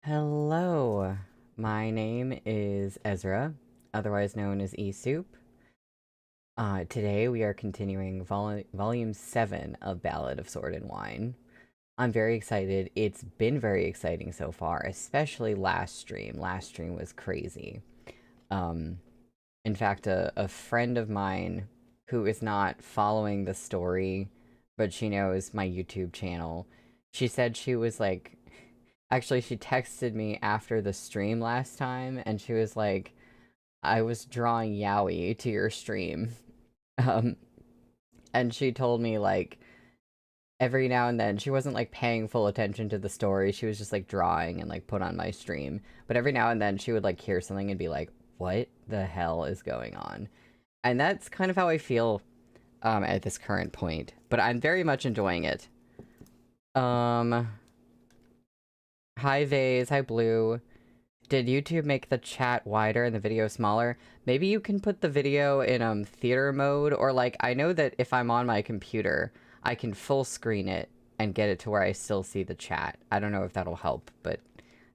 Hello, my name is Ezra, otherwise known as eSoup. Today we are continuing Volume 7 of Ballad of Sword and Wine. I'm very excited. It's been very exciting so far, especially last stream. Last stream was crazy. Um, in fact, a friend of mine who is not following the story, but she knows my YouTube channel, she said she was like, actually, she texted me after the stream last time, and she was like, I was drawing yaoi to your stream. Um, and she told me, like, every now and then, she wasn't, like, paying full attention to the story. She was just, like, drawing and, like, put on my stream. But every now and then, she would, like, hear something and be like, what the hell is going on? And that's kind of how I feel, at this current point. But I'm very much enjoying it. Hi Vase, hi Blue. Did YouTube make the chat wider and the video smaller? Maybe you can put the video in theater mode, or like, I know that if I'm on my computer, I can full screen it and get it to where I still see the chat. I don't know if that'll help, but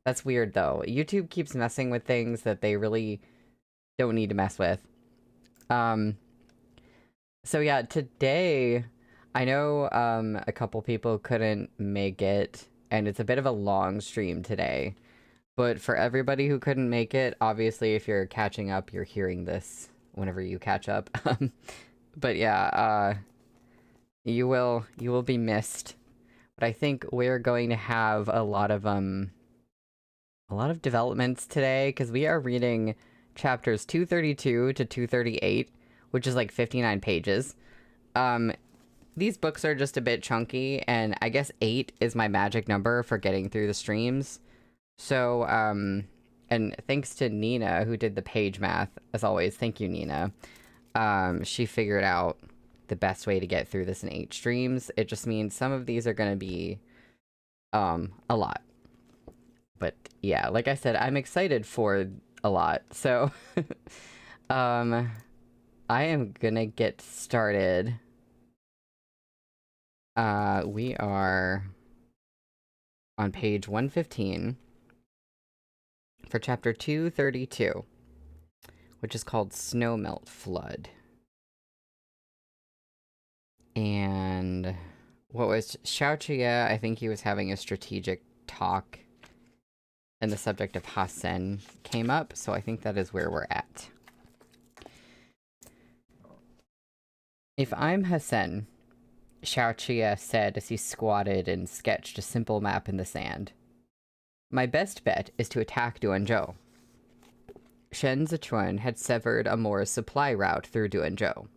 that's weird though. YouTube keeps messing with things that they really don't need to mess with. So yeah, today, I know a couple people couldn't make it, and it's a bit of a long stream today. But for everybody who couldn't make it, obviously if you're catching up, you're hearing this whenever you catch up. But yeah, you will be missed. But I think we're going to have a lot of developments today, because we are reading chapters 232 to 238, which is like 59 pages. These books are just a bit chunky, and I guess 8 is my magic number for getting through the streams. So, and thanks to Nina, who did the page math, as always. Thank you, Nina. She figured out the best way to get through this in 8 streams. It just means some of these are going to be, a lot. But, yeah, like I said, I'm excited for a lot. So, I am gonna get started. We are on page 115 for chapter 232, which is called Snowmelt Flood. And what was Xiaoqia? I think he was having a strategic talk, and the subject of Hasen came up, so I think that is where we're at. If I'm Hasen, Xiaoqia said as he squatted and sketched a simple map in the sand, my best bet is to attack Duanzhou. Shen Zichuan had severed Amor's supply route through Duanzhou,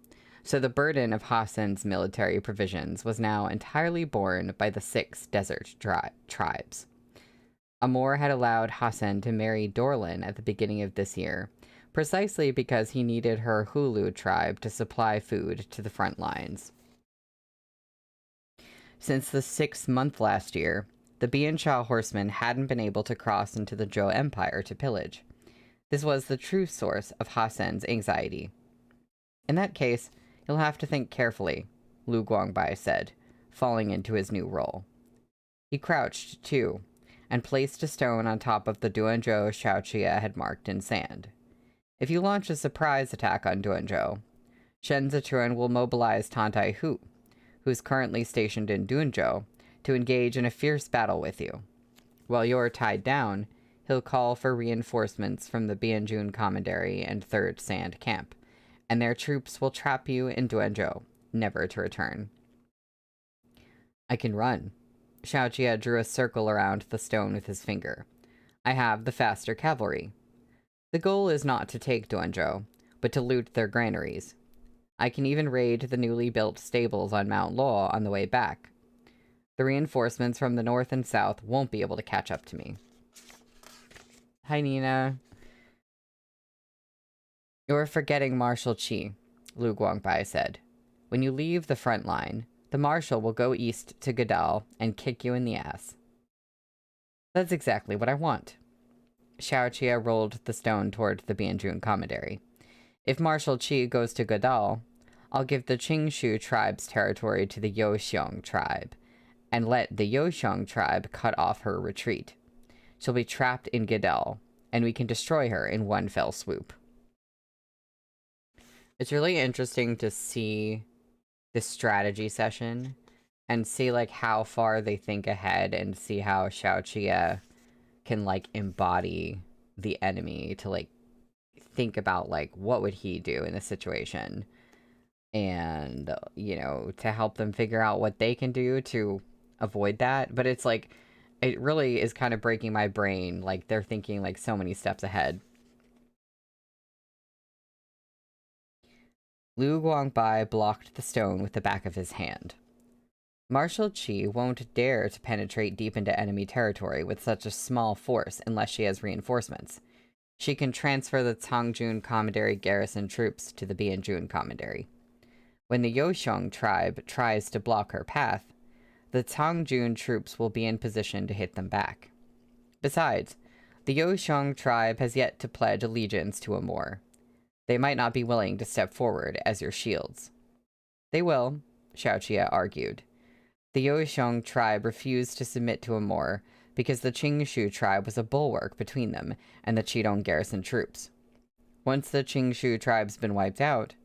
so the burden of Hasen's military provisions was now entirely borne by the 6 desert tribes. Amor had allowed Hasen to marry Dorlin at the beginning of this year, precisely because he needed her Hulu tribe to supply food to the front lines. Since the 6th month last year, the Biansha horsemen hadn't been able to cross into the Zhou Empire to pillage. This was the true source of Hasen's anxiety. In that case, you'll have to think carefully, Lu Guangbai said, falling into his new role. He crouched, too, and placed a stone on top of the Duanzhou Xiaoqia had marked in sand. If you launch a surprise attack on Duanzhou, Shen Zichuan will mobilize Tantai Hu, who's currently stationed in Duanzhou, to engage in a fierce battle with you. While you're tied down, he'll call for reinforcements from the Bianjun Commandery and 3rd Sand Camp, and their troops will trap you in Duanzhou, never to return. I can run. Xiaoqia drew a circle around the stone with his finger. I have the faster cavalry. The goal is not to take Duanzhou, but to loot their granaries. I can even raid the newly built stables on Mount Law on the way back. The reinforcements from the north and south won't be able to catch up to me. Hi, Nina. You're forgetting Marshal Qi, Lu Guangbai said. When you leave the front line, the Marshal will go east to Gadal and kick you in the ass. That's exactly what I want. Xiaoqia rolled the stone toward the Bianjun Commandery. If Marshal Qi goes to Gadal, I'll give the Qingshu tribe's territory to the Youxiong tribe, and let the Youxiong tribe cut off her retreat. She'll be trapped in Gadel, and we can destroy her in one fell swoop. It's really interesting to see this strategy session and see, like, how far they think ahead and see how Xiaoqia can, like, embody the enemy to, like, think about, like, what would he do in this situation? And, you know, to help them figure out what they can do to avoid that. But it's, like, it really is kind of breaking my brain. Like, they're thinking, like, so many steps ahead. Lu Guangbai blocked the stone with the back of his hand. Marshal Qi won't dare to penetrate deep into enemy territory with such a small force unless she has reinforcements. She can transfer the Cangjun Commandery garrison troops to the Bianjun Commandery. When the Yoxiong tribe tries to block her path, the Cangjun troops will be in position to hit them back. Besides, the Yoxiong tribe has yet to pledge allegiance to Amor. They might not be willing to step forward as your shields. They will, Xiaoqia argued. The Yoxiong tribe refused to submit to Amor because the Qingshu tribe was a bulwark between them and the Qidong garrison troops. Once the Qingshu tribe's been wiped out,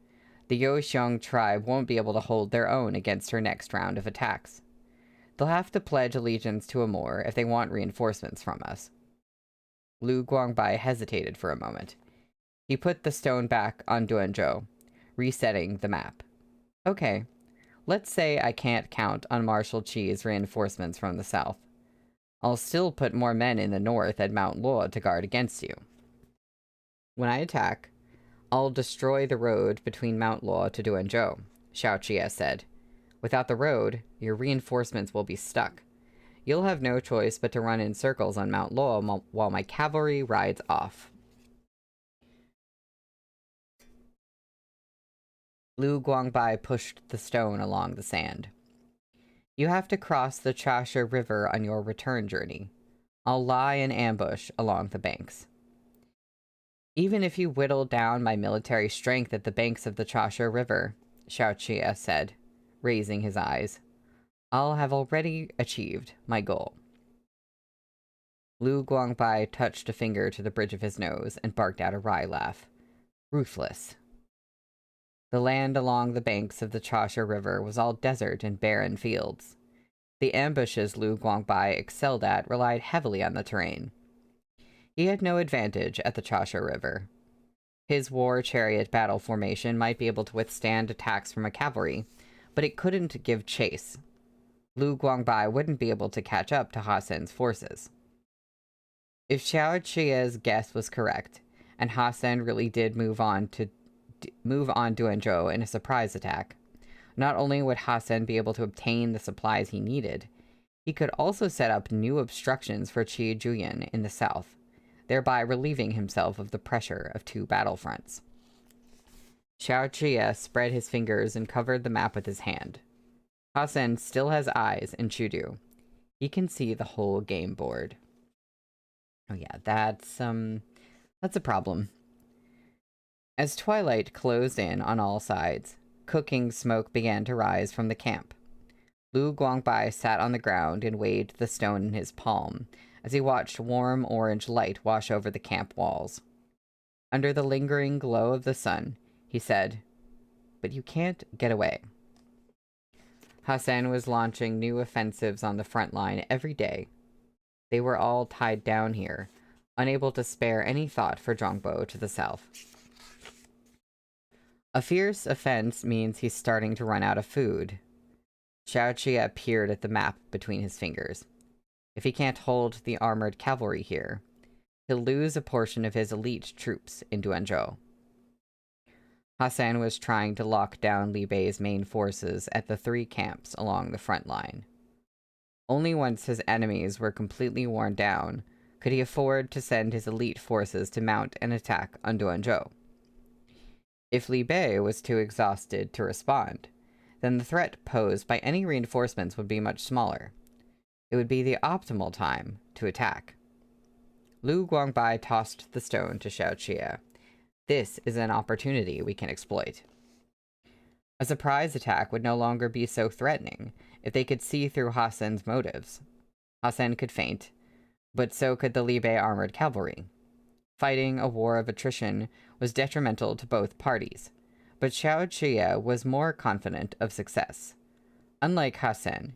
the Yoxiong tribe won't be able to hold their own against her next round of attacks. They'll have to pledge allegiance to Amor if they want reinforcements from us. Lu Guangbai hesitated for a moment. He put the stone back on Duanzhou, resetting the map. Okay, let's say I can't count on Marshal Qi's reinforcements from the south. I'll still put more men in the north at Mount Luo to guard against you. When I attack, I'll destroy the road between Mount Luo to Duanzhou, Xiaoqia said. Without the road, your reinforcements will be stuck. You'll have no choice but to run in circles on Mount Luo while my cavalry rides off. Lu Guangbai pushed the stone along the sand. You have to cross the Chasha River on your return journey. I'll lie in ambush along the banks. Even if you whittle down my military strength at the banks of the Chasha River, Xiaoqia said, raising his eyes, I'll have already achieved my goal. Lu Guangbai touched a finger to the bridge of his nose and barked out a wry laugh. Ruthless. The land along the banks of the Chasha River was all desert and barren fields. The ambushes Lu Guangbai excelled at relied heavily on the terrain. He had no advantage at the Chasha River. His war chariot battle formation might be able to withstand attacks from a cavalry, but it couldn't give chase. Lu Guangbai wouldn't be able to catch up to Hassan's forces. If Xiaoqia's guess was correct, and Hassan really did move on Duanzhou in a surprise attack, not only would Hassan be able to obtain the supplies he needed, he could also set up new obstructions for Qi Juyan in the south, thereby relieving himself of the pressure of two battlefronts. Xiaoqia spread his fingers and covered the map with his hand. Hassan still has eyes in Chudu. He can see the whole game board. Oh yeah, that's a problem. As twilight closed in on all sides, cooking smoke began to rise from the camp. Lu Guangbai sat on the ground and waved the stone in his palm as he watched warm orange light wash over the camp walls. Under the lingering glow of the sun, he said, "But you can't get away." Hassan was launching new offensives on the front line every day. They were all tied down here, unable to spare any thought for Zhongbo to the south. A fierce offense means he's starting to run out of food. Xiaoqia peered at the map between his fingers. If he can't hold the armored cavalry here, he'll lose a portion of his elite troops in Duanzhou. Hassan was trying to lock down Li Bei's main forces at the three camps along the front line. Only once his enemies were completely worn down could he afford to send his elite forces to mount an attack on Duanzhou. If Li Bei was too exhausted to respond, then the threat posed by any reinforcements would be much smaller. It would be the optimal time to attack. Lu Guangbai tossed the stone to Xiaoqia. This is an opportunity we can exploit. A surprise attack would no longer be so threatening if they could see through Hassan's motives. Hassan could feint, but so could the Libe armored cavalry. Fighting a war of attrition was detrimental to both parties, but Xiao Jie was more confident of success. Unlike Hasen,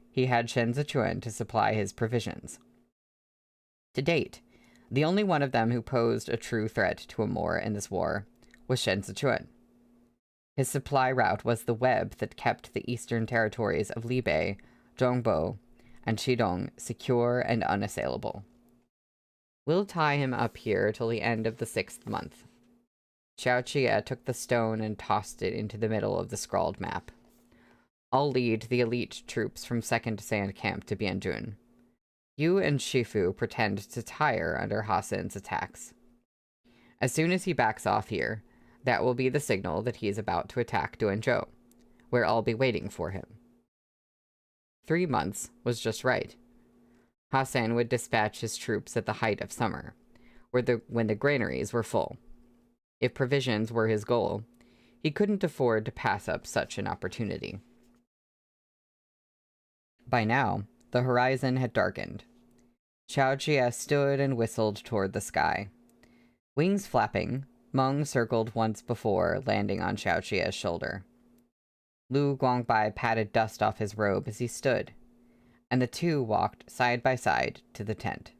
he had Shen Zichuan to supply his provisions. To date, the only one of them who posed a true threat to Amur in this war was Shen Zichuan. His supply route was the web that kept the eastern territories of Libe, Zhongbo, and Qidong secure and unassailable. We'll tie him up here till the end of the 6th month. Xiao Jie took the stone and tossed it into the middle of the scrawled map. I'll lead the elite troops from 2nd Sand Camp to Bianjun. You and Shifu pretend to tire under Hasen's attacks. As soon as he backs off here, that will be the signal that he is about to attack Duanzhou, where I'll be waiting for him. 3 months was just right. Hasen would dispatch his troops at the height of summer, when the granaries were full. If provisions were his goal, he couldn't afford to pass up such an opportunity. By now, the horizon had darkened. Xiao Jie stood and whistled toward the sky. Wings flapping, Meng circled once before, landing on Xiao Jie's shoulder. Lu Guangbai patted dust off his robe as he stood, and the two walked side by side to the tent.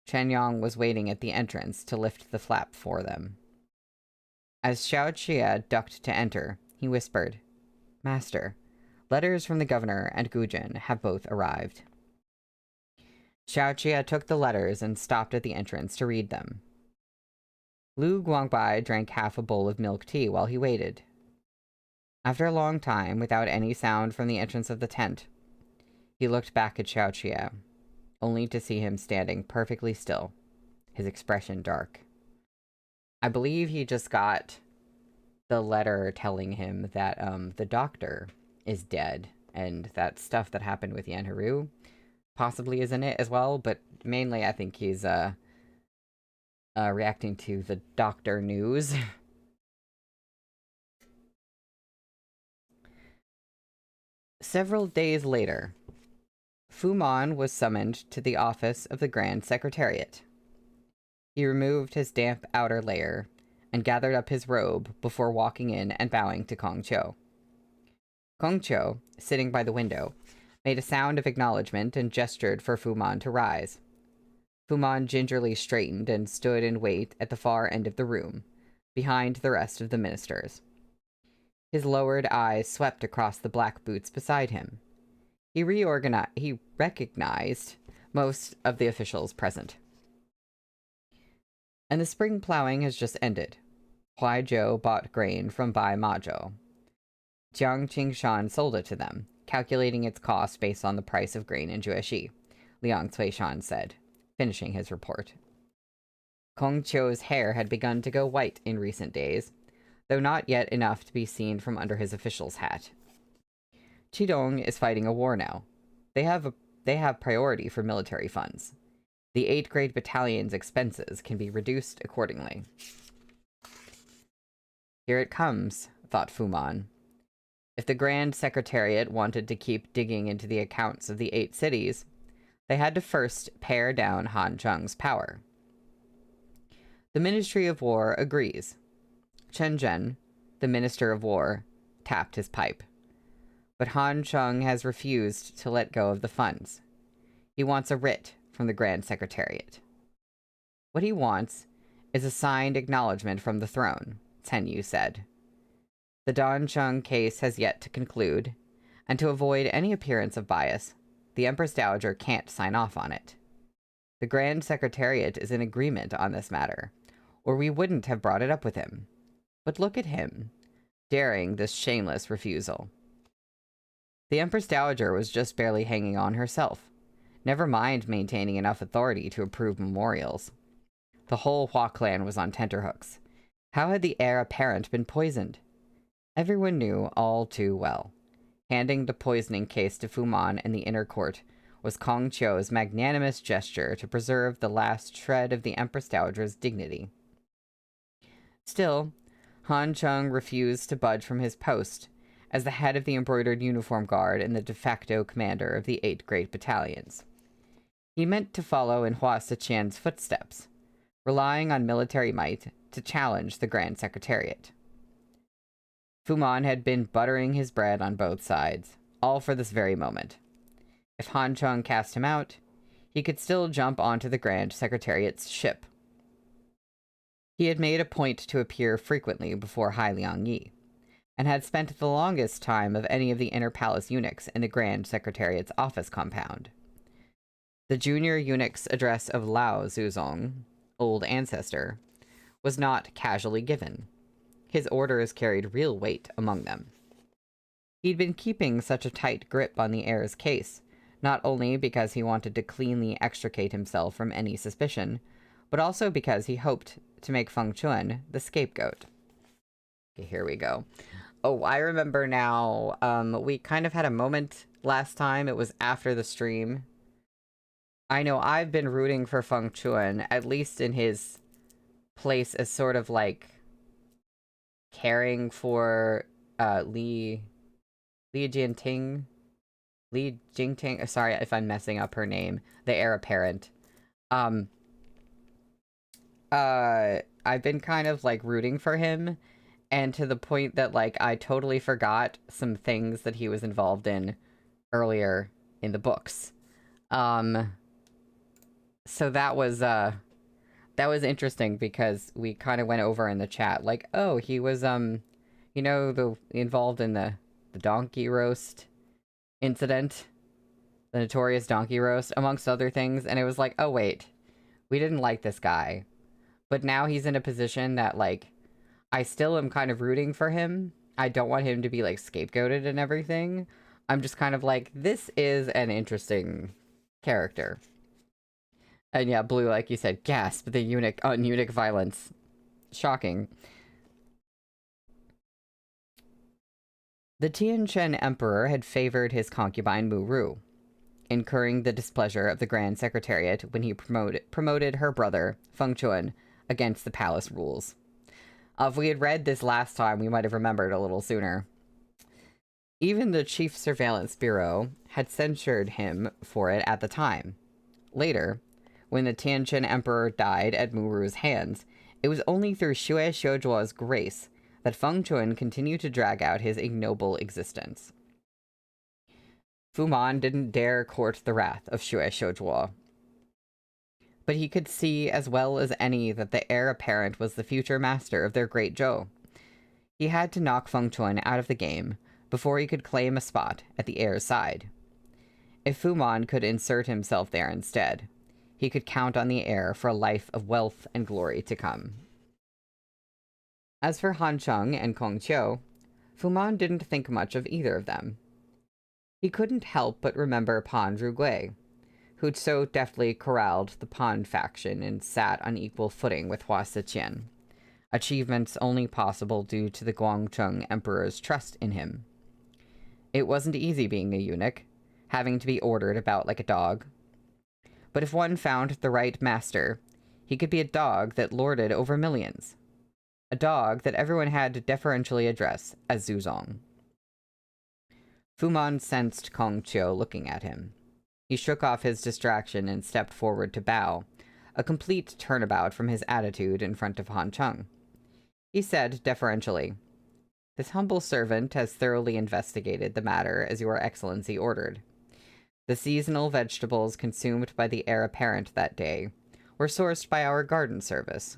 Chen Yang was waiting at the entrance to lift the flap for them. As Xiao Jie ducked to enter, he whispered, "Master, letters from the governor and Gujin have both arrived." Xiao Jie took the letters and stopped at the entrance to read them. Lu Guangbai drank half a bowl of milk tea while he waited. After a long time, without any sound from the entrance of the tent, he looked back at Xiao Jie, only to see him standing perfectly still, his expression dark. I believe he just got the letter telling him that the doctor is dead, and that stuff that happened with Yanharu possibly is in it as well, but mainly I think he's reacting to the doctor news. Several days later, Fu Man was summoned to the office of the Grand Secretariat. He removed his damp outer layer and gathered up his robe before walking in and bowing to Kong Qiu. Kong Qiu, sitting by the window, made a sound of acknowledgement and gestured for Fu Man to rise. Fu Man gingerly straightened and stood in wait at the far end of the room, behind the rest of the ministers. His lowered eyes swept across the black boots beside him. He recognized most of the officials present. And the spring plowing has just ended. Huaizhou bought grain from Bai Mazhou. Jiang Qingshan sold it to them, calculating its cost based on the price of grain in Jueshi, Liang Cuishan said, finishing his report. Kong Qiu's hair had begun to go white in recent days, though not yet enough to be seen from under his official's hat. Qidong is fighting a war now. They have priority for military funds. The 8th Grade Battalion's expenses can be reduced accordingly. Here it comes, thought Fu Man. If the Grand Secretariat wanted to keep digging into the accounts of the 8 cities, they had to first pare down Han Zheng's power. The Ministry of War agrees. Chen Zhen, the Minister of War, tapped his pipe. But Han Zheng has refused to let go of the funds. He wants a writ from the Grand Secretariat. What he wants is a signed acknowledgement from the throne, Chen Yu said. The Dancheng case has yet to conclude, and to avoid any appearance of bias, the Empress Dowager can't sign off on it. The Grand Secretariat is in agreement on this matter, or we wouldn't have brought it up with him. But look at him, daring this shameless refusal. The Empress Dowager was just barely hanging on herself, never mind maintaining enough authority to approve memorials. The whole Hua clan was on tenterhooks. How had the heir apparent been poisoned? Everyone knew all too well. Handing the poisoning case to Fu Man in the inner court was Kong Qiu's magnanimous gesture to preserve the last shred of the Empress Dowager's dignity. Still, Han Zheng refused to budge from his post as the head of the embroidered uniform guard and the de facto commander of the 8 great battalions. He meant to follow in Hua Siqian's footsteps, relying on military might to challenge the Grand Secretariat. Fu Man had been buttering his bread on both sides, all for this very moment. If Han Chung cast him out, he could still jump onto the Grand Secretariat's ship. He had made a point to appear frequently before Hai Liang Yi, and had spent the longest time of any of the inner palace eunuchs in the Grand Secretariat's office compound. The junior eunuch's address of Lao Zuzong, old ancestor, was not casually given. His orders carried real weight among them. He'd been keeping such a tight grip on the heir's case, not only because he wanted to cleanly extricate himself from any suspicion, but also because he hoped to make Feng Chuan the scapegoat. Okay, here we go. Oh, I remember now, we kind of had a moment last time. It was after the stream. I know I've been rooting for Feng Chuan, at least in his place as sort of like caring for Li Jingting, sorry if I'm messing up her name, the heir apparent. I've been kind of like rooting for him, and to the point that like I totally forgot some things that he was involved in earlier in the books. So that was interesting because we kind of went over in the chat like, oh, he was you know, involved in the donkey roast incident, the notorious donkey roast, amongst other things, and it was like, oh wait, we didn't like this guy, but now he's in a position that like I still am kind of rooting for him. I don't want him to be like scapegoated and everything. I'm just kind of like, this is an interesting character. And yeah, Blue, like you said, gasp, the eunuch violence. Shocking. The Tianchen Emperor had favored his concubine Mu Ru, incurring the displeasure of the Grand Secretariat when he promoted her brother, Feng Chuan, against the palace rules. If we had read this last time, we might have remembered a little sooner. Even the Chief Surveillance Bureau had censured him for it at the time. Later, when the Tianchen Emperor died at Mu Ru's hands, it was only through Xue Xiuzhuo's grace that Feng Chuan continued to drag out his ignoble existence. Fu Man didn't dare court the wrath of Xue Xiuzhuo, but he could see as well as any that the heir apparent was the future master of their great Zhou. He had to knock Feng Chuan out of the game before he could claim a spot at the heir's side. If Fu Man could insert himself there instead, he could count on the heir for a life of wealth and glory to come. As for Han Chung and Kong Qiu, Fu Man didn't think much of either of them. He couldn't help but remember Pan Zhugui, who'd so deftly corralled the Pan faction and sat on equal footing with Hua Siqian, achievements only possible due to the Guangzhong Emperor's trust in him. It wasn't easy being a eunuch, having to be ordered about like a dog. But if one found the right master, he could be a dog that lorded over millions. A dog that everyone had to deferentially address as Zuzong. Fu Man sensed Kong Qiu looking at him. He shook off his distraction and stepped forward to bow, a complete turnabout from his attitude in front of Han Chung. He said deferentially, "This humble servant has thoroughly investigated the matter as Your Excellency ordered. The seasonal vegetables consumed by the heir apparent that day were sourced by our garden service."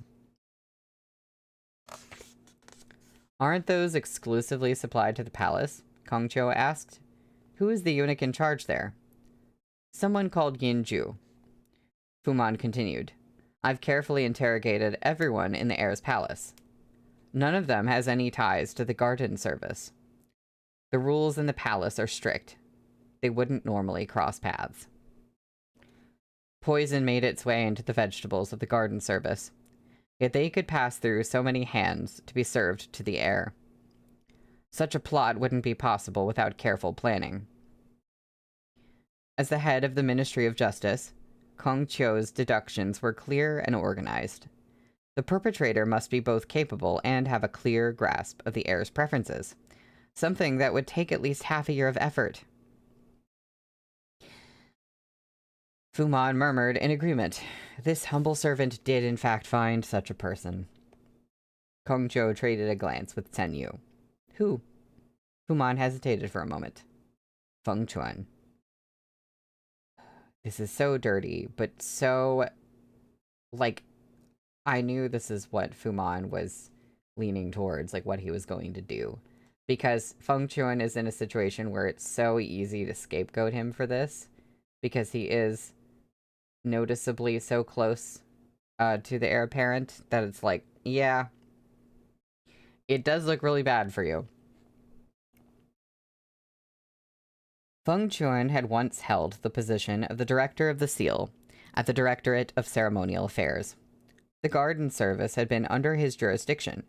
"Aren't those exclusively supplied to the palace?" Kong Qiu asked. "Who is the eunuch in charge there?" "Someone called Yin Ju." Fu Man continued, "I've carefully interrogated everyone in the heir's palace. None of them has any ties to the garden service. The rules in the palace are strict. They wouldn't normally cross paths." Poison made its way into the vegetables of the garden service, yet they could pass through so many hands to be served to the heir. Such a plot wouldn't be possible without careful planning. As the head of the Ministry of Justice, Kong Qiu's deductions were clear and organized. The perpetrator must be both capable and have a clear grasp of the heir's preferences, something that would take at least half a year of effort. Fu Man murmured in agreement. This humble servant did in fact find such a person. Kong Zhou traded a glance with Ten Yu. Who? Fu Man hesitated for a moment. Feng Chuan. This is so dirty, but so... like, I knew this is what Fu Man was leaning towards, like what he was going to do. Because Feng Chuan is in a situation where it's so easy to scapegoat him for this. Because he is noticeably so close to the heir apparent that it's like, yeah, it does look really bad for you. Feng Chuan had once held the position of the director of the seal at the Directorate of Ceremonial Affairs. The garden service had been under his jurisdiction,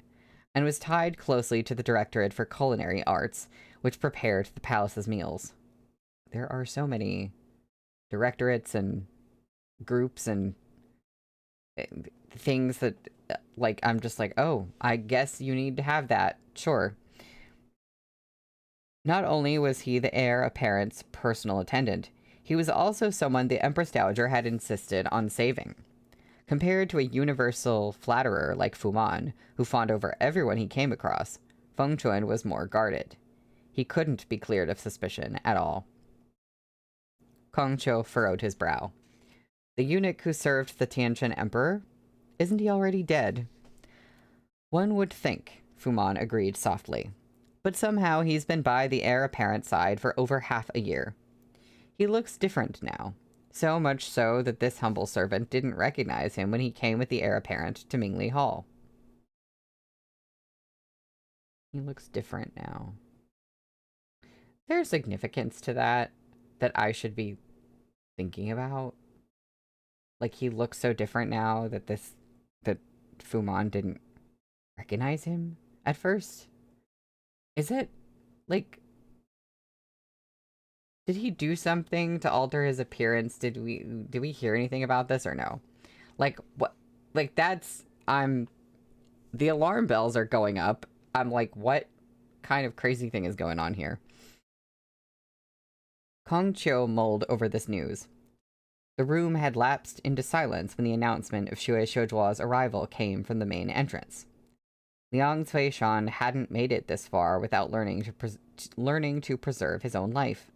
and was tied closely to the Directorate for Culinary Arts, which prepared the palace's meals. There are so many directorates and groups and things that, like, I'm just like, oh, I guess you need to have that. Sure. Not only was he the heir apparent's personal attendant, he was also someone the Empress Dowager had insisted on saving. Compared to a universal flatterer like Fu Man, who fawned over everyone he came across, Feng Chuan was more guarded. He couldn't be cleared of suspicion at all. Kong Zhou furrowed his brow. The eunuch who served the Tianchen Emperor? Isn't he already dead? One would think, Fu Man agreed softly. But somehow he's been by the heir apparent side for over half a year. He looks different now. So much so that this humble servant didn't recognize him when he came with the heir apparent to Mingli Hall. He looks different now. There's significance to that I should be thinking about. Like, he looks so different now that Fu Man didn't recognize him at first. Is it, like, did he do something to alter his appearance? Did we hear anything about this or no? Like, what, like, the alarm bells are going up. I'm like, what kind of crazy thing is going on here? Kong Zhou mulled over this news. The room had lapsed into silence when the announcement of Xue Xiujuo's arrival came from the main entrance. Liang Cuishan hadn't made it this far without learning to preserve his own life.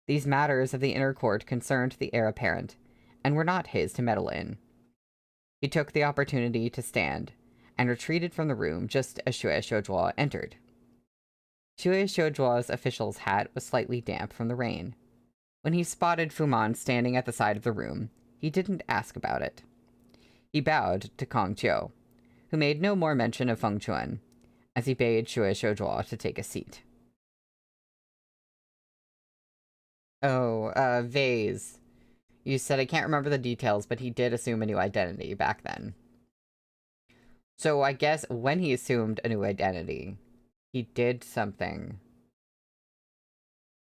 These matters of the inner court concerned the heir apparent, and were not his to meddle in. He took the opportunity to stand, and retreated from the room just as Xue Xiujuo entered. Xue Xiujuo's official's hat was slightly damp from the rain. When he spotted Fu Man standing at the side of the room, he didn't ask about it. He bowed to Kong Zhou, who made no more mention of Feng Chuan, as he bade Xue Xiujuo to take a seat. Oh, Vase. You said I can't remember the details, but he did assume a new identity back then. So I guess when he assumed a new identity, he did something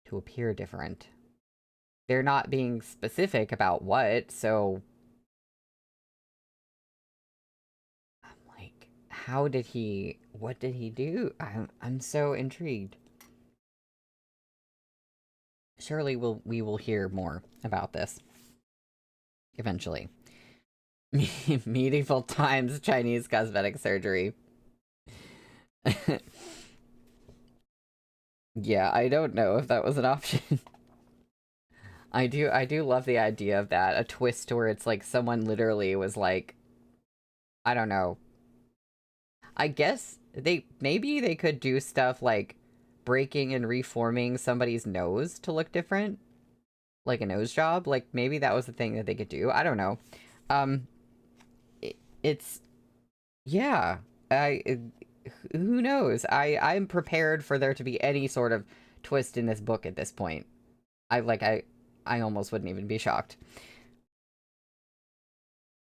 to appear different. They're not being specific about what, so... I'm like, what did he do? I'm so intrigued. Surely we will hear more about this. Eventually. Medieval times Chinese cosmetic surgery. Yeah, I don't know if that was an option. I do love the idea of that. A twist where it's like someone literally was like, I don't know. I guess maybe they could do stuff like breaking and reforming somebody's nose to look different. Like a nose job. Like maybe that was the thing that they could do. I don't know. It's yeah. Who knows? I'm prepared for there to be any sort of twist in this book at this point. I almost wouldn't even be shocked.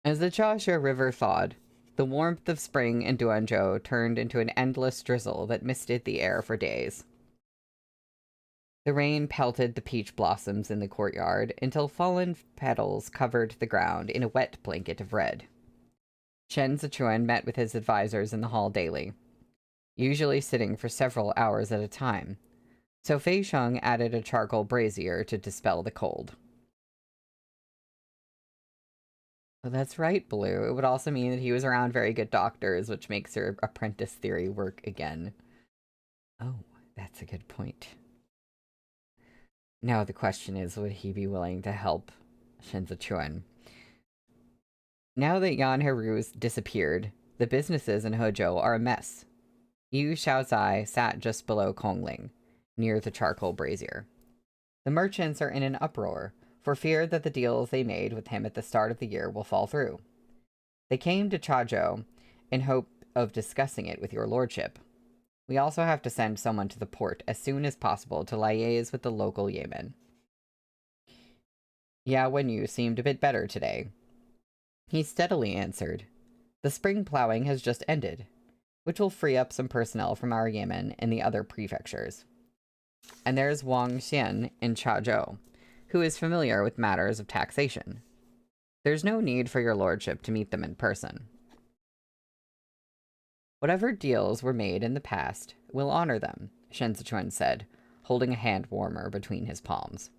As the Chaosha River thawed, the warmth of spring in Duanzhou turned into an endless drizzle that misted the air for days. The rain pelted the peach blossoms in the courtyard until fallen petals covered the ground in a wet blanket of red. Chen Zichuan met with his advisors in the hall daily, usually sitting for several hours at a time, so Fei Sheng added a charcoal brazier to dispel the cold. Oh, that's right, Blue. It would also mean that he was around very good doctors, which makes your apprentice theory work again. Oh, that's a good point. Now the question is, would he be willing to help Shinzo Chuan? Now that Yan Haru's disappeared, the businesses in Hojo are a mess. Yu Xiaozai sat just below Kongling, near the charcoal brazier. The merchants are in an uproar, for fear that the deals they made with him at the start of the year will fall through. They came to Chajo in hope of discussing it with your lordship. We also have to send someone to the port as soon as possible to liaise with the local yeoman. Yeah, Wenyu seemed a bit better today. He steadily answered, "The spring plowing has just ended, which will free up some personnel from our yeoman in the other prefectures. And there's Wang Xian in Chaozhou, who is familiar with matters of taxation. There's no need for your lordship to meet them in person. Whatever deals were made in the past, we'll honor them," Shen Zichuan said, holding a hand warmer between his palms.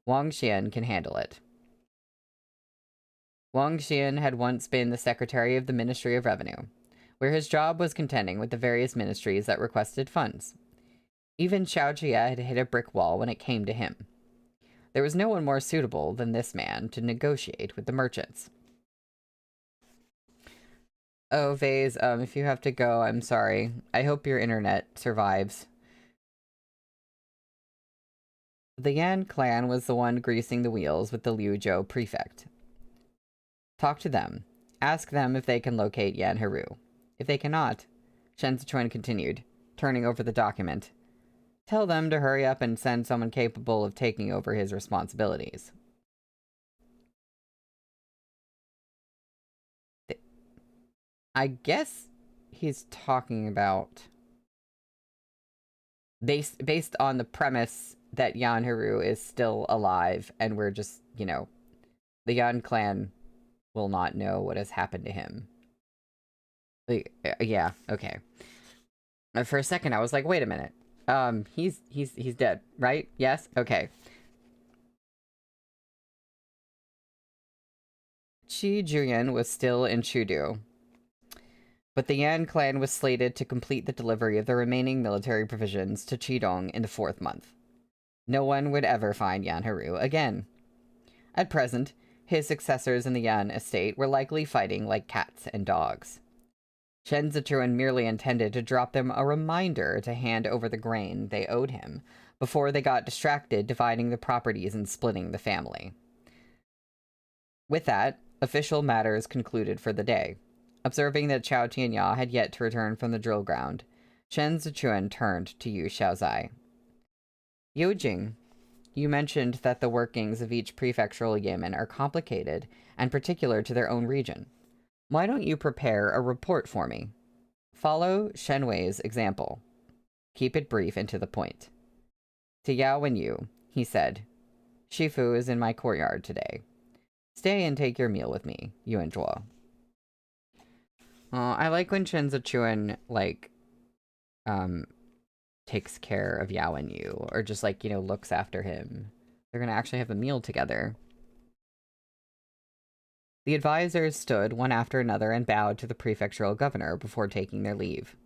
"Wang Xian can handle it." Wang Xian had once been the secretary of the Ministry of Revenue, where his job was contending with the various ministries that requested funds. Even Xiao Jia had hit a brick wall when it came to him. There was no one more suitable than this man to negotiate with the merchants. Oh, Vase, if you have to go, I'm sorry. I hope your internet survives. The Yan clan was the one greasing the wheels with the Liuzhou prefect. Talk to them. Ask them if they can locate Yan Haru. If they cannot, Shen Zichuan continued, turning over the document, tell them to hurry up and send someone capable of taking over his responsibilities. I guess he's talking about... Based on the premise that Yan Haru is still alive, and we're just, you know, the Yan clan will not know what has happened to him. Yeah, okay. For a second, I was like, wait a minute. He's dead, right? Yes? Okay. Qi Juyan was still in Chudu, but the Yan clan was slated to complete the delivery of the remaining military provisions to Qidong in the 4th month. No one would ever find Yan Haru again. At present, his successors in the Yan estate were likely fighting like cats and dogs. Shen Zichuan merely intended to drop them a reminder to hand over the grain they owed him before they got distracted dividing the properties and splitting the family. With that, official matters concluded for the day. Observing that Chao Tianya had yet to return from the drill ground, Shen Zichuan turned to Yu Xiaozai. Yojing, you mentioned that the workings of each prefectural yeoman are complicated and particular to their own region. Why don't you prepare a report for me? Follow Shenwei's example. Keep it brief and to the point. To Yao and Yu, he said, Shifu is in my courtyard today. Stay and take your meal with me, you and Zhuo. I like when Shen Zichuan, like, takes care of Yao and Yu, or just, like, you know, looks after him. They're gonna actually have a meal together. The advisors stood one after another and bowed to the prefectural governor before taking their leave.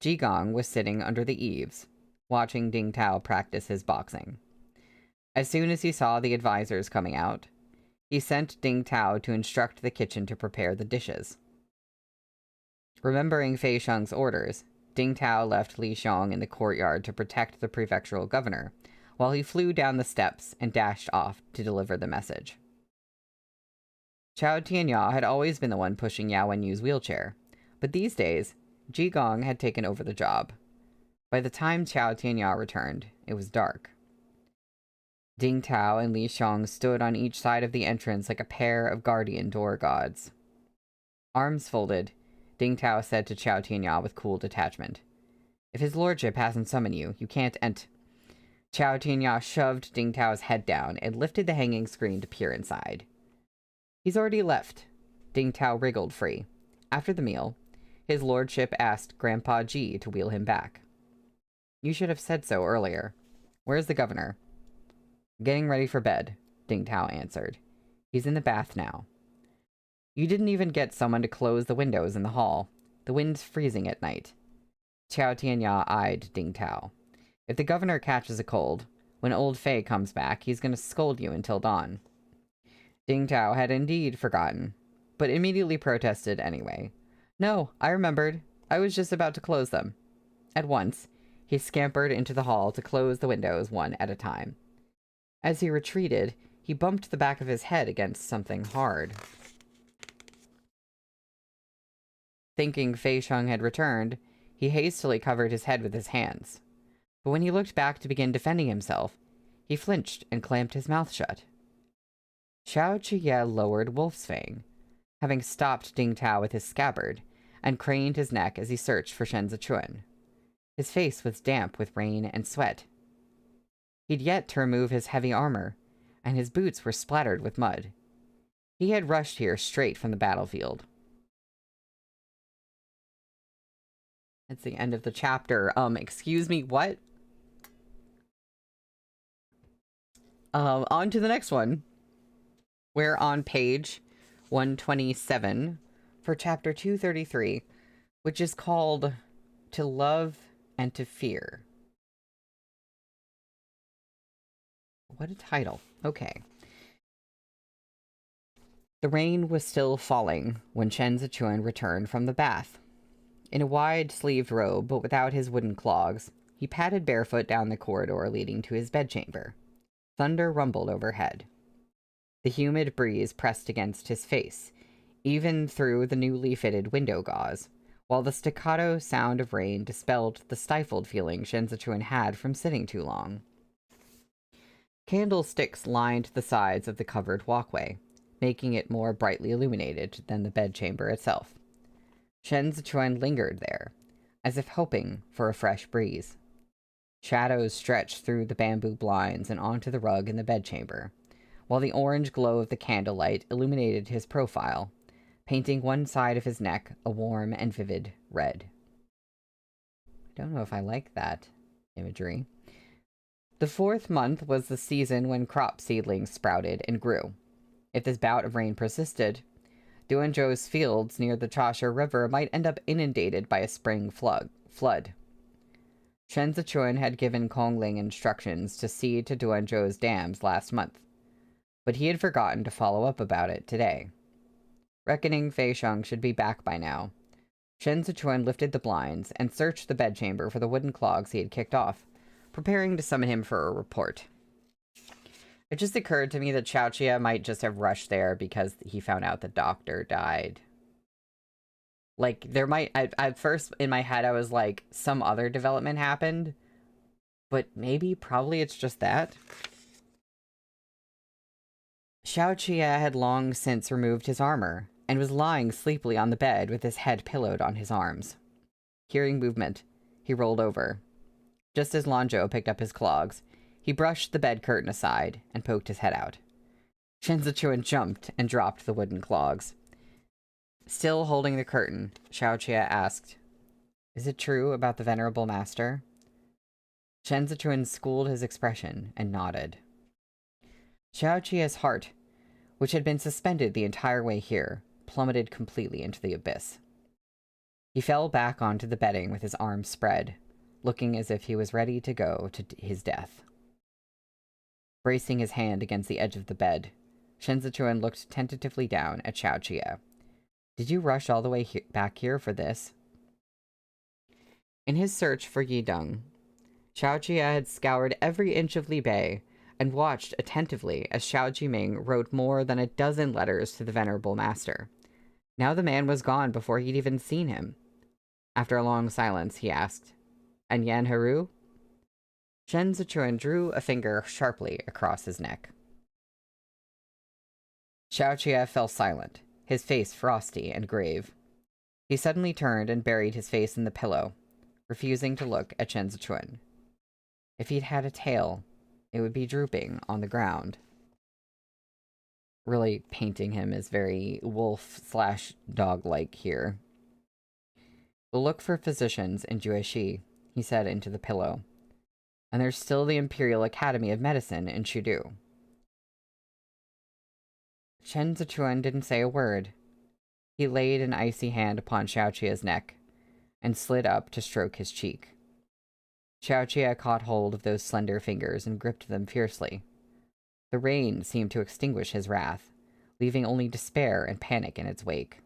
Jigong was sitting under the eaves, watching Ding Tao practice his boxing. As soon as he saw the advisors coming out, he sent Ding Tao to instruct the kitchen to prepare the dishes. Remembering Fei Sheng's orders, Ding Tao left Li Xiong in the courtyard to protect the prefectural governor, while he flew down the steps and dashed off to deliver the message. Chao Tianya had always been the one pushing Yao Wenyu's wheelchair, but these days, Jigong had taken over the job. By the time Chao Tianya returned, it was dark. Ding Tao and Li Xiong stood on each side of the entrance like a pair of guardian door gods. Arms folded, Ding Tao said to Chao Tianya with cool detachment, If his lordship hasn't summoned you, you can't ent. Chao Tianya shoved Ding Tao's head down and lifted the hanging screen to peer inside. He's already left. Ding Tao wriggled free. After the meal, his lordship asked Grandpa Ji to wheel him back. You should have said so earlier. Where's the governor? Getting ready for bed, Ding Tao answered. He's in the bath now. You didn't even get someone to close the windows in the hall. The wind's freezing at night. Qiao Tianya eyed Ding Tao. If the governor catches a cold, when old Fei comes back, he's going to scold you until dawn. Ding Tao had indeed forgotten, but immediately protested anyway. No, I remembered. I was just about to close them. At once, he scampered into the hall to close the windows one at a time. As he retreated, he bumped the back of his head against something hard. Thinking Fei Sheng had returned, he hastily covered his head with his hands. But when he looked back to begin defending himself, he flinched and clamped his mouth shut. Xiao Qiye lowered Wolf's Fang, having stopped Ding Tao with his scabbard, and craned his neck as he searched for Shen Zichuan. His face was damp with rain and sweat. He'd yet to remove his heavy armor, and his boots were splattered with mud. He had rushed here straight from the battlefield. That's the end of the chapter. Excuse me, what? On to the next one. We're on page 127 for chapter 233, which is called To Love and to Fear. What a title. Okay. The rain was still falling when Shen Zichuan returned from the bath. In a wide-sleeved robe, but without his wooden clogs, he padded barefoot down the corridor leading to his bedchamber. Thunder rumbled overhead. The humid breeze pressed against his face, even through the newly fitted window gauze, while the staccato sound of rain dispelled the stifled feeling Shen Zichuan had from sitting too long. Candlesticks lined the sides of the covered walkway, making it more brightly illuminated than the bedchamber itself. Shen Zichuan lingered there, as if hoping for a fresh breeze. Shadows stretched through the bamboo blinds and onto the rug in the bedchamber, while the orange glow of the candlelight illuminated his profile, painting one side of his neck a warm and vivid red. I don't know if I like that imagery. The 4th month was the season when crop seedlings sprouted and grew. If this bout of rain persisted, Duanzhou's fields near the Chasha River might end up inundated by a spring flood. Shen Zichuan had given Kongling instructions to see to Duanzhou's dams last month, but he had forgotten to follow up about it today. Reckoning Fei Sheng should be back by now, Shen Zichuan lifted the blinds and searched the bedchamber for the wooden clogs he had kicked off, preparing to summon him for a report. It just occurred to me that Xiaoqia might just have rushed there because he found out the doctor died. Like, there might... At first, in my head, I was like, some other development happened. But maybe, probably it's just that. Xiaoqia had long since removed his armor, and was lying sleepily on the bed with his head pillowed on his arms. Hearing movement, he rolled over. Just as Lanzhou picked up his clogs, he brushed the bed curtain aside and poked his head out. Shen Zichuan jumped and dropped the wooden clogs. Still holding the curtain, Xiaoqia asked, "Is it true about the venerable master?" Shen Zichuan schooled his expression and nodded. Xiaoqia's heart, which had been suspended the entire way here, plummeted completely into the abyss. He fell back onto the bedding with his arms spread, looking as if he was ready to go to his death. Bracing his hand against the edge of the bed, Shen Zichuan looked tentatively down at Xiaoqia. "Did you rush all the way back here for this?" In his search for Yideng, Xiaoqia had scoured every inch of Libei and watched attentively as Xiao Jiming wrote more than a dozen letters to the venerable master. Now the man was gone before he'd even seen him. After a long silence, he asked, "And Yan Haru?" Shen Zichuan drew a finger sharply across his neck. Xiaoqia fell silent, his face frosty and grave. He suddenly turned and buried his face in the pillow, refusing to look at Shen Zichuan. If he'd had a tail, it would be drooping on the ground. Really painting him as very wolf/dog-like here. "We'll look for physicians in Jueshi," he said into the pillow. "And there's still the Imperial Academy of Medicine in Shudu." Shen Zichuan didn't say a word, He laid an icy hand upon Xiaoqia's neck and slid up to stroke his cheek. Xiaoqia caught hold of those slender fingers and gripped them fiercely. The rain seemed to extinguish his wrath, leaving only despair and panic in its wake.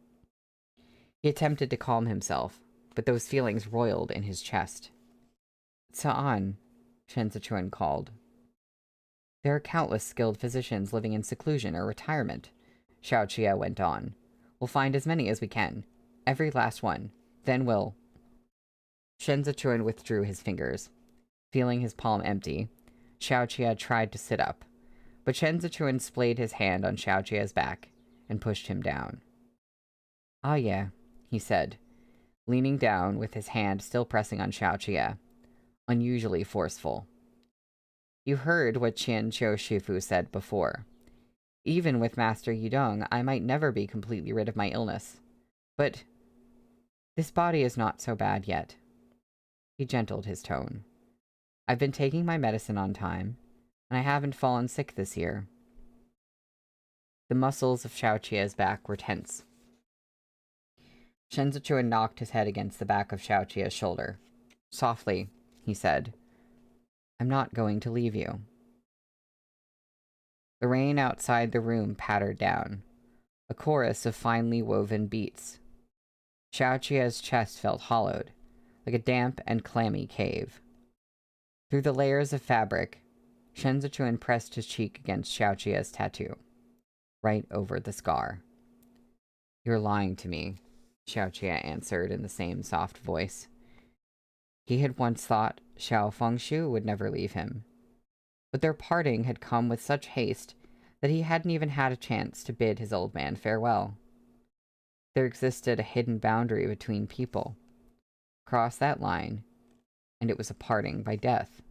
He attempted to calm himself, but those feelings roiled in his chest. "Sa'an," Shen Zichuan called. "There are countless skilled physicians living in seclusion or retirement," Xiaoqia went on. "We'll find as many as we can. Every last one. Then we'll—" Shen Zichuan withdrew his fingers. Feeling his palm empty, Xiaoqia tried to sit up, but Shen Zichuan splayed his hand on Xiaoqia's back and pushed him down. "Ah, yeah," he said, leaning down with his hand still pressing on Xiaoqia, unusually forceful. "You heard what Qian Qiu Shifu said before. Even with Master Yudong, I might never be completely rid of my illness. But this body is not so bad yet." He gentled his tone. "I've been taking my medicine on time, and I haven't fallen sick this year." The muscles of Xiaoqia's back were tense. Shen Zichuan knocked his head against the back of Xiaoqia's shoulder. "Softly," he said. "I'm not going to leave you." The rain outside the room pattered down, a chorus of finely woven beats. Xiaoqia's chest felt hollowed, like a damp and clammy cave. Through the layers of fabric, Shen Zichuan pressed his cheek against Xiaoqia's tattoo, right over the scar. "You're lying to me," Xiaoqia answered in the same soft voice. He had once thought Xiao Fengshu would never leave him, but their parting had come with such haste that he hadn't even had a chance to bid his old man farewell. There existed a hidden boundary between people. Cross that line, and it was a parting by death.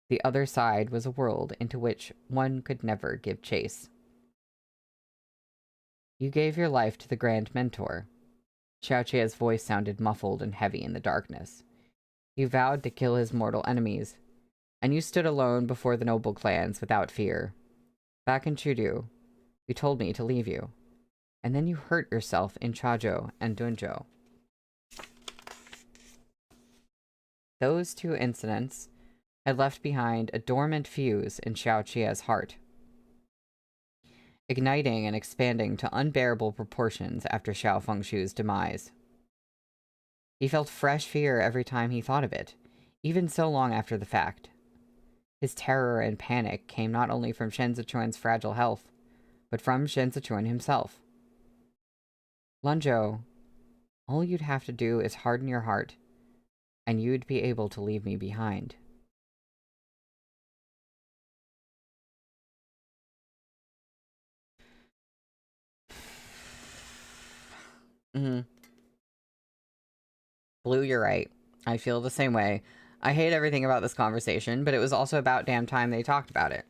The other side was a world into which one could never give chase. "You gave your life to the Grand Mentor." Xiaoqia's voice sounded muffled and heavy in the darkness. "You vowed to kill his mortal enemies, and you stood alone before the noble clans without fear. Back in Chudu, you told me to leave you, and then you hurt yourself in Chazhou and Dunzhou." Those two incidents had left behind a dormant fuse in Xiaoqia's heart, igniting and expanding to unbearable proportions after Xiao Fengshu's demise. He felt fresh fear every time he thought of it, even so long after the fact. His terror and panic came not only from Shen Zichuan's fragile health, but from Shen Zichuan himself. "Lanzhou, all you'd have to do is harden your heart, and you'd be able to leave me behind." Blue, you're right. I feel the same way. I hate everything about this conversation, but it was also about damn time they talked about it.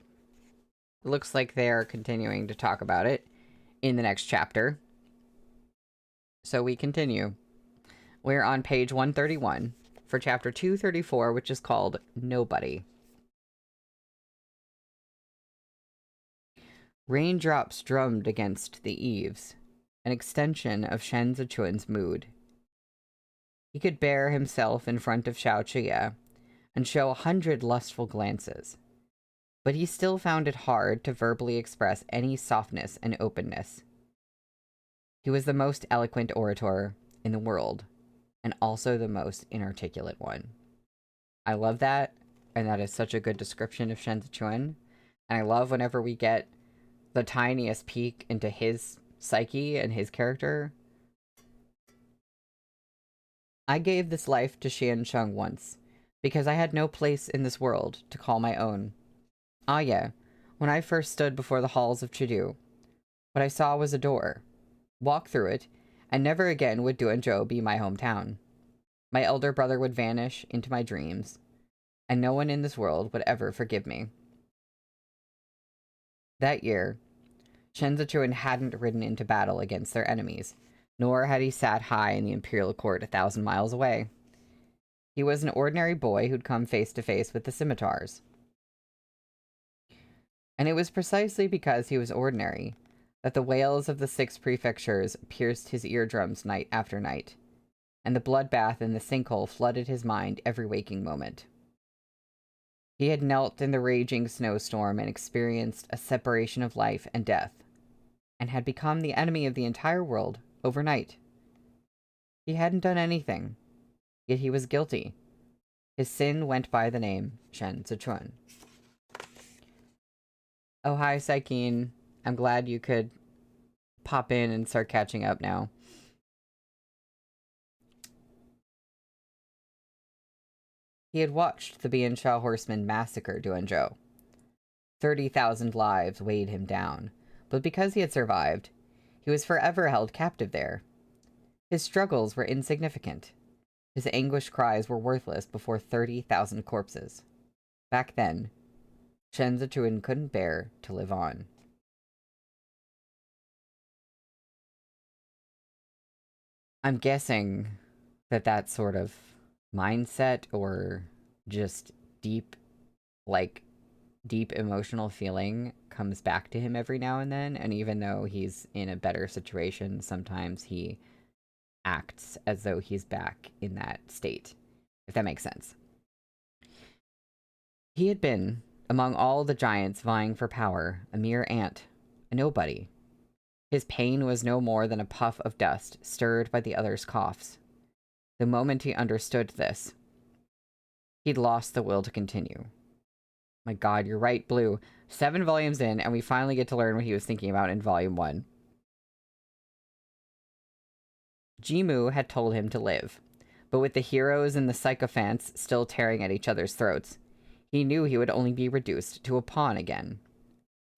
It looks like they're continuing to talk about it in the next chapter. So we continue. We're on page 131 for chapter 234, which is called Nobody. Raindrops drummed against the eaves, an extension of Shen Zichuan's mood. He could bear himself in front of Xiaoqia and show 100 lustful glances, but he still found it hard to verbally express any softness and openness. He was the most eloquent orator in the world, and also the most inarticulate one. I love that, and that is such a good description of Shen Zichuan, and I love whenever we get the tiniest peek into his psyche and his character. "I gave this life to Xian Sheng once, because I had no place in this world to call my own. Ah, yeah, when I first stood before the halls of Chudu, what I saw was a door. Walk through it, and never again would Duanzhou be my hometown. My elder brother would vanish into my dreams, and no one in this world would ever forgive me." That year, Shen Zichuan hadn't ridden into battle against their enemies, nor had he sat high in the imperial court 1,000 miles away. He was an ordinary boy who'd come face to face with the scimitars. And it was precisely because he was ordinary that the wails of the 6 prefectures pierced his eardrums night after night, and the bloodbath in the sinkhole flooded his mind every waking moment. He had knelt in the raging snowstorm and experienced a separation of life and death, and had become the enemy of the entire world overnight. He hadn't done anything, yet he was guilty. His sin went by the name Shen Zichun. Oh, hi, Saikeen. I'm glad you could pop in and start catching up now. He had watched the Bianchao horsemen massacre Duanzhou. 30,000 lives weighed him down, but because he had survived, he was forever held captive there. His struggles were insignificant. His anguished cries were worthless before 30,000 corpses. Back then, Shen Zichun couldn't bear to live on. I'm guessing that sort of mindset or just deep emotional feeling comes back to him every now and then, and even though he's in a better situation, sometimes he acts as though he's back in that state, if that makes sense. He had been, among all the giants vying for power, a mere ant, a nobody. His pain was no more than a puff of dust stirred by the others' coughs. The moment he understood this, he'd lost the will to continue. My god, you're right, Blue. 7 volumes in, and we finally get to learn what he was thinking about in Volume 1. Jimu had told him to live, but with the heroes and the sycophants still tearing at each other's throats, he knew he would only be reduced to a pawn again.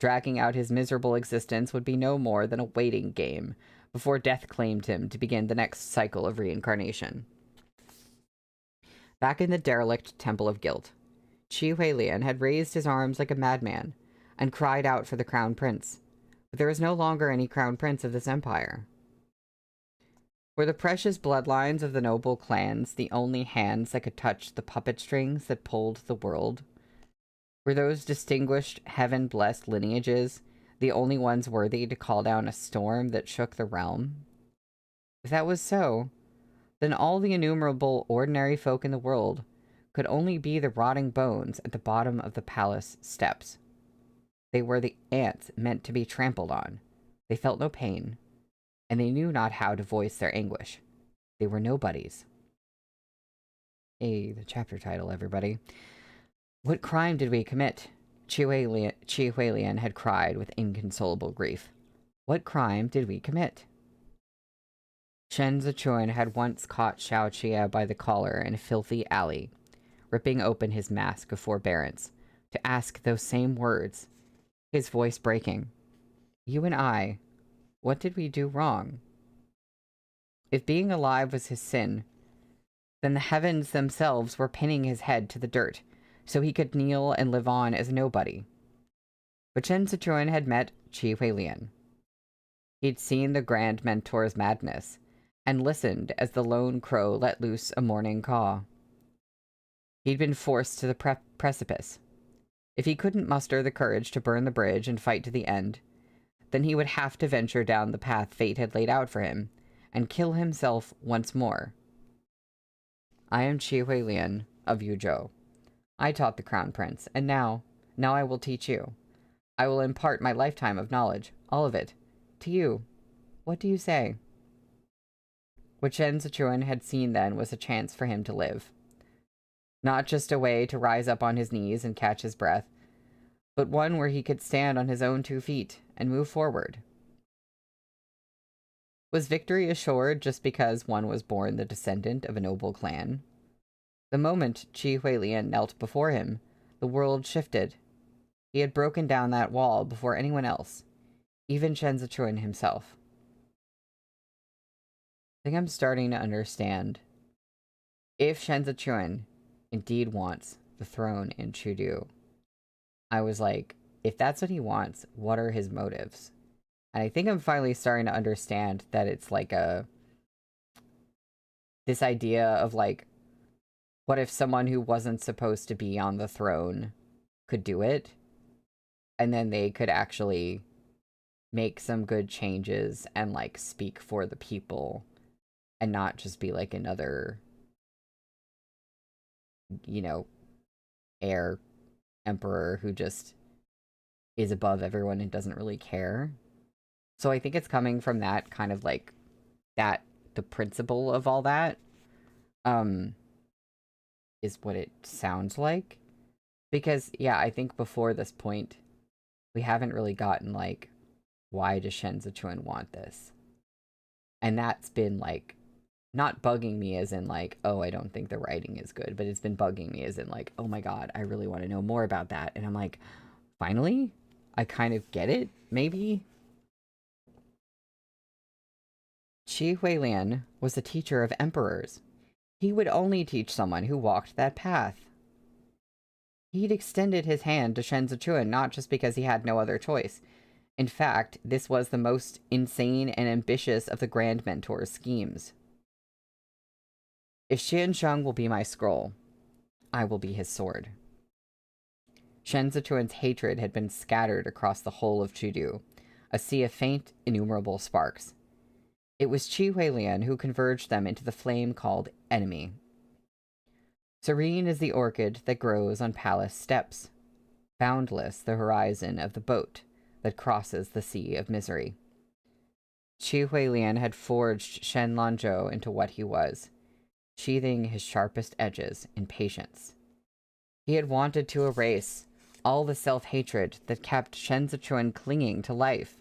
Dragging out his miserable existence would be no more than a waiting game before death claimed him to begin the next cycle of reincarnation. Back in the derelict Temple of Guilt, Qi Huilian had raised his arms like a madman and cried out for the Crown Prince, but there was no longer any Crown Prince of this empire. Were the precious bloodlines of the noble clans the only hands that could touch the puppet strings that pulled the world? Were those distinguished, heaven-blessed lineages the only ones worthy to call down a storm that shook the realm? If that was so, then all the innumerable ordinary folk in the world could only be the rotting bones at the bottom of the palace steps. They were the ants meant to be trampled on. They felt no pain, and they knew not how to voice their anguish. They were nobodies. Hey, the chapter title, everybody. What crime did we commit? Qi Huilian had cried with inconsolable grief. What crime did we commit? Shen Zichun had once caught Xiao Qie by the collar in a filthy alley, ripping open his mask of forbearance, to ask those same words, his voice breaking. You and I, what did we do wrong? If being alive was his sin, then the heavens themselves were pinning his head to the dirt, so he could kneel and live on as nobody. But Shen Zichun had met Qi Huilian. He'd seen the Grand Mentor's madness, and listened as the lone crow let loose a morning caw. He'd been forced to the precipice. If he couldn't muster the courage to burn the bridge and fight to the end, then he would have to venture down the path fate had laid out for him, and kill himself once more. I am Qi Huilian of Yuzhou. I taught the Crown Prince, and now I will teach you. I will impart my lifetime of knowledge, all of it, to you. What do you say? What Shen Zichun had seen then was a chance for him to live. Not just a way to rise up on his knees and catch his breath, but one where he could stand on his own 2 feet and move forward. Was victory assured just because one was born the descendant of a noble clan? The moment Qi Huilian knelt before him, the world shifted. He had broken down that wall before anyone else, even Shen Zichun himself. I think I'm starting to understand. If Shen Zichun indeed wants the throne in Chudu, I was like, if that's what he wants, what are his motives? And I think I'm finally starting to understand that it's like this idea of like, what if someone who wasn't supposed to be on the throne could do it? And then they could actually make some good changes and like speak for the people and not just be like another, you know, heir emperor who just is above everyone and doesn't really care. So I think it's coming from that kind of like that the principle of all that um is what it sounds like. Because yeah, I think before this point we haven't really gotten like why does Shen Zichuan want this? And that's been like not bugging me as in like, oh, I don't think the writing is good, but it's been bugging me as in like, oh my god, I really want to know more about that. And I'm like, finally, I kind of get it, maybe. Qi Huilian was a teacher of emperors. He would only teach someone who walked that path. He'd extended his hand to Shen Zichuan not just because he had no other choice. In fact, this was the most insane and ambitious of the Grand Mentor's schemes. If Xianzheng will be my scroll, I will be his sword. Shen Zichuan's hatred had been scattered across the whole of Chudu, a sea of faint, innumerable sparks. It was Qi Huilian who converged them into the flame called enemy. Serene is the orchid that grows on palace steps, boundless the horizon of the boat that crosses the sea of misery. Qi Huilian had forged Shen Lanzhou into what he was, sheathing his sharpest edges in patience. He had wanted to erase all the self-hatred that kept Shen Zichuan clinging to life.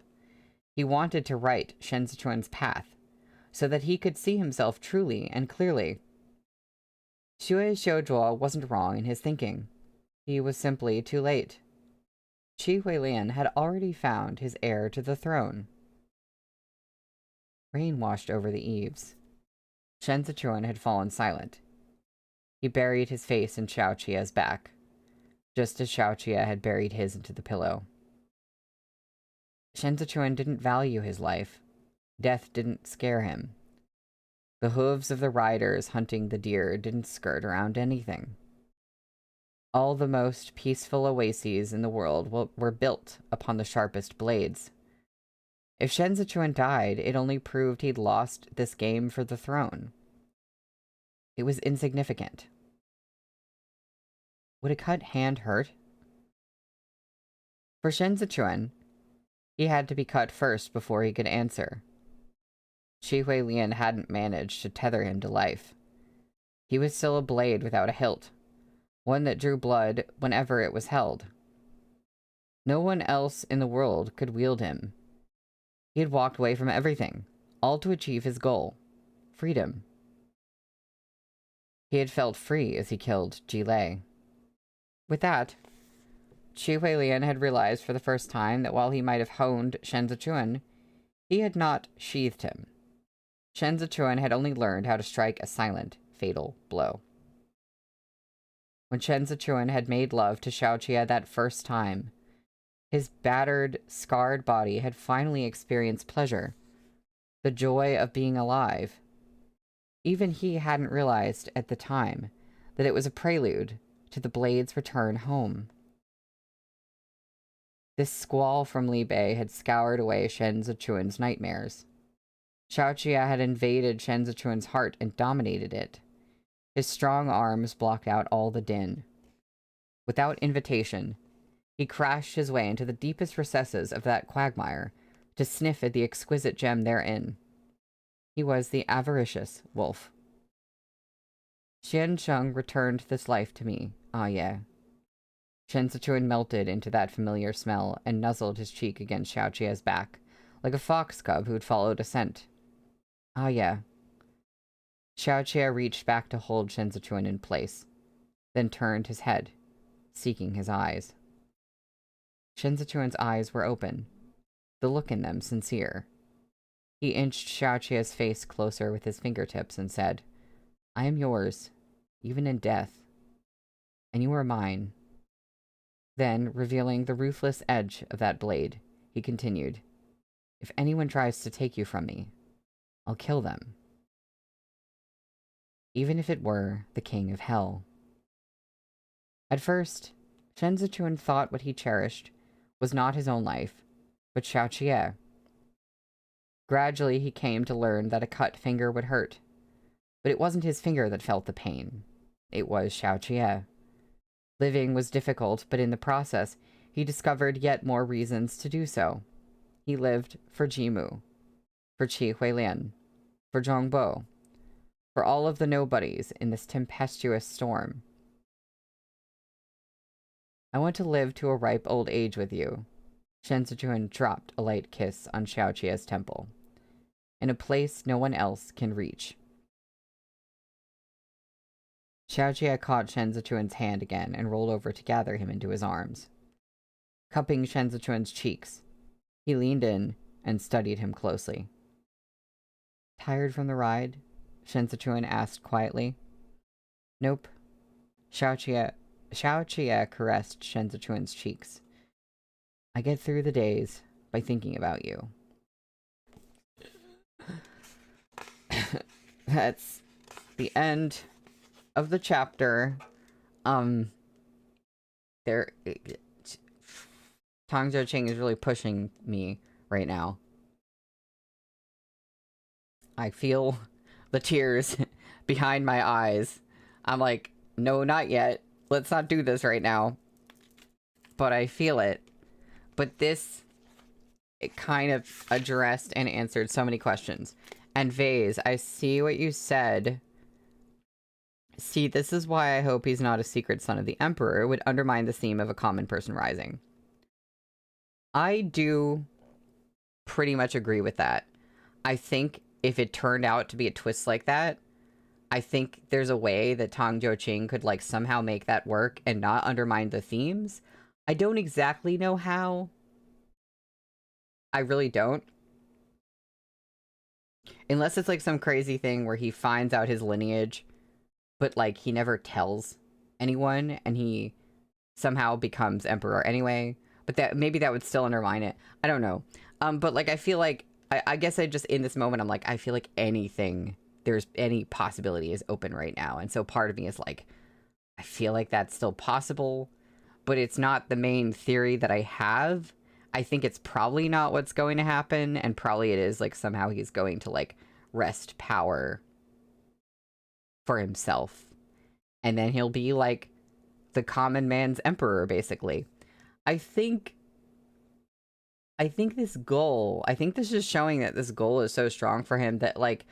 He wanted to write Shen Zichuan's path, so that he could see himself truly and clearly. Xue Xiuzhuo wasn't wrong in his thinking. He was simply too late. Qi Huilian had already found his heir to the throne. Rain washed over the eaves. Shen Zichuan had fallen silent. He buried his face in Xiao Qia's back, just as Xiao Qia had buried his into the pillow. Shen Zichuan didn't value his life. Death didn't scare him. The hooves of the riders hunting the deer didn't skirt around anything. All the most peaceful oases in the world were built upon the sharpest blades. If Shen Zichuan died, it only proved he'd lost this game for the throne. It was insignificant. Would a cut hand hurt? For Shen Zichuan, he had to be cut first before he could answer. Qi Huilian hadn't managed to tether him to life. He was still a blade without a hilt, one that drew blood whenever it was held. No one else in the world could wield him. He had walked away from everything, all to achieve his goal, freedom. He had felt free as he killed Ji Lei. With that, Qi Huilian had realized for the first time that while he might have honed Shen Zichuan, he had not sheathed him. Shen Zichuan had only learned how to strike a silent, fatal blow. When Shen Zichuan had made love to Xiao Qia that first time, his battered, scarred body had finally experienced pleasure, the joy of being alive. Even he hadn't realized at the time that it was a prelude to the blade's return home. This squall from Li Bei had scoured away Shen Zichuan's nightmares. Xiao Qia had invaded Shen Zichuan's heart and dominated it. His strong arms blocked out all the din. Without invitation, he crashed his way into the deepest recesses of that quagmire to sniff at the exquisite gem therein. He was the avaricious wolf. Xianzheng returned this life to me, ah yeah. Shen Zichuan melted into that familiar smell and nuzzled his cheek against Xiao Qia's back, like a fox cub who'd followed a scent. Ah yeah. Xiao Qia reached back to hold Shen Zichuan in place, then turned his head, seeking his eyes. Shen Zichuan's eyes were open, the look in them sincere. He inched Xiao Qia's face closer with his fingertips and said, I am yours, even in death, and you are mine. Then, revealing the ruthless edge of that blade, he continued, If anyone tries to take you from me, I'll kill them. Even if it were the king of hell. At first, Shen Zichuan thought what he cherished was not his own life, but Xiao Jie. Gradually, he came to learn that a cut finger would hurt. But it wasn't his finger that felt the pain. It was Xiao Jie. Living was difficult, but in the process, he discovered yet more reasons to do so. He lived for Jimu, for Qi Huilian, for Zhongbo, for all of the nobodies in this tempestuous storm. I want to live to a ripe old age with you. Shen Zichuan dropped a light kiss on Xiao Jie's temple, in a place no one else can reach. Xiao Jie caught Shen Zichuan's hand again and rolled over to gather him into his arms. Cupping Shen Zichuan's cheeks, he leaned in and studied him closely. Tired from the ride? Shen Zichuan asked quietly. Nope. Xiao Jie caressed Shen Zichuan's cheeks. I get through the days by thinking about you. That's the end of the chapter. Tang Zhou is really pushing me right now. I feel the tears behind my eyes. I'm like, no, not yet. Let's not do this right now. But I feel it. But this, it kind of addressed and answered so many questions. And Vase, I see what you said. See, this is why I hope he's not a secret son of the Emperor. It would undermine the theme of a common person rising. I do pretty much agree with that. I think if it turned out to be a twist like that, I think there's a way that Tang Zhou could like somehow make that work and not undermine the themes. I don't exactly know how. I really don't. Unless it's like some crazy thing where he finds out his lineage, but like he never tells anyone and he somehow becomes emperor anyway. But that maybe that would still undermine it. I don't know. But like I feel like I guess I just in this moment I'm like I feel like anything there's any possibility is open right now. And so part of me is like I feel like that's still possible, but it's not the main theory that I have. I think it's probably not what's going to happen, and probably it is like somehow he's going to like wrest power for himself. And then he'll be like the common man's emperor, basically. I think this goal, I think this is showing that this goal is so strong for him that like,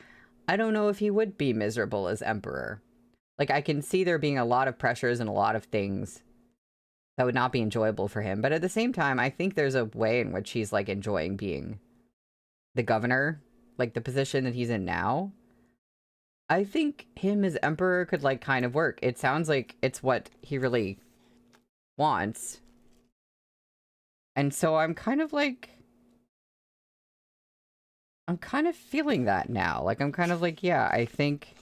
I don't know if he would be miserable as emperor. Like I can see there being a lot of pressures and a lot of things that would not be enjoyable for him. But at the same time, I think there's a way in which he's like enjoying being the governor, like the position that he's in now. I think him as emperor could like kind of work. It sounds like it's what he really wants. And so I'm kind of like, I'm kind of feeling that now. Like I'm kind of like, yeah, I think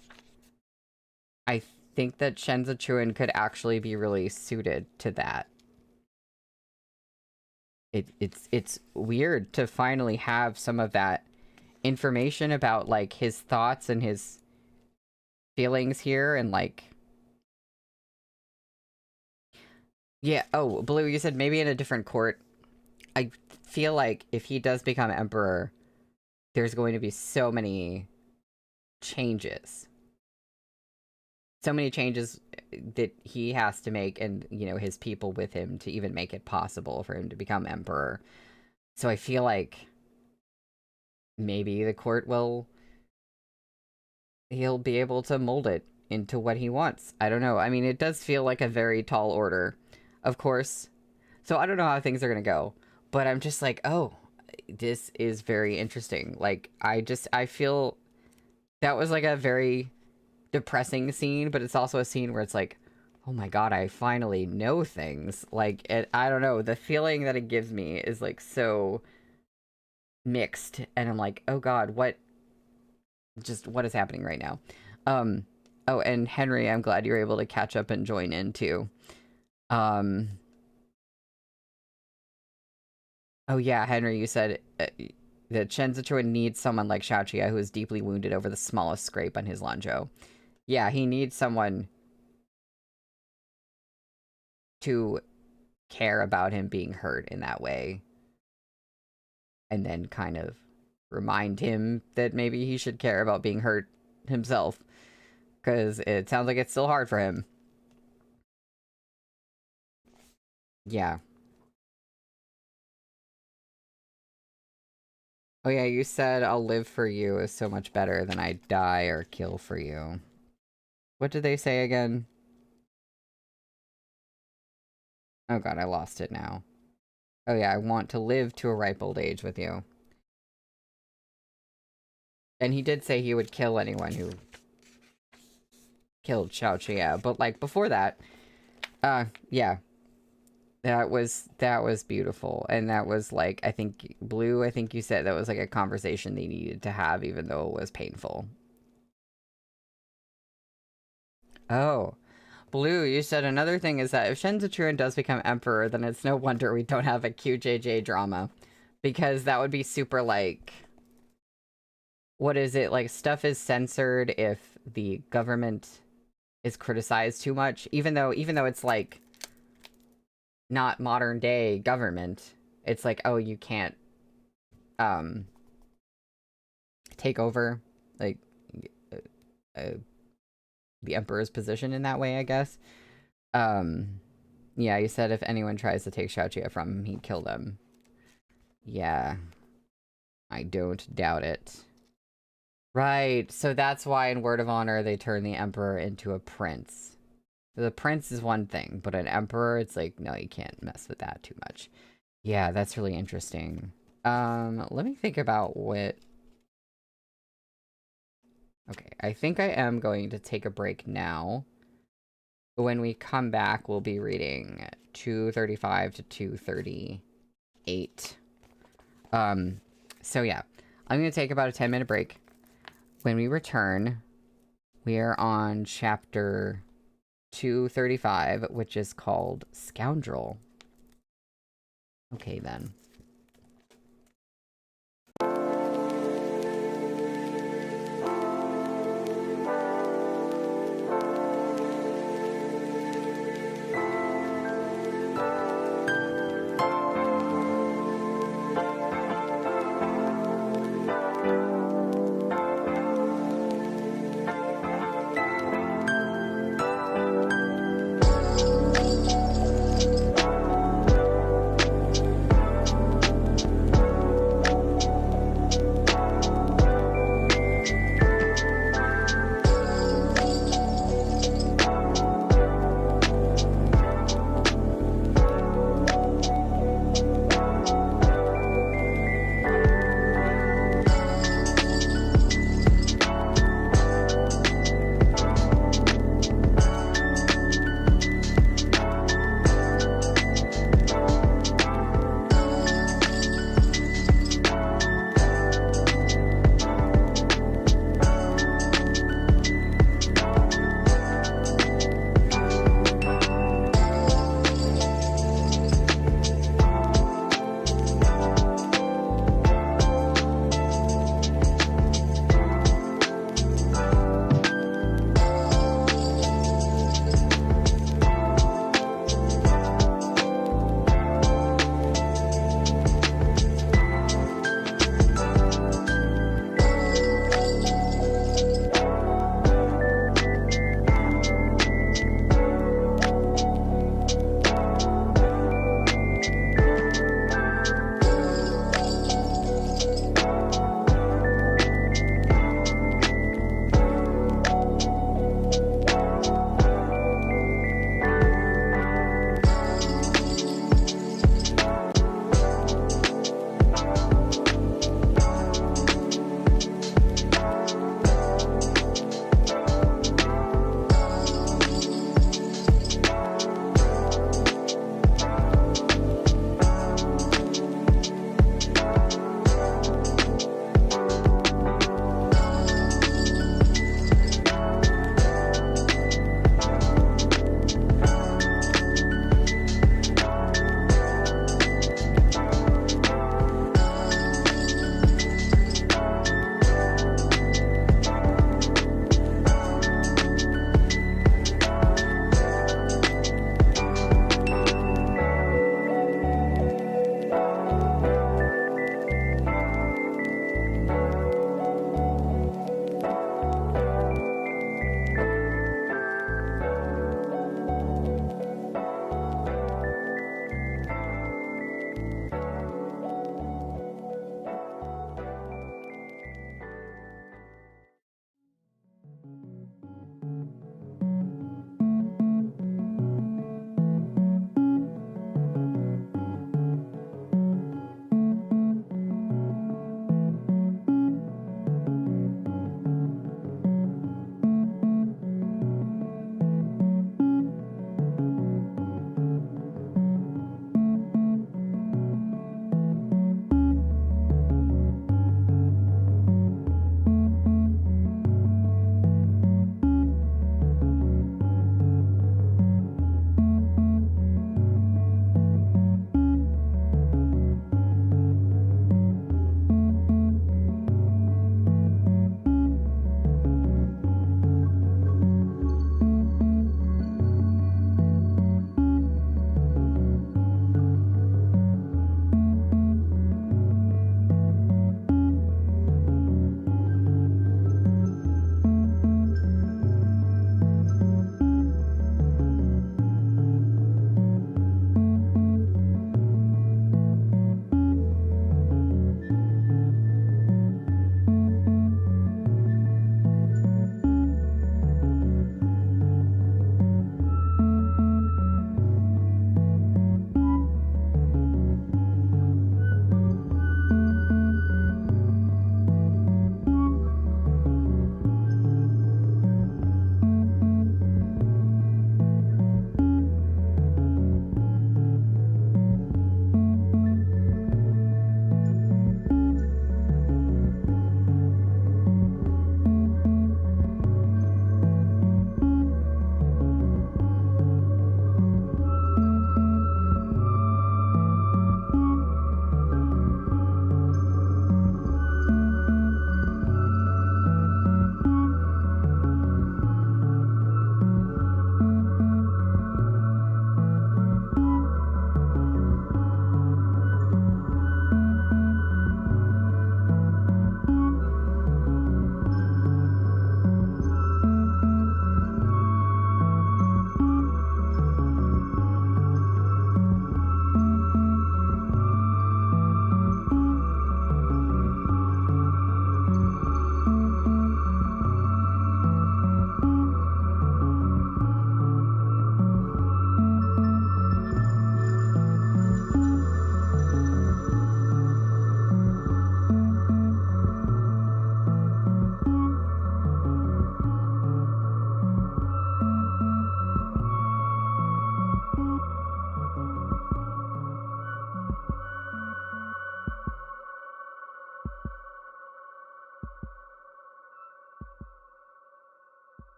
that Shen Zichuan could actually be really suited to that. It's weird to finally have some of that information about like his thoughts and his feelings here and like yeah. Oh, Blue, you said maybe in a different court. I feel like if he does become emperor, there's going to be so many changes. So many changes that he has to make and, you know, his people with him to even make it possible for him to become emperor. So I feel like maybe the court he'll be able to mold it into what he wants. I don't know. I mean, it does feel like a very tall order, of course. So I don't know how things are going to go, but I'm just like, oh, this is very interesting. Like, I feel that was like a very depressing scene, but it's also a scene where it's like, oh my god, I finally know things. Like, I don't know, the feeling that it gives me is like so mixed, and I'm like, oh god, what is happening right now? Oh, and Henry, I'm glad you're able to catch up and join in too. Oh yeah, Henry, you said that Shen Zichuan needs someone like Xiaoqia who is deeply wounded over the smallest scrape on his Lanzhou. Yeah, he needs someone to care about him being hurt in that way. and then kind of remind him that maybe he should care about being hurt himself, because it sounds like it's still hard for him. Yeah. Oh yeah, you said I'll live for you is so much better than I die or kill for you. What did they say again? Oh god, I lost it now. Oh yeah, I want to live to a ripe old age with you. And he did say he would kill anyone who killed Xiao Chia, but like before that, yeah. That was beautiful. And that was like, I think, Blue, I think you said that was like a conversation they needed to have, even though it was painful. Oh. Blue, you said another thing is that if Shen Zhichuan does become emperor, then it's no wonder we don't have a QJJ drama. Because that would be super like... What is it? Like, stuff is censored if the government is criticized too much. Even though it's like... not modern day government. It's like, oh, you can't take over like the emperor's position in that way, I guess. Yeah, you said if anyone tries to take Xiaojia from him, he'd kill them. Yeah. I don't doubt it. Right, so that's why in Word of Honor they turn the emperor into a prince. The prince is one thing, but an emperor, it's like, no, you can't mess with that too much. Yeah, that's really interesting. Let me think about what... Okay, I think I am going to take a break now. When we come back, we'll be reading 235 to 238. So yeah, I'm going to take about a 10-minute break. When we return, we are on chapter 235, which is called Scoundrel. Okay, then.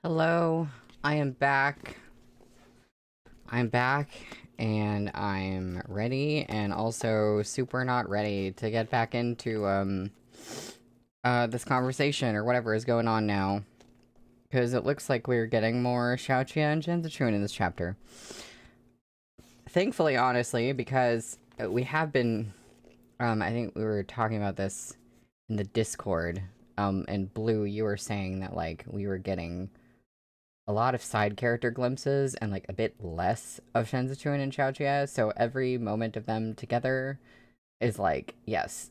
Hello, I am back. I'm back, and I'm ready, and also super not ready to get back into, this conversation, or whatever is going on now. Because it looks like we're getting more Xiaoqia and Zhenzichun in this chapter. Thankfully, honestly, because we have been, I think we were talking about this in the Discord, and Blue, you were saying that, like, we were getting a lot of side character glimpses and, like, a bit less of Zhenzichun and Xiaoqia, so every moment of them together is like, yes,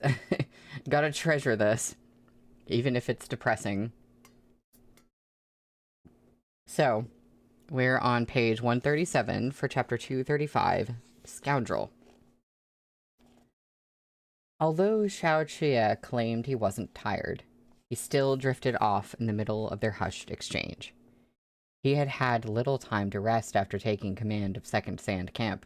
gotta treasure this, even if it's depressing. So, we're on page 137 for chapter 235, Scoundrel. Although Xiaoqia claimed he wasn't tired, he still drifted off in the middle of their hushed exchange. He had had little time to rest after taking command of 2nd Sand Camp.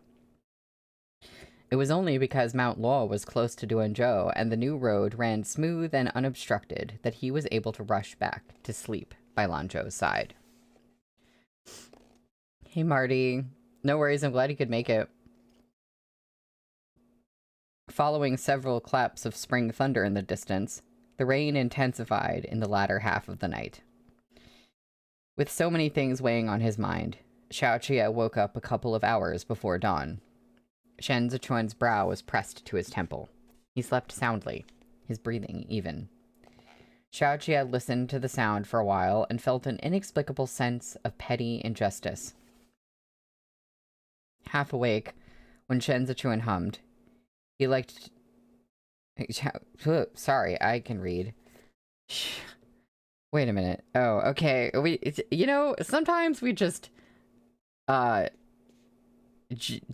It was only because Mount Law was close to Duanzhou and the new road ran smooth and unobstructed that he was able to rush back to sleep by Lanzhou's side. Hey, Marty. No worries, I'm glad you could make it. Following several claps of spring thunder in the distance, the rain intensified in the latter half of the night. With so many things weighing on his mind, Xiaoqia woke up a couple of hours before dawn. Shen Zichuan's brow was pressed to his temple. He slept soundly, his breathing even. Xiaoqia listened to the sound for a while and felt an inexplicable sense of petty injustice. Half awake, when Shen Zichuan hummed, he liked... Sorry, I can read. Wait a minute. Oh, okay. You know, sometimes we just,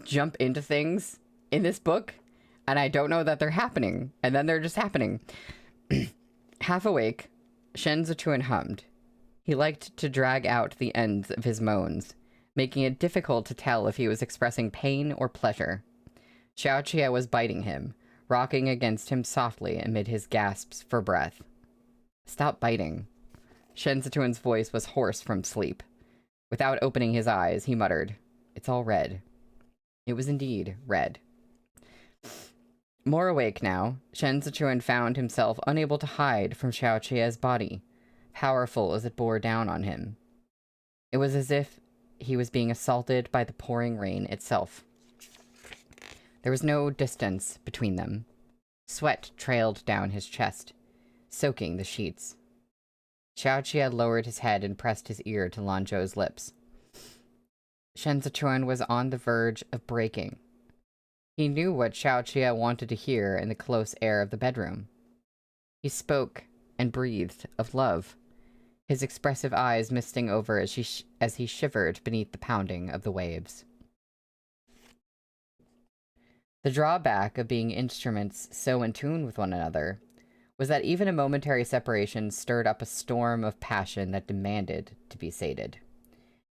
jump into things in this book, and I don't know that they're happening, and then they're just happening. Half awake, Shen Zichuan hummed. He liked to drag out the ends of his moans, making it difficult to tell if he was expressing pain or pleasure. Xiaoqia was biting him, rocking against him softly amid his gasps for breath. Stop biting. Shen Zichuan's voice was hoarse from sleep. Without opening his eyes, he muttered, "It's all red." It was indeed red. More awake now, Shen Zichuan found himself unable to hide from Xiaoqia's body, powerful as it bore down on him. It was as if he was being assaulted by the pouring rain itself. There was no distance between them. Sweat trailed down his chest, soaking the sheets. Xiaoqia lowered his head and pressed his ear to Lanzhou's lips. Shen Zichuan was on the verge of breaking. He knew what Xiaoqia wanted to hear in the close air of the bedroom. He spoke and breathed of love, his expressive eyes misting over as he shivered beneath the pounding of the waves. The drawback of being instruments so in tune with one another was that even a momentary separation stirred up a storm of passion that demanded to be sated.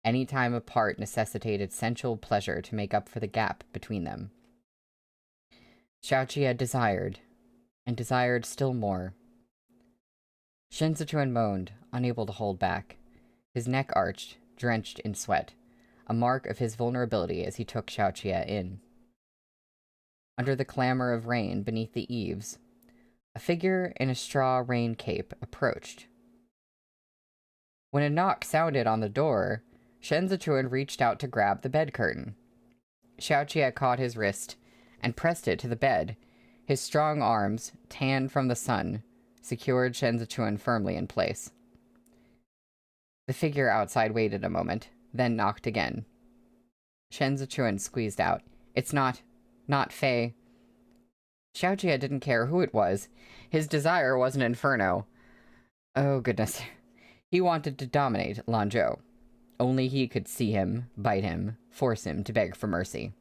Any time apart necessitated sensual pleasure to make up for the gap between them. Xiaoqi had desired, and desired still more. Shen Zichuan moaned, unable to hold back. His neck arched, drenched in sweat, a mark of his vulnerability as he took Xiaoqi in. Under the clamor of rain beneath the eaves, a figure in a straw rain cape approached. When a knock sounded on the door, Shen Zichuan reached out to grab the bed curtain. Xiaoqi caught his wrist and pressed it to the bed. His strong arms, tanned from the sun, secured Shen Zichuan firmly in place. The figure outside waited a moment, then knocked again. Shen Zichuan squeezed out. "It's not Fei." Xiaoqi didn't care who it was. His desire was an inferno. Oh, goodness. He wanted to dominate Lanzhou. Only he could see him, bite him, force him to beg for mercy.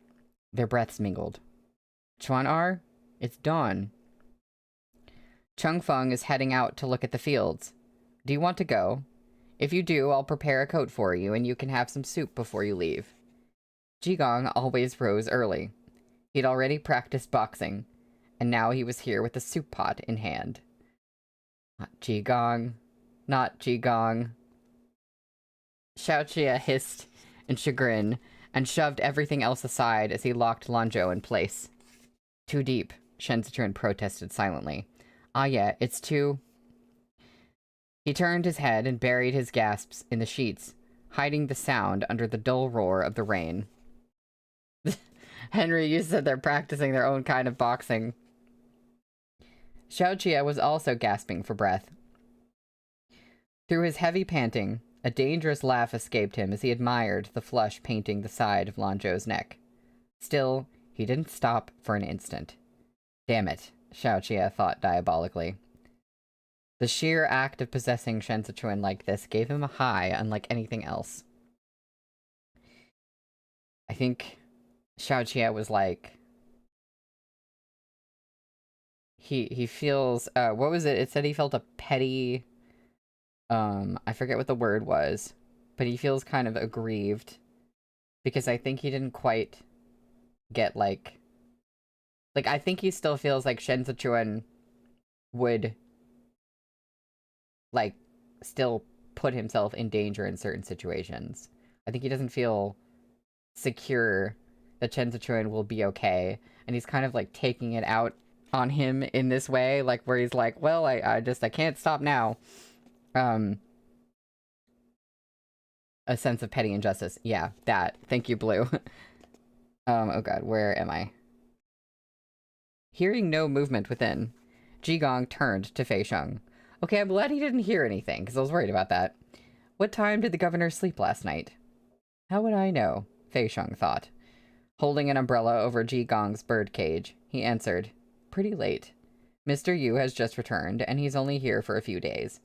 Their breaths mingled. "Chuan-er, it's dawn." Changfeng is heading out to look at the fields. "Do you want to go? If you do, I'll prepare a coat for you, and you can have some soup before you leave." Jigong always rose early. He'd already practiced boxing, and now he was here with the soup pot in hand. Not Jigong. Not Jigong. Xiaoqi hissed in chagrin and shoved everything else aside as he locked Lanzhou in place. "Too deep," Shen Zichuan protested silently. "Ah yeah, it's too..." He turned his head and buried his gasps in the sheets, hiding the sound under the dull roar of the rain. Henry, you said they're practicing their own kind of boxing. Xiaoqi was also gasping for breath. Through his heavy panting, a dangerous laugh escaped him as he admired the flush painting the side of Lanzhou's neck. Still, he didn't stop for an instant. Damn it, Xiaoqi thought diabolically. The sheer act of possessing Shen Zichuan like this gave him a high unlike anything else. I think Xiaoqi was like... He feels... what was it? It said he felt a petty... I forget what the word was. But he feels kind of aggrieved. Because I think he didn't quite get, like... Like, I think he still feels like Shen Zichuan would... like, still put himself in danger in certain situations. I think he doesn't feel secure that Shen Zichuan will be okay. And he's kind of, like, taking it out on him in this way. Like, where he's like, well, I can't stop now. A sense of petty injustice. Yeah, that. Thank you, Blue. Oh god, where am I? Hearing no movement within, Jigong turned to Fei Sheng. Okay, I'm glad he didn't hear anything, because I was worried about that. What time did the governor sleep last night? How would I know? Fei Sheng thought. Holding an umbrella over Jigong's bird cage, he answered, pretty late. Mr. Yu has just returned, and he's only here for a few days.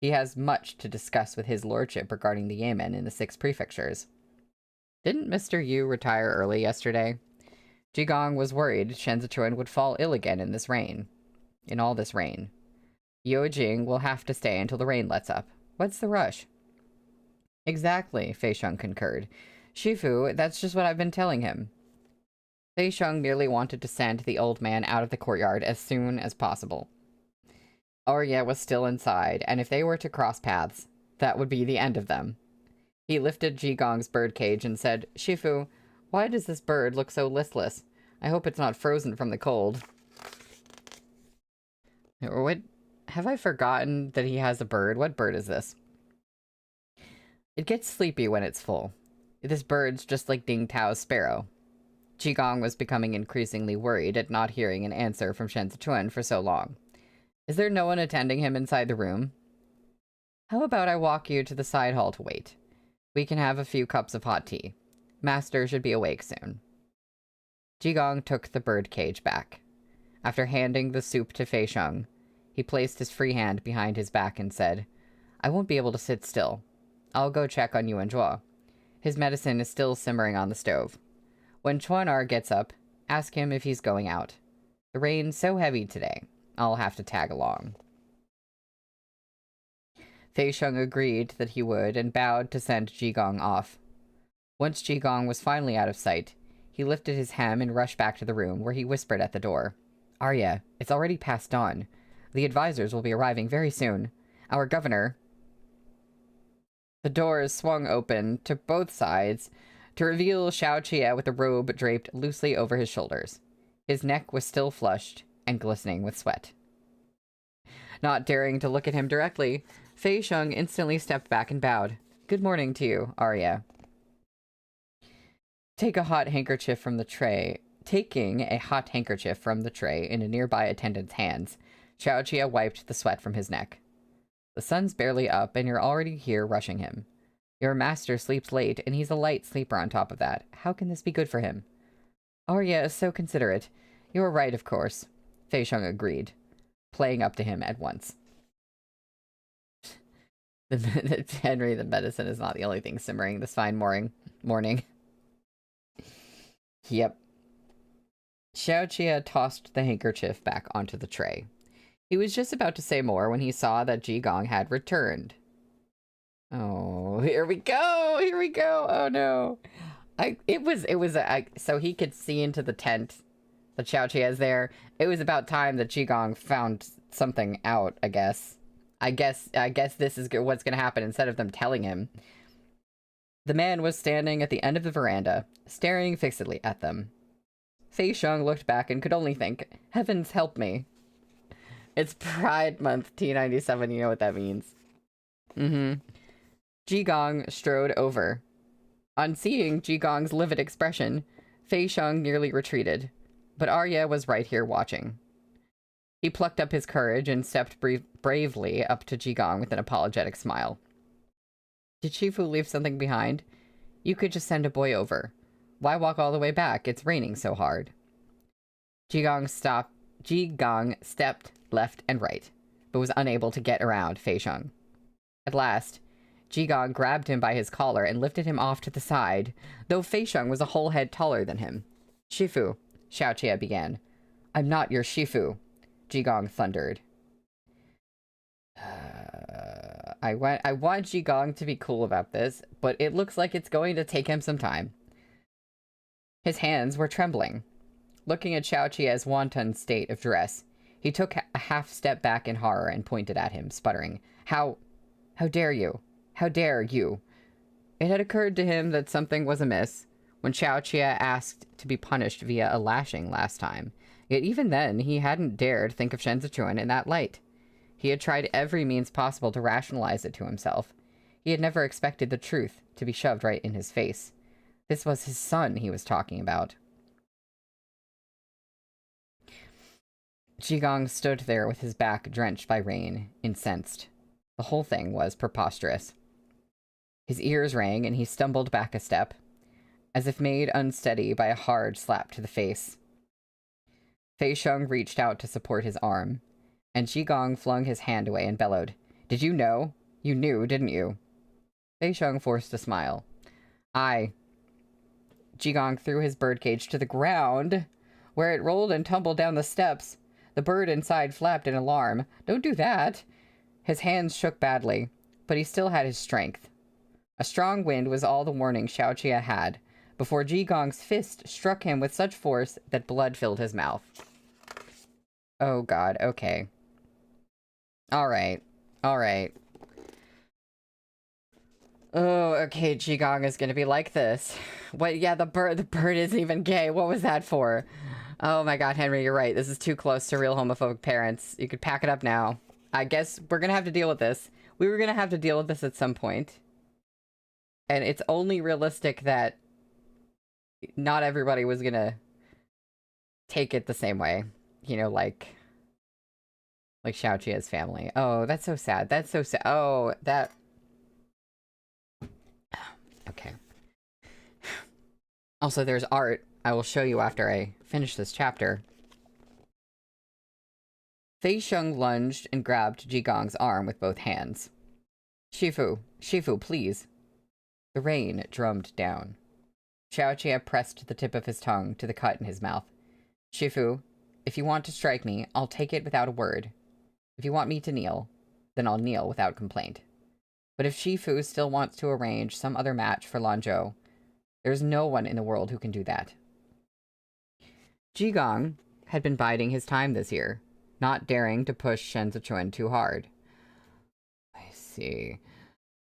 He has much to discuss with his lordship regarding the Yemen in the 6 prefectures. Didn't Mr. Yu retire early yesterday? Jigong was worried Shen Zichuan would fall ill again in this rain. In all this rain. Yo Jing will have to stay until the rain lets up. What's the rush? Exactly, Fei Sheng concurred. Shifu, that's just what I've been telling him. Fei Sheng merely wanted to send the old man out of the courtyard as soon as possible. Arya was still inside, and if they were to cross paths, that would be the end of them. He lifted Jigong's birdcage and said, Shifu, why does this bird look so listless? I hope it's not frozen from the cold. What? Have I forgotten that he has a bird? What bird is this? It gets sleepy when it's full. This bird's just like Ding Tao's sparrow. Jigong was becoming increasingly worried at not hearing an answer from Shen Zichuan for so long. Is there no one attending him inside the room? How about I walk you to the side hall to wait? We can have a few cups of hot tea. Master should be awake soon. Jigong took the bird cage back. After handing the soup to Fei Sheng, he placed his free hand behind his back and said, I won't be able to sit still. I'll go check on Yuan Zhuo. His medicine is still simmering on the stove. When Chuan-er gets up, ask him if he's going out. The rain's so heavy today, I'll have to tag along. Fei Sheng agreed that he would and bowed to send Jigong off. Once Jigong was finally out of sight, He lifted his hem and rushed back to the room, where he whispered at the door. Arya, it's already past dawn. The advisors will be arriving very soon. Our governor... The doors swung open to both sides to reveal Xiao Qie with a robe draped loosely over his shoulders. His neck was still flushed and glistening with sweat. Not daring to look at him directly, Fei Sheng instantly stepped back and bowed. Good morning to you, Arya. Taking a hot handkerchief from the tray in a nearby attendant's hands, Xiao Qie wiped the sweat from his neck. The sun's barely up, and you're already here rushing him. Your master sleeps late, and he's a light sleeper on top of that. How can this be good for him? Arya is so considerate. You're right, of course. Fei Sheng agreed, playing up to him at once. Henry, the medicine is not the only thing simmering this fine morning. Yep. Xiao Qie tossed the handkerchief back onto the tray. He was just about to say more when he saw that Ji Gong had returned. Oh, here we go! Here we go! Oh no! So he could see into the tent that Xiao Qie is there. It was about time that Ji Gong found something out, I guess. I guess this is what's gonna happen instead of them telling him. The man was standing at the end of the veranda, staring fixedly at them. Fei Sheng looked back and could only think, heavens help me. It's Pride Month, T97, you know what that means. Ji Gong strode over. On seeing Ji Gong's livid expression, Fei Sheng nearly retreated, but Arya was right here watching. He plucked up his courage and stepped bravely up to Ji Gong with an apologetic smile. Did Shifu leave something behind? You could just send a boy over. Why walk all the way back? It's raining so hard. Ji Gong stepped left and right, but was unable to get around Fei Sheng. At last, Ji Gong grabbed him by his collar and lifted him off to the side, though Fei Sheng was a whole head taller than him. Shifu, Xiao Qie began. I'm not your Shifu, Ji Gong thundered. I want Ji Gong to be cool about this, but it looks like it's going to take him some time. His hands were trembling. Looking at Xiao Qie's wanton state of dress, he took a half step back in horror and pointed at him, sputtering, How dare you? How dare you? It had occurred to him that something was amiss when Xiao Qie asked to be punished via a lashing last time. Yet even then, he hadn't dared think of Shen Zichuan in that light. He had tried every means possible to rationalize it to himself. He had never expected the truth to be shoved right in his face. This was his son he was talking about. Ji Gong stood there with his back drenched by rain, incensed. The whole thing was preposterous. His ears rang, and he stumbled back a step, as if made unsteady by a hard slap to the face. Fei Sheng reached out to support his arm, and Ji Gong flung his hand away and bellowed, Did you know? You knew, didn't you? Fei Sheng forced a smile. Aye. Ji Gong threw his birdcage to the ground, where it rolled and tumbled down the steps. The bird inside flapped in alarm. Don't do that. His hands shook badly, but he still had his strength. A strong wind was all the warning Xiao Qie had, before Ji Gong's fist struck him with such force that blood filled his mouth. Oh god, okay. Alright. Alright. Oh, okay, Ji Gong is gonna be like this. What? Yeah, the bird isn't even gay. What was that for? Oh my god, Henry, you're right. This is too close to real homophobic parents. You could pack it up now. I guess we're gonna have to deal with this. We were gonna have to deal with this at some point. And it's only realistic that not everybody was gonna take it the same way. You know, like Xiao Qie's family. Oh, that's so sad. That's so sad. Oh, that... Okay. Also, there's art I will show you after I finish this chapter. Fei Sheng lunged and grabbed Ji Gong's arm with both hands. Shifu, please. The rain drummed down. Xiao Qie pressed the tip of his tongue to the cut in his mouth. Shifu, if you want to strike me, I'll take it without a word. If you want me to kneel, then I'll kneel without complaint. But if Shifu still wants to arrange some other match for Lanzhou, there's no one in the world who can do that. Jigong had been biding his time this year, not daring to push Shen Zichuan too hard. I see.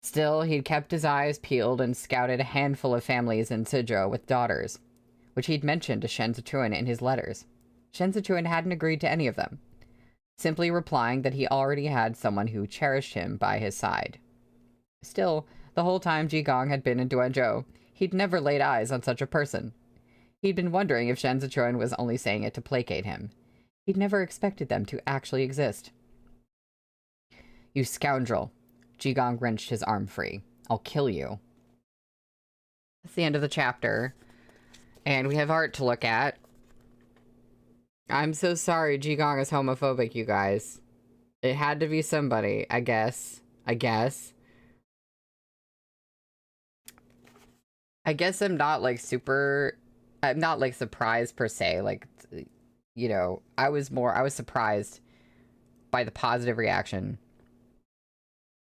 Still, he'd kept his eyes peeled and scouted a handful of families in Sizhou with daughters, which he'd mentioned to Shen Zichuan in his letters. Shen Zichuan hadn't agreed to any of them, simply replying that he already had someone who cherished him by his side. Still, the whole time Jigong had been in Duanzhou, he'd never laid eyes on such a person. He'd been wondering if Shen Zichuan was only saying it to placate him. He'd never expected them to actually exist. You scoundrel. Jigong wrenched his arm free. I'll kill you. That's the end of the chapter. And we have art to look at. I'm so sorry Jigong is homophobic, you guys. It had to be somebody, I guess. I guess I'm not, like, I'm not, like, surprised per se. Like, you know, I was surprised by the positive reaction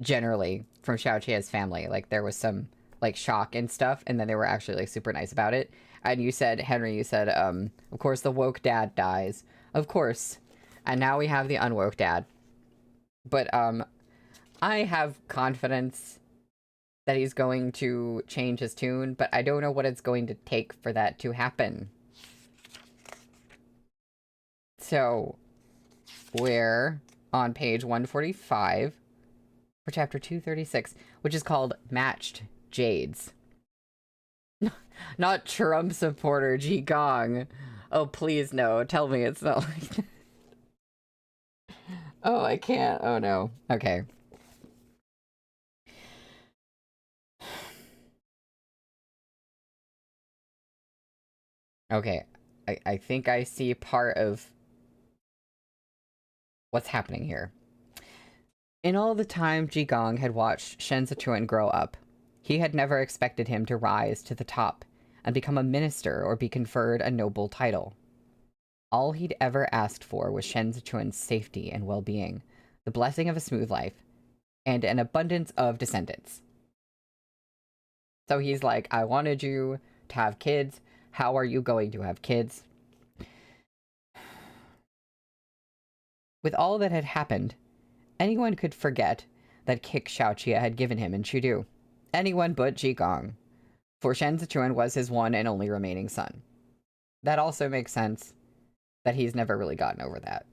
generally from Xiaoqia's family. Like, there was some, like, shock and stuff, and then they were actually, like, super nice about it. And you said, Henry, you said, of course the woke dad dies. Of course. And now we have the unwoke dad. But, I have confidence that he's going to change his tune, but I don't know what it's going to take for that to happen. So, we're on page 145 for chapter 236, which is called Matched Jades. Not Trump supporter Jigong. Oh, please no. Tell me it's not like that. Oh, I can't. Oh, no. Okay. Okay. I think I see part of what's happening here. In all the time Jigong had watched Shen Zichuan grow up, he had never expected him to rise to the top and become a minister or be conferred a noble title. All he'd ever asked for was Shen Zichuan's safety and well-being, the blessing of a smooth life, and an abundance of descendants. So he's like, I wanted you to have kids. How are you going to have kids? With all that had happened, anyone could forget that kick Xiaoqia had given him in Chudu. Anyone but Jigong, for Shen Zichuan was his one and only remaining son. That also makes sense that he's never really gotten over that.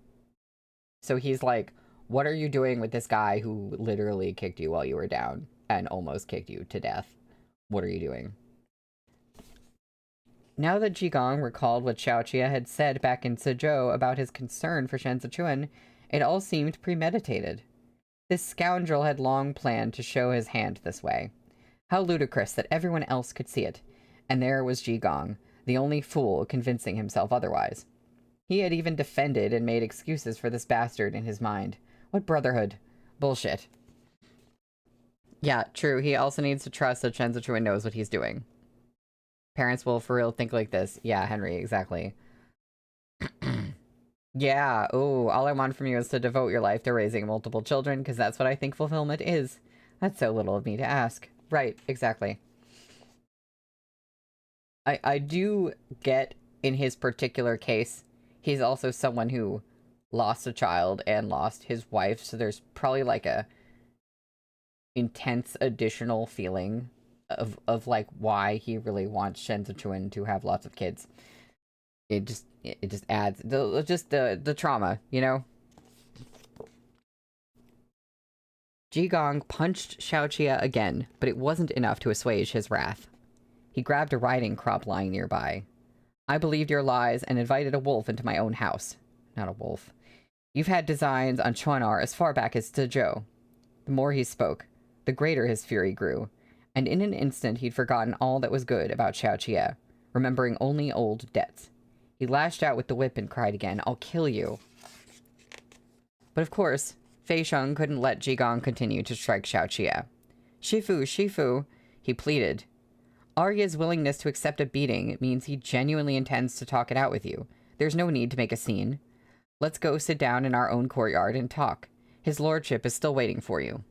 So he's like, what are you doing with this guy who literally kicked you while you were down and almost kicked you to death? What are you doing? Now that Jigong recalled what Xiaoqia had said back in Sizhou about his concern for Shen Zichuan, it all seemed premeditated. This scoundrel had long planned to show his hand this way. How ludicrous that everyone else could see it, and there was Jigong, the only fool convincing himself otherwise. He had even defended and made excuses for this bastard in his mind. What brotherhood? Bullshit. Yeah, true. He also needs to trust that Shen Zichuan knows what he's doing. Parents will for real think like this. Yeah, Henry, exactly. Yeah, ooh, all I want from you is to devote your life to raising multiple children, because that's what I think fulfillment is. That's so little of me to ask. Right, exactly. I do get, in his particular case, he's also someone who lost a child and lost his wife, so there's probably like a intense additional feeling of like why he really wants Shen Zichuan to have lots of kids. It just adds the trauma, you know? Jigong punched Xiaoqia again, but it wasn't enough to assuage his wrath. He grabbed a riding crop lying nearby. I believed your lies and invited a wolf into my own house. Not a wolf. You've had designs on Chuanar as far back as Sizhou. The more he spoke, the greater his fury grew, and in an instant he'd forgotten all that was good about Xiaoqia, remembering only old debts. He lashed out with the whip and cried again, I'll kill you. But of course, Fei Sheng couldn't let Jigong continue to strike Xiaoqia. Shifu, Shifu, he pleaded. Arya's willingness to accept a beating means he genuinely intends to talk it out with you. There's no need to make a scene. Let's go sit down in our own courtyard and talk. His lordship is still waiting for you.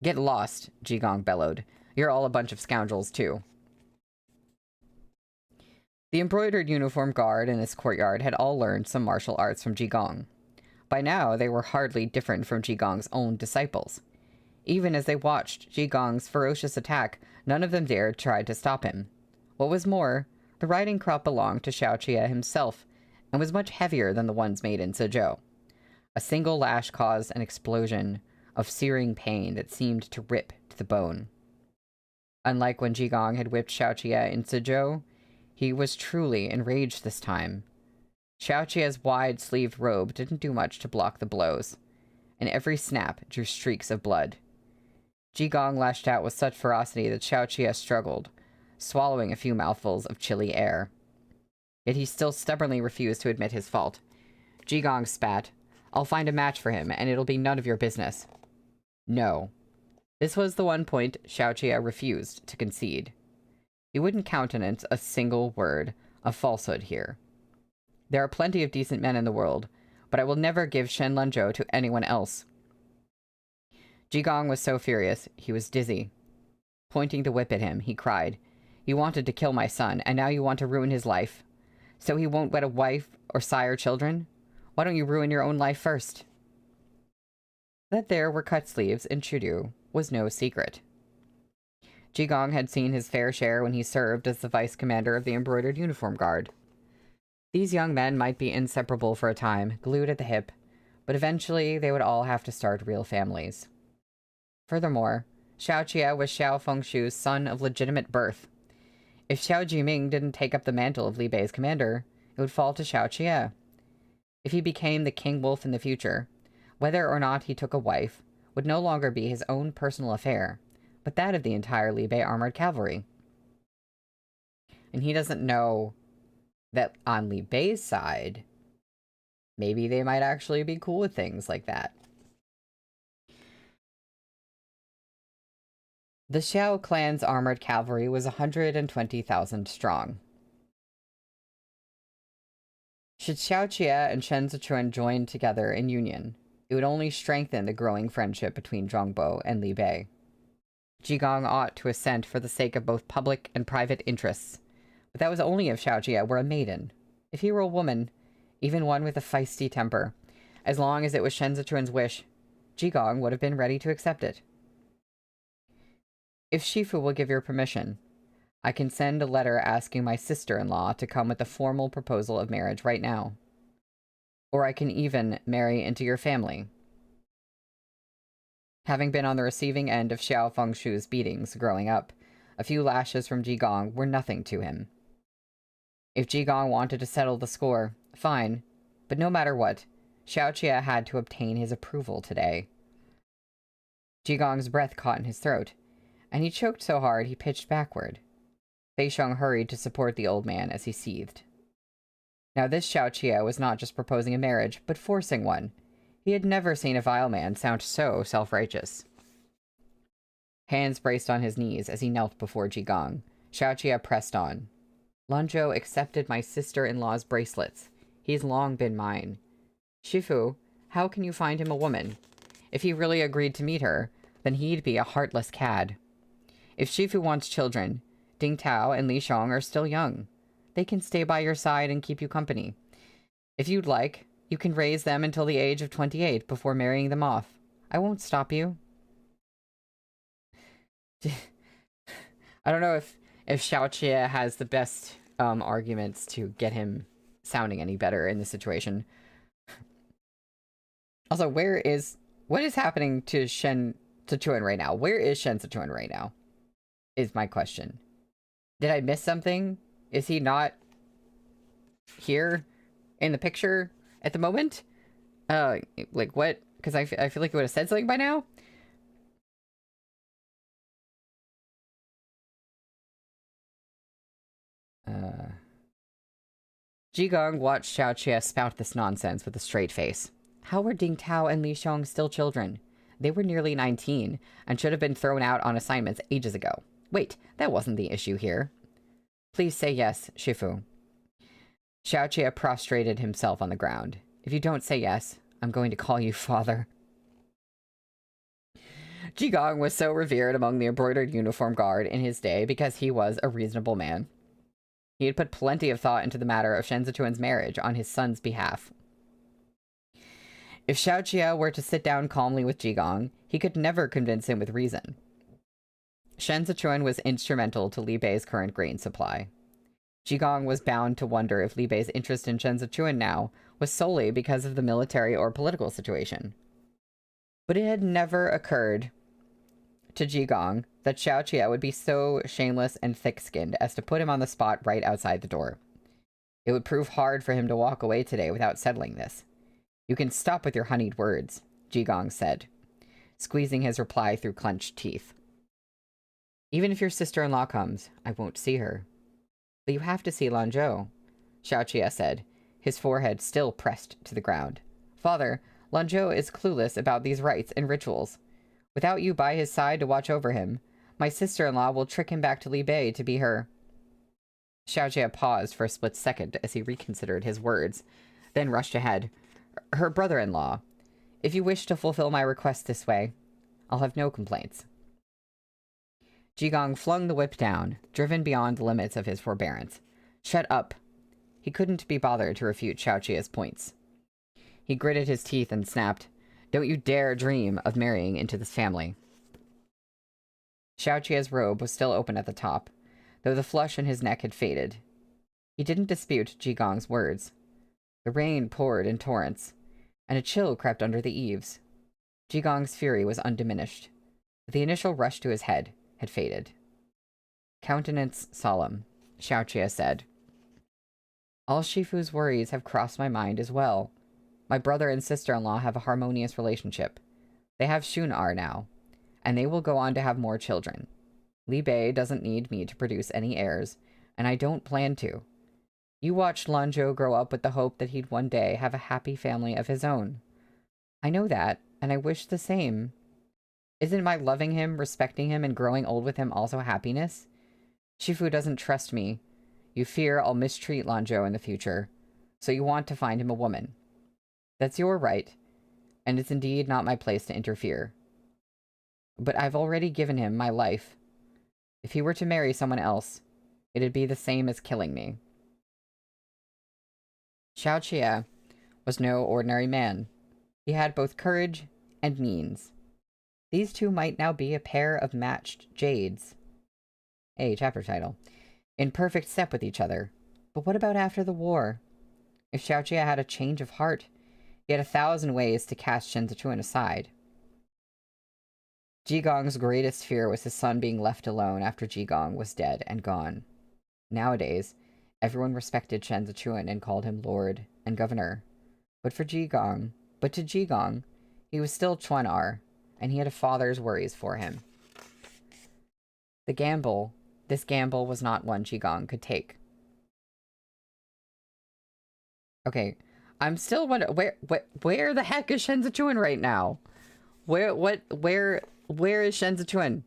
Get lost, Jigong bellowed. You're all a bunch of scoundrels, too. The embroidered uniform guard in this courtyard had all learned some martial arts from Jigong. By now, they were hardly different from Jigong's own disciples. Even as they watched Jigong's ferocious attack, none of them dared try to stop him. What was more, the riding crop belonged to Xiaoqie himself, and was much heavier than the ones made in Suzhou. A single lash caused an explosion of searing pain that seemed to rip to the bone. Unlike when Jigong had whipped Xiaoqie in Suzhou, he was truly enraged this time. Xiaoqie's wide-sleeved robe didn't do much to block the blows, and every snap drew streaks of blood. Jigong lashed out with such ferocity that Xiaoqie struggled, swallowing a few mouthfuls of chilly air. Yet he still stubbornly refused to admit his fault. Jigong spat. "I'll find a match for him, and it'll be none of your business." No. This was the one point Xiaoqie refused to concede. He wouldn't countenance a single word of falsehood here. There are plenty of decent men in the world, but I will never give Shen Lanzhou to anyone else. Jigong was so furious, he was dizzy. Pointing the whip at him, he cried, "You wanted to kill my son, and now you want to ruin his life. So he won't wed a wife or sire children? Why don't you ruin your own life first?" That there were cut sleeves in Chudu was no secret. Jigong had seen his fair share when he served as the vice commander of the embroidered uniform guard. These young men might be inseparable for a time, glued at the hip, but eventually they would all have to start real families. Furthermore, Xiaoqie was Xiao Fengshu's son of legitimate birth. If Xiao Jiming didn't take up the mantle of Li Bei's commander, it would fall to Xiaoqie. If he became the king wolf in the future, whether or not he took a wife would no longer be his own personal affair, but that of the entire Li Bei armored cavalry. And he doesn't know that on Li Bei's side, maybe they might actually be cool with things like that. The Xiao clan's armored cavalry was 120,000 strong. Should Xiaoqie and Shen Zichuan join together in union, it would only strengthen the growing friendship between Zhongbo and Li Bei. Jigong ought to assent for the sake of both public and private interests, but that was only if Xiaoqie were a maiden. If he were a woman, even one with a feisty temper, as long as it was Shen Zichuan's wish, Jigong would have been ready to accept it. If Shifu will give your permission, I can send a letter asking my sister-in-law to come with a formal proposal of marriage right now. Or I can even marry into your family. Having been on the receiving end of Xiao Fengshu's beatings growing up, a few lashes from Jigong were nothing to him. If Jigong wanted to settle the score, fine, but no matter what, Xiaoqie had to obtain his approval today. Jigong's breath caught in his throat, and he choked so hard he pitched backward. Feixiong hurried to support the old man as he seethed. Now this Xiaoqie was not just proposing a marriage, but forcing one. He had never seen a vile man sound so self-righteous. Hands braced on his knees as he knelt before Jigong, Xiaoqie pressed on. "Lanzhou accepted my sister-in-law's bracelets. He's long been mine. Shifu, how can you find him a woman? If he really agreed to meet her, then he'd be a heartless cad. If Shifu wants children, Ding Tao and Li Xiong are still young. They can stay by your side and keep you company. If you'd like, you can raise them until the age of 28 before marrying them off. I won't stop you." I don't know if Xiaoqie has the best arguments to get him sounding any better in this situation. Also, what is happening to Shen Zichuan right now? Where is Shen Zichuan right now? Is my question. Did I miss something? Is he not here in the picture at the moment? Like what? Because I feel like he would have said something by now. Jigong watched Xiaoqie spout this nonsense with a straight face. How were Ding Tao and Li Xiong still children? They were nearly 19, and should have been thrown out on assignments ages ago. Wait, that wasn't the issue here. Please say yes, Shifu. Xiaoqie prostrated himself on the ground. If you don't say yes, I'm going to call you father. Jigong was so revered among the embroidered uniform guard in his day because he was a reasonable man. He had put plenty of thought into the matter of Shen Zichuan's marriage on his son's behalf. If Xiaoqia were to sit down calmly with Jigong, he could never convince him with reason. Shen Zichuan was instrumental to Li Bei's current grain supply. Jigong was bound to wonder if Li Bei's interest in Shen Zichuan now was solely because of the military or political situation. But it had never occurred to Jigong that Xiaoqia would be so shameless and thick-skinned as to put him on the spot right outside the door. It would prove hard for him to walk away today without settling this. You can stop with your honeyed words, Jigong said, squeezing his reply through clenched teeth. Even if your sister-in-law comes, I won't see her. But you have to see Lanzhou, Xiaoqia said, his forehead still pressed to the ground. Father, Lanzhou is clueless about these rites and rituals. Without you by his side to watch over him, my sister-in-law will trick him back to Li Bei to be her. Xiaoqia paused for a split second as he reconsidered his words, then rushed ahead. Her brother-in-law. If you wish to fulfill my request this way, I'll have no complaints. Jigong flung the whip down, driven beyond the limits of his forbearance. Shut up. He couldn't be bothered to refute Xiaoqia's points. He gritted his teeth and snapped, Don't you dare dream of marrying into this family. Xiaoqia's robe was still open at the top, though the flush in his neck had faded. He didn't dispute Jigong's words. The rain poured in torrents, and a chill crept under the eaves. Jigong's fury was undiminished, but the initial rush to his head had faded. Countenance solemn, Xiaoqia said. All Shifu's worries have crossed my mind as well. My brother and sister-in-law have a harmonious relationship. They have Shun-ar now, and they will go on to have more children. Li Bei doesn't need me to produce any heirs, and I don't plan to. You watched Lanzhou grow up with the hope that he'd one day have a happy family of his own. I know that, and I wish the same. Isn't my loving him, respecting him, and growing old with him also happiness? Shifu doesn't trust me. You fear I'll mistreat Lanzhou in the future, so you want to find him a woman. That's your right, and it's indeed not my place to interfere. But I've already given him my life. If he were to marry someone else, it'd be the same as killing me. Xiaoqia was no ordinary man. He had both courage and means. These two might now be a pair of matched jades. A chapter title. In perfect step with each other. But what about after the war? If Xiaoqia had a change of heart, he had 1,000 ways to cast Shen Zichuan aside. Jigong's greatest fear was his son being left alone after Jigong was dead and gone. Nowadays, everyone respected Shen Zichuan and called him Lord and Governor. But to Jigong, he was still Chuan-ar, and he had a father's worries for him. This gamble was not one Jigong could take. Okay, I'm still wondering, where the heck is Shen Zichuan right now? Where is Shen Zichuan?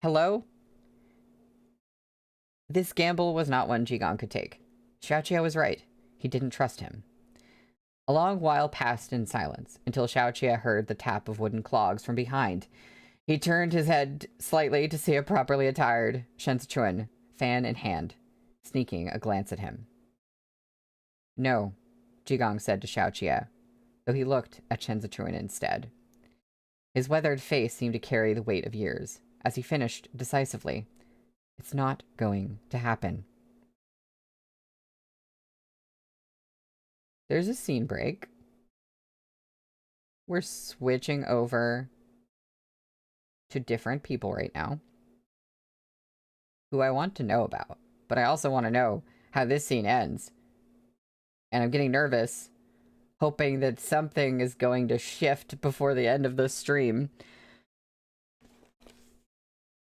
Hello? This gamble was not one Jigong could take. Xiaoqia was right. He didn't trust him. A long while passed in silence, until Xiaoqia heard the tap of wooden clogs from behind. He turned his head slightly to see a properly attired Shen Zichuan, fan in hand, sneaking a glance at him. No, Jigong said to Xiaoqia, though he looked at Shen Zichuan instead. His weathered face seemed to carry the weight of years, as he finished decisively. It's not going to happen. There's a scene break. We're switching over to different people right now who I want to know about, but I also want to know how this scene ends. And I'm getting nervous, hoping that something is going to shift before the end of the stream.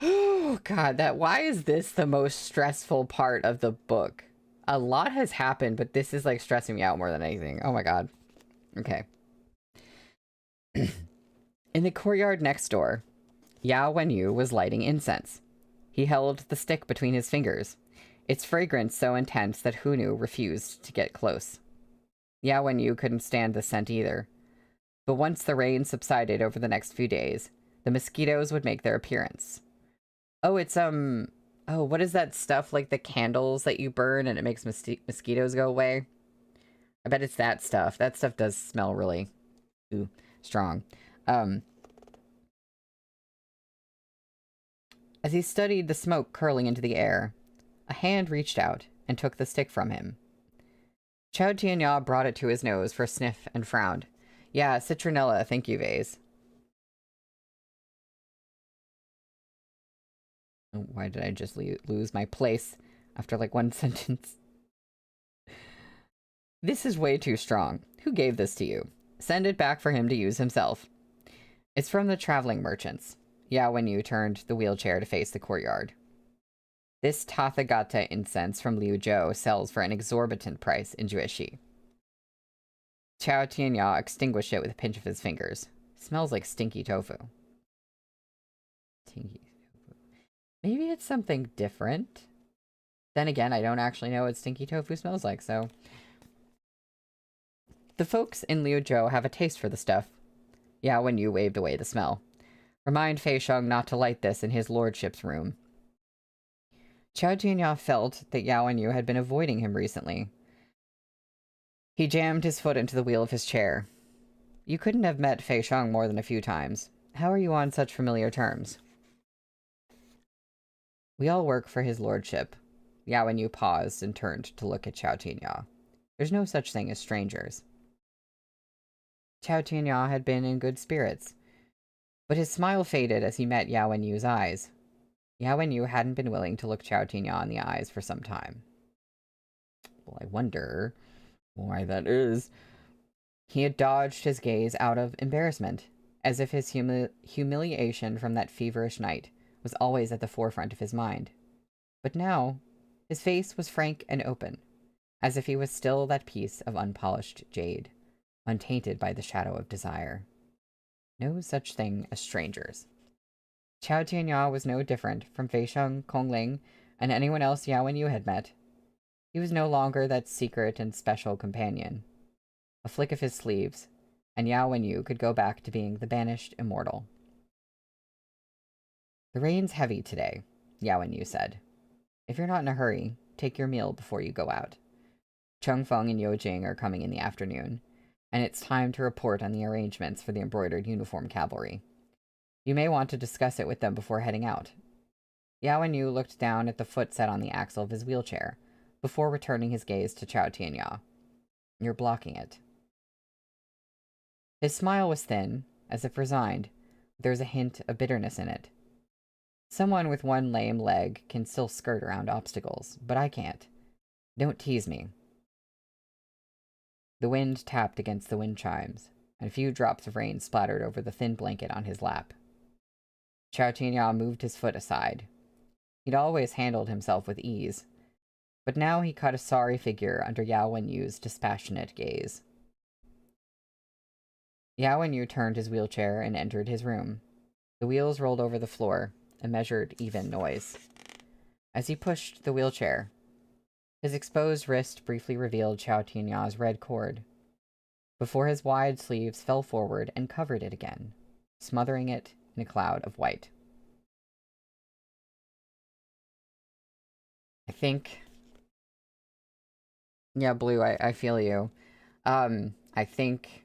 Oh god, why is this the most stressful part of the book? A lot has happened, but this is like stressing me out more than anything. Oh my god. Okay. In the courtyard next door, Yao Wenyu was lighting incense. He held the stick between his fingers, its fragrance so intense that Hunu refused to get close. Yao Wenyu couldn't stand the scent either. But once the rain subsided over the next few days, the mosquitoes would make their appearance. Oh, it's, Oh, what is that stuff, like the candles that you burn and it makes mosquitoes go away? I bet it's that stuff. That stuff does smell really strong. As he studied the smoke curling into the air, a hand reached out and took the stick from him. Chao Tianya brought it to his nose for a sniff and frowned. Yeah, citronella, thank you, Vase. Oh, why did I just lose my place after like one sentence? This is way too strong. Who gave this to you? Send it back for him to use himself. It's from the traveling merchants. Yao Wenyu turned the wheelchair to face the courtyard. This Tathagata incense from Liu Zhou sells for an exorbitant price in Jueshi. Chao Tianya extinguished it with a pinch of his fingers. Smells like stinky tofu. Stinky tofu. Maybe it's something different. Then again, I don't actually know what stinky tofu smells like, so... The folks in Liu Zhou have a taste for the stuff. Yao Wenyu waved away the smell. Remind Fei Sheng not to light this in his lordship's room. Chao Tianya felt that Yao Wenyu had been avoiding him recently. He jammed his foot into the wheel of his chair. You couldn't have met Fei Sheng more than a few times. How are you on such familiar terms? We all work for his lordship. Yao Wenyu paused and turned to look at Chao Tianya. There's no such thing as strangers. Chao Tianya had been in good spirits, but his smile faded as he met Yao Wenyu's eyes. Yao Wenyu hadn't been willing to look Chao Tianya in the eyes for some time. Well, I wonder why that is. He had dodged his gaze out of embarrassment, as if his humiliation from that feverish night was always at the forefront of his mind. But now, his face was frank and open, as if he was still that piece of unpolished jade, untainted by the shadow of desire. No such thing as strangers. Chao Tianya was no different from Fei Sheng, Kong Ling, and anyone else Yao Wenyu had met. He was no longer that secret and special companion. A flick of his sleeves, and Yao Wenyu could go back to being the banished immortal. The rain's heavy today, Yao Wenyu said. If you're not in a hurry, take your meal before you go out. Chung Feng and Yo Jing are coming in the afternoon, and it's time to report on the arrangements for the embroidered uniform cavalry. You may want to discuss it with them before heading out. Yao Wenyu looked down at the foot set on the axle of his wheelchair, before returning his gaze to Chao Tianya. You're blocking it. His smile was thin, as if resigned. There was a hint of bitterness in it. Someone with one lame leg can still skirt around obstacles, but I can't. Don't tease me. The wind tapped against the wind chimes, and a few drops of rain splattered over the thin blanket on his lap. Chao Tianya moved his foot aside. He'd always handled himself with ease, but now he cut a sorry figure under Yao Wenyu's dispassionate gaze. Yao Wenyu turned his wheelchair and entered his room. The wheels rolled over the floor, a measured, even noise. As he pushed the wheelchair, his exposed wrist briefly revealed Chao Tianya's red cord, before his wide sleeves fell forward and covered it again, smothering it in a cloud of white. I think... Yeah, Blue, I feel you. I think...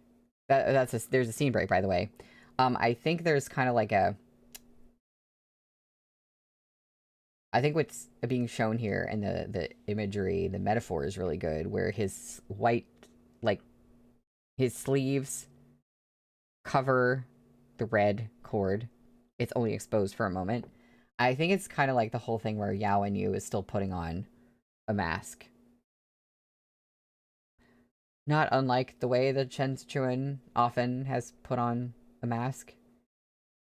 there's a scene break, by the way. I think there's kind of like a... I think what's being shown here in the imagery, the metaphor is really good, where his white, like, his sleeves cover the red cord. It's only exposed for a moment. I think it's kind of like the whole thing where Yao Wenyu is still putting on a mask. Not unlike the way that Chen Sichuan often has put on a mask,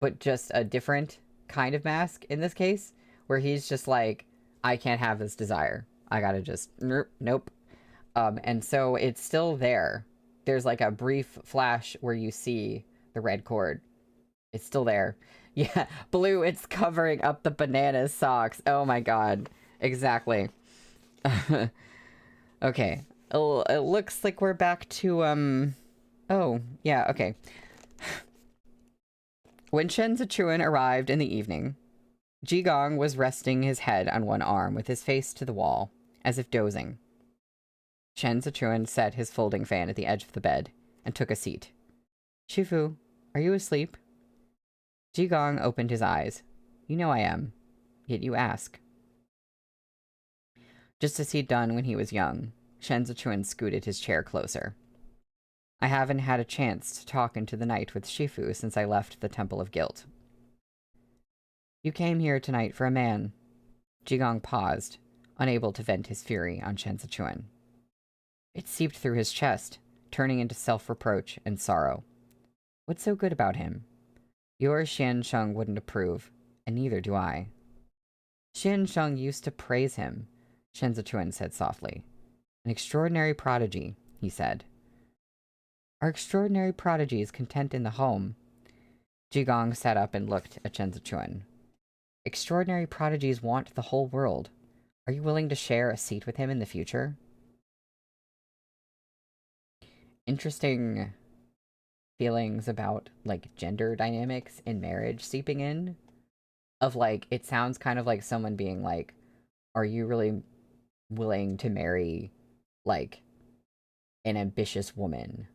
but just a different kind of mask in this case, where he's just like, I can't have this desire. I gotta just, nope. And so it's still there. There's like a brief flash where you see the red cord. It's still there. Yeah, Blue, it's covering up the banana socks. Oh my god. Exactly. Okay. It looks like we're back to, oh, yeah, okay. When Chen Sichuan arrived in the evening, Jigong was resting his head on one arm with his face to the wall, as if dozing. Shen Zichuan set his folding fan at the edge of the bed and took a seat. Shifu, are you asleep? Jigong opened his eyes. You know I am, yet you ask. Just as he'd done when he was young, Shen Zichuan scooted his chair closer. I haven't had a chance to talk into the night with Shifu since I left the Temple of Guilt. You came here tonight for a man. Jigong paused, unable to vent his fury on Shen Zichuan. It seeped through his chest, turning into self-reproach and sorrow. What's so good about him? Your Xian Sheng wouldn't approve, and neither do I. Xian Sheng used to praise him, Shen Zichuan said softly. An extraordinary prodigy, he said. Are extraordinary prodigies content in the home? Jigong sat up and looked at Shen Zichuan. Extraordinary prodigies want the whole world. Are you willing to share a seat with him in the future? Interesting feelings about, like, gender dynamics in marriage seeping in. Of, like, it sounds kind of like someone being like, are you really willing to marry, like, an ambitious woman?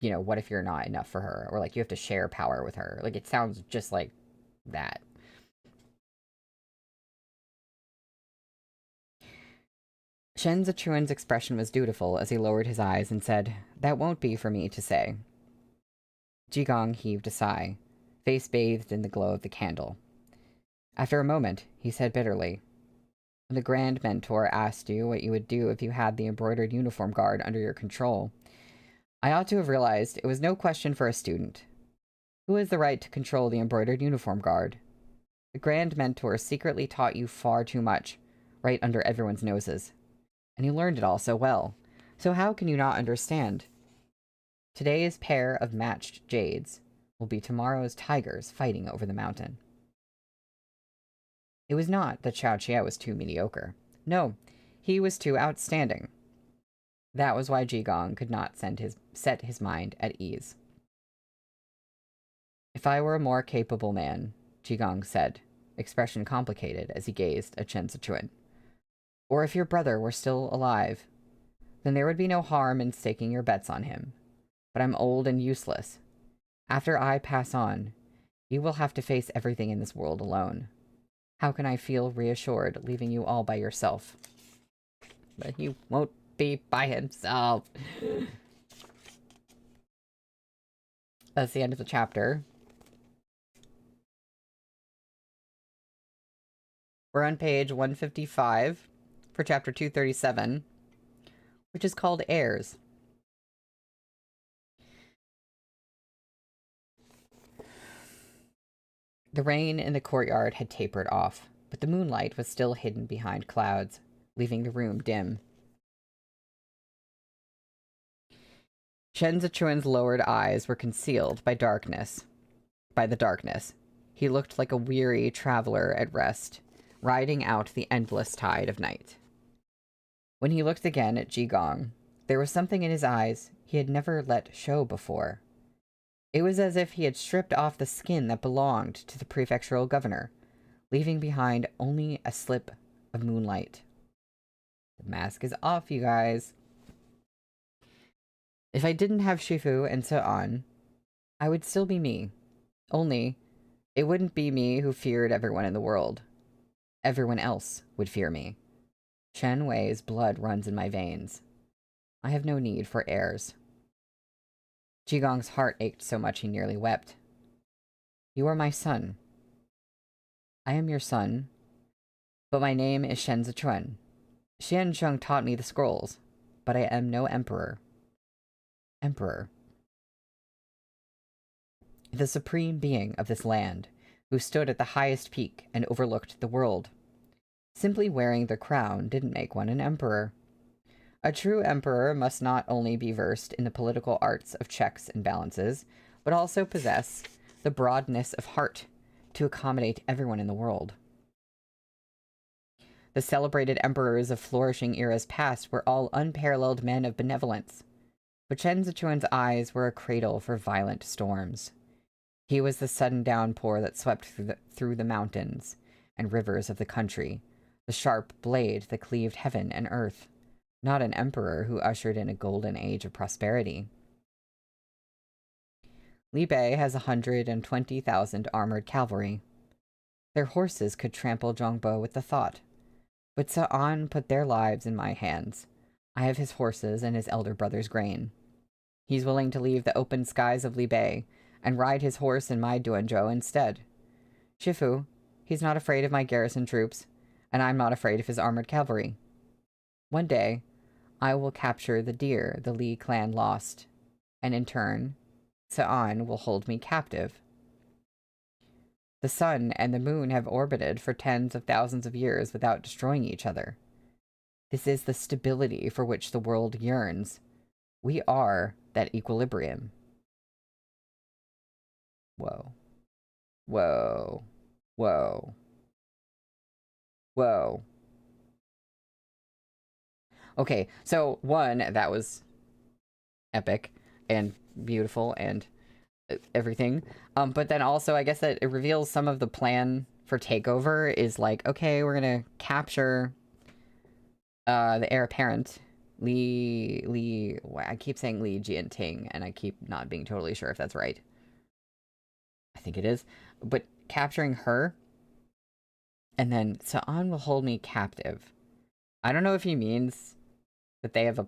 You know, what if you're not enough for her? Or, like, you have to share power with her. Like, it sounds just like that. Shen Zichuan's expression was dutiful as he lowered his eyes and said, That won't be for me to say. Jigong heaved a sigh, face bathed in the glow of the candle. After a moment, he said bitterly, When the Grand Mentor asked you what you would do if you had the embroidered uniform guard under your control, I ought to have realized it was no question for a student. Who has the right to control the embroidered uniform guard? The Grand Mentor secretly taught you far too much, right under everyone's noses. And you learned it all so well. So how can you not understand? Today's pair of matched jades will be tomorrow's tigers fighting over the mountain. It was not that Xiao Jie was too mediocre. No, he was too outstanding. That was why Jigong could not set his mind at ease. If I were a more capable man, Jigong said, expression complicated as he gazed at Shen Zichuan. Or if your brother were still alive, then there would be no harm in staking your bets on him. But I'm old and useless. After I pass on, you will have to face everything in this world alone. How can I feel reassured leaving you all by yourself? But he won't be by himself. That's the end of the chapter. We're on page 155 for chapter 237, which is called Heirs. The rain in the courtyard had tapered off, but the moonlight was still hidden behind clouds, leaving the room dim. Shen Zichuan's lowered eyes were concealed by the darkness. He looked like a weary traveler at rest, riding out the endless tide of night. When he looked again at Jigong, there was something in his eyes he had never let show before. It was as if he had stripped off the skin that belonged to the prefectural governor, leaving behind only a slip of moonlight. The mask is off, you guys. If I didn't have Shifu and so on, I would still be me. Only, it wouldn't be me who feared everyone in the world. Everyone else would fear me. Shen Wei's blood runs in my veins. I have no need for heirs. Jigong's heart ached so much he nearly wept. You are my son. I am your son, but my name is Shen Zichuan. Xian Sheng taught me the scrolls, but I am no emperor. Emperor. The supreme being of this land, who stood at the highest peak and overlooked the world. Simply wearing the crown didn't make one an emperor. A true emperor must not only be versed in the political arts of checks and balances, but also possess the broadness of heart to accommodate everyone in the world. The celebrated emperors of flourishing eras past were all unparalleled men of benevolence, but Shen Zichuan's eyes were a cradle for violent storms. He was the sudden downpour that swept through the mountains, and rivers of the country, the sharp blade that cleaved heaven and earth, not an emperor who ushered in a golden age of prosperity. Li Bei has 120,000 armored cavalry. Their horses could trample Zhongbo with the thought. But Sa'an put their lives in my hands. I have his horses and his elder brother's grain. He's willing to leave the open skies of Li Bei and ride his horse in my Duanzhou instead. Shifu, he's not afraid of my garrison troops, and I'm not afraid of his armored cavalry. One day, I will capture the deer the Li clan lost, and in turn, Sa'an will hold me captive. The sun and the moon have orbited for tens of thousands of years without destroying each other. This is the stability for which the world yearns. We are that equilibrium. Whoa. Whoa. Whoa. Whoa. Okay, so one, that was epic and beautiful and everything. But then also, I guess that it reveals some of the plan for takeover is like, okay, we're gonna capture the heir apparent, I keep saying Li Jianting, and I keep not being totally sure if that's right. I think it is. But capturing her, and then Sa'an will hold me captive. I don't know if he means that they have a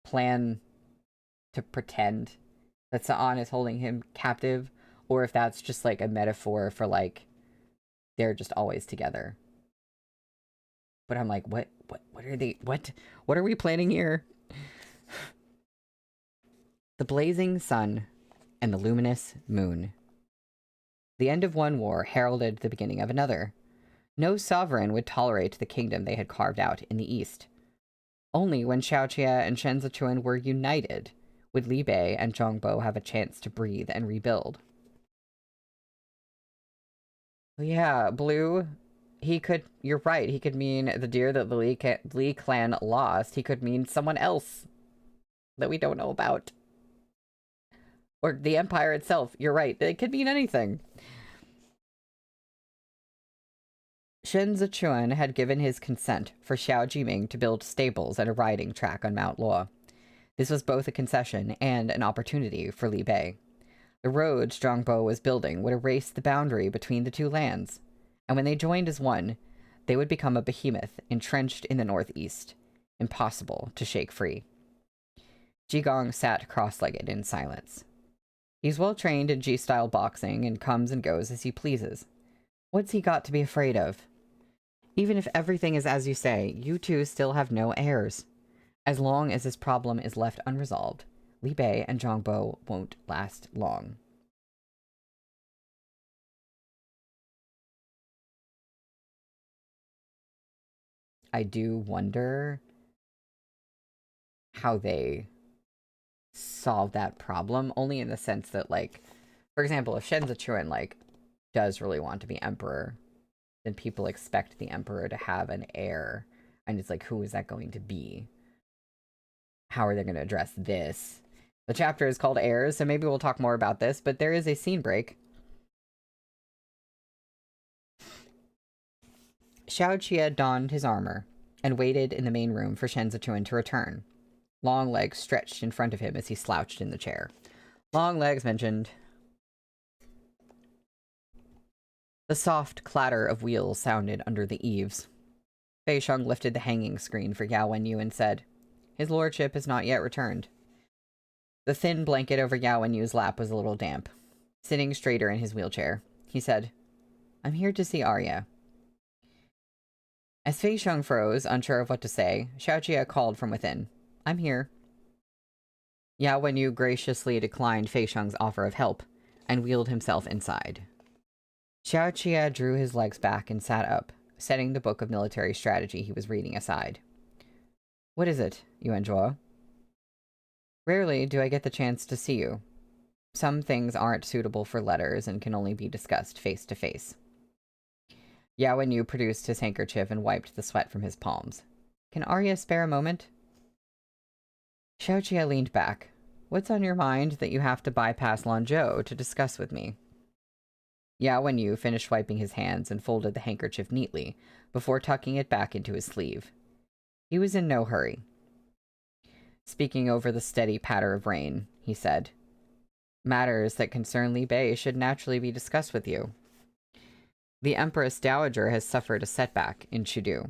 plan to pretend that Sa'an is holding him captive, or if that's just like a metaphor for like they're just always together. But I'm like, what are they, what are we planning here? The blazing sun and the luminous moon. The end of one war heralded the beginning of another. No sovereign would tolerate the kingdom they had carved out in the east. Only when Xiaoqia and Shen Zichuan were united would Li Bei and Zhongbo have a chance to breathe and rebuild. Yeah, Blue, he could, you're right, he could mean the deer that the Li clan lost. He could mean someone else that we don't know about. Or the Empire itself, you're right, it could mean anything. Shen Zichuan had given his consent for Xiao Jiming to build stables and a riding track on Mount Luo. This was both a concession and an opportunity for Li Bei. The roads Zhongbo was building would erase the boundary between the two lands, and when they joined as one, they would become a behemoth entrenched in the northeast, impossible to shake free. Jigong sat cross-legged in silence. He's well trained in G-style boxing and comes and goes as he pleases. What's he got to be afraid of? Even if everything is as you say, you two still have no heirs. As long as this problem is left unresolved, Li Bei and Zhongbo won't last long. I do wonder how they solve that problem, only in the sense that, like, for example, if Shen Zichuan, like, does really want to be emperor, then people expect the emperor to have an heir, and it's like, who is that going to be? How are they going to address this? The chapter is called Heirs, so maybe we'll talk more about this, but there is a scene break. Xiaoqia donned his armor and waited in the main room for Shen Zichuan to return. Long legs stretched in front of him as he slouched in the chair. Long legs mentioned. The soft clatter of wheels sounded under the eaves. Fei Sheng lifted the hanging screen for Yao Wenyu and said, "His lordship has not yet returned." The thin blanket over Yao Wenyu's lap was a little damp. Sitting straighter in his wheelchair, he said, "I'm here to see Arya." As Fei Sheng froze, unsure of what to say, Xiaoqia called from within, "I'm here." Yao Wenyu graciously declined Fei Sheng's offer of help and wheeled himself inside. Xiaoqia drew his legs back and sat up, setting the book of military strategy he was reading aside. "What is it, Yuanzhuo?" "Rarely do I get the chance to see you. Some things aren't suitable for letters and can only be discussed face to face." Yao Wenyu produced his handkerchief and wiped the sweat from his palms. "Can Arya spare a moment?" Xiaoqia leaned back. "What's on your mind that you have to bypass Lanzhou to discuss with me?" Yao Wenyu finished wiping his hands and folded the handkerchief neatly before tucking it back into his sleeve. He was in no hurry. Speaking over the steady patter of rain, he said, "Matters that concern Li Bei should naturally be discussed with you. The Empress Dowager has suffered a setback in Chudu.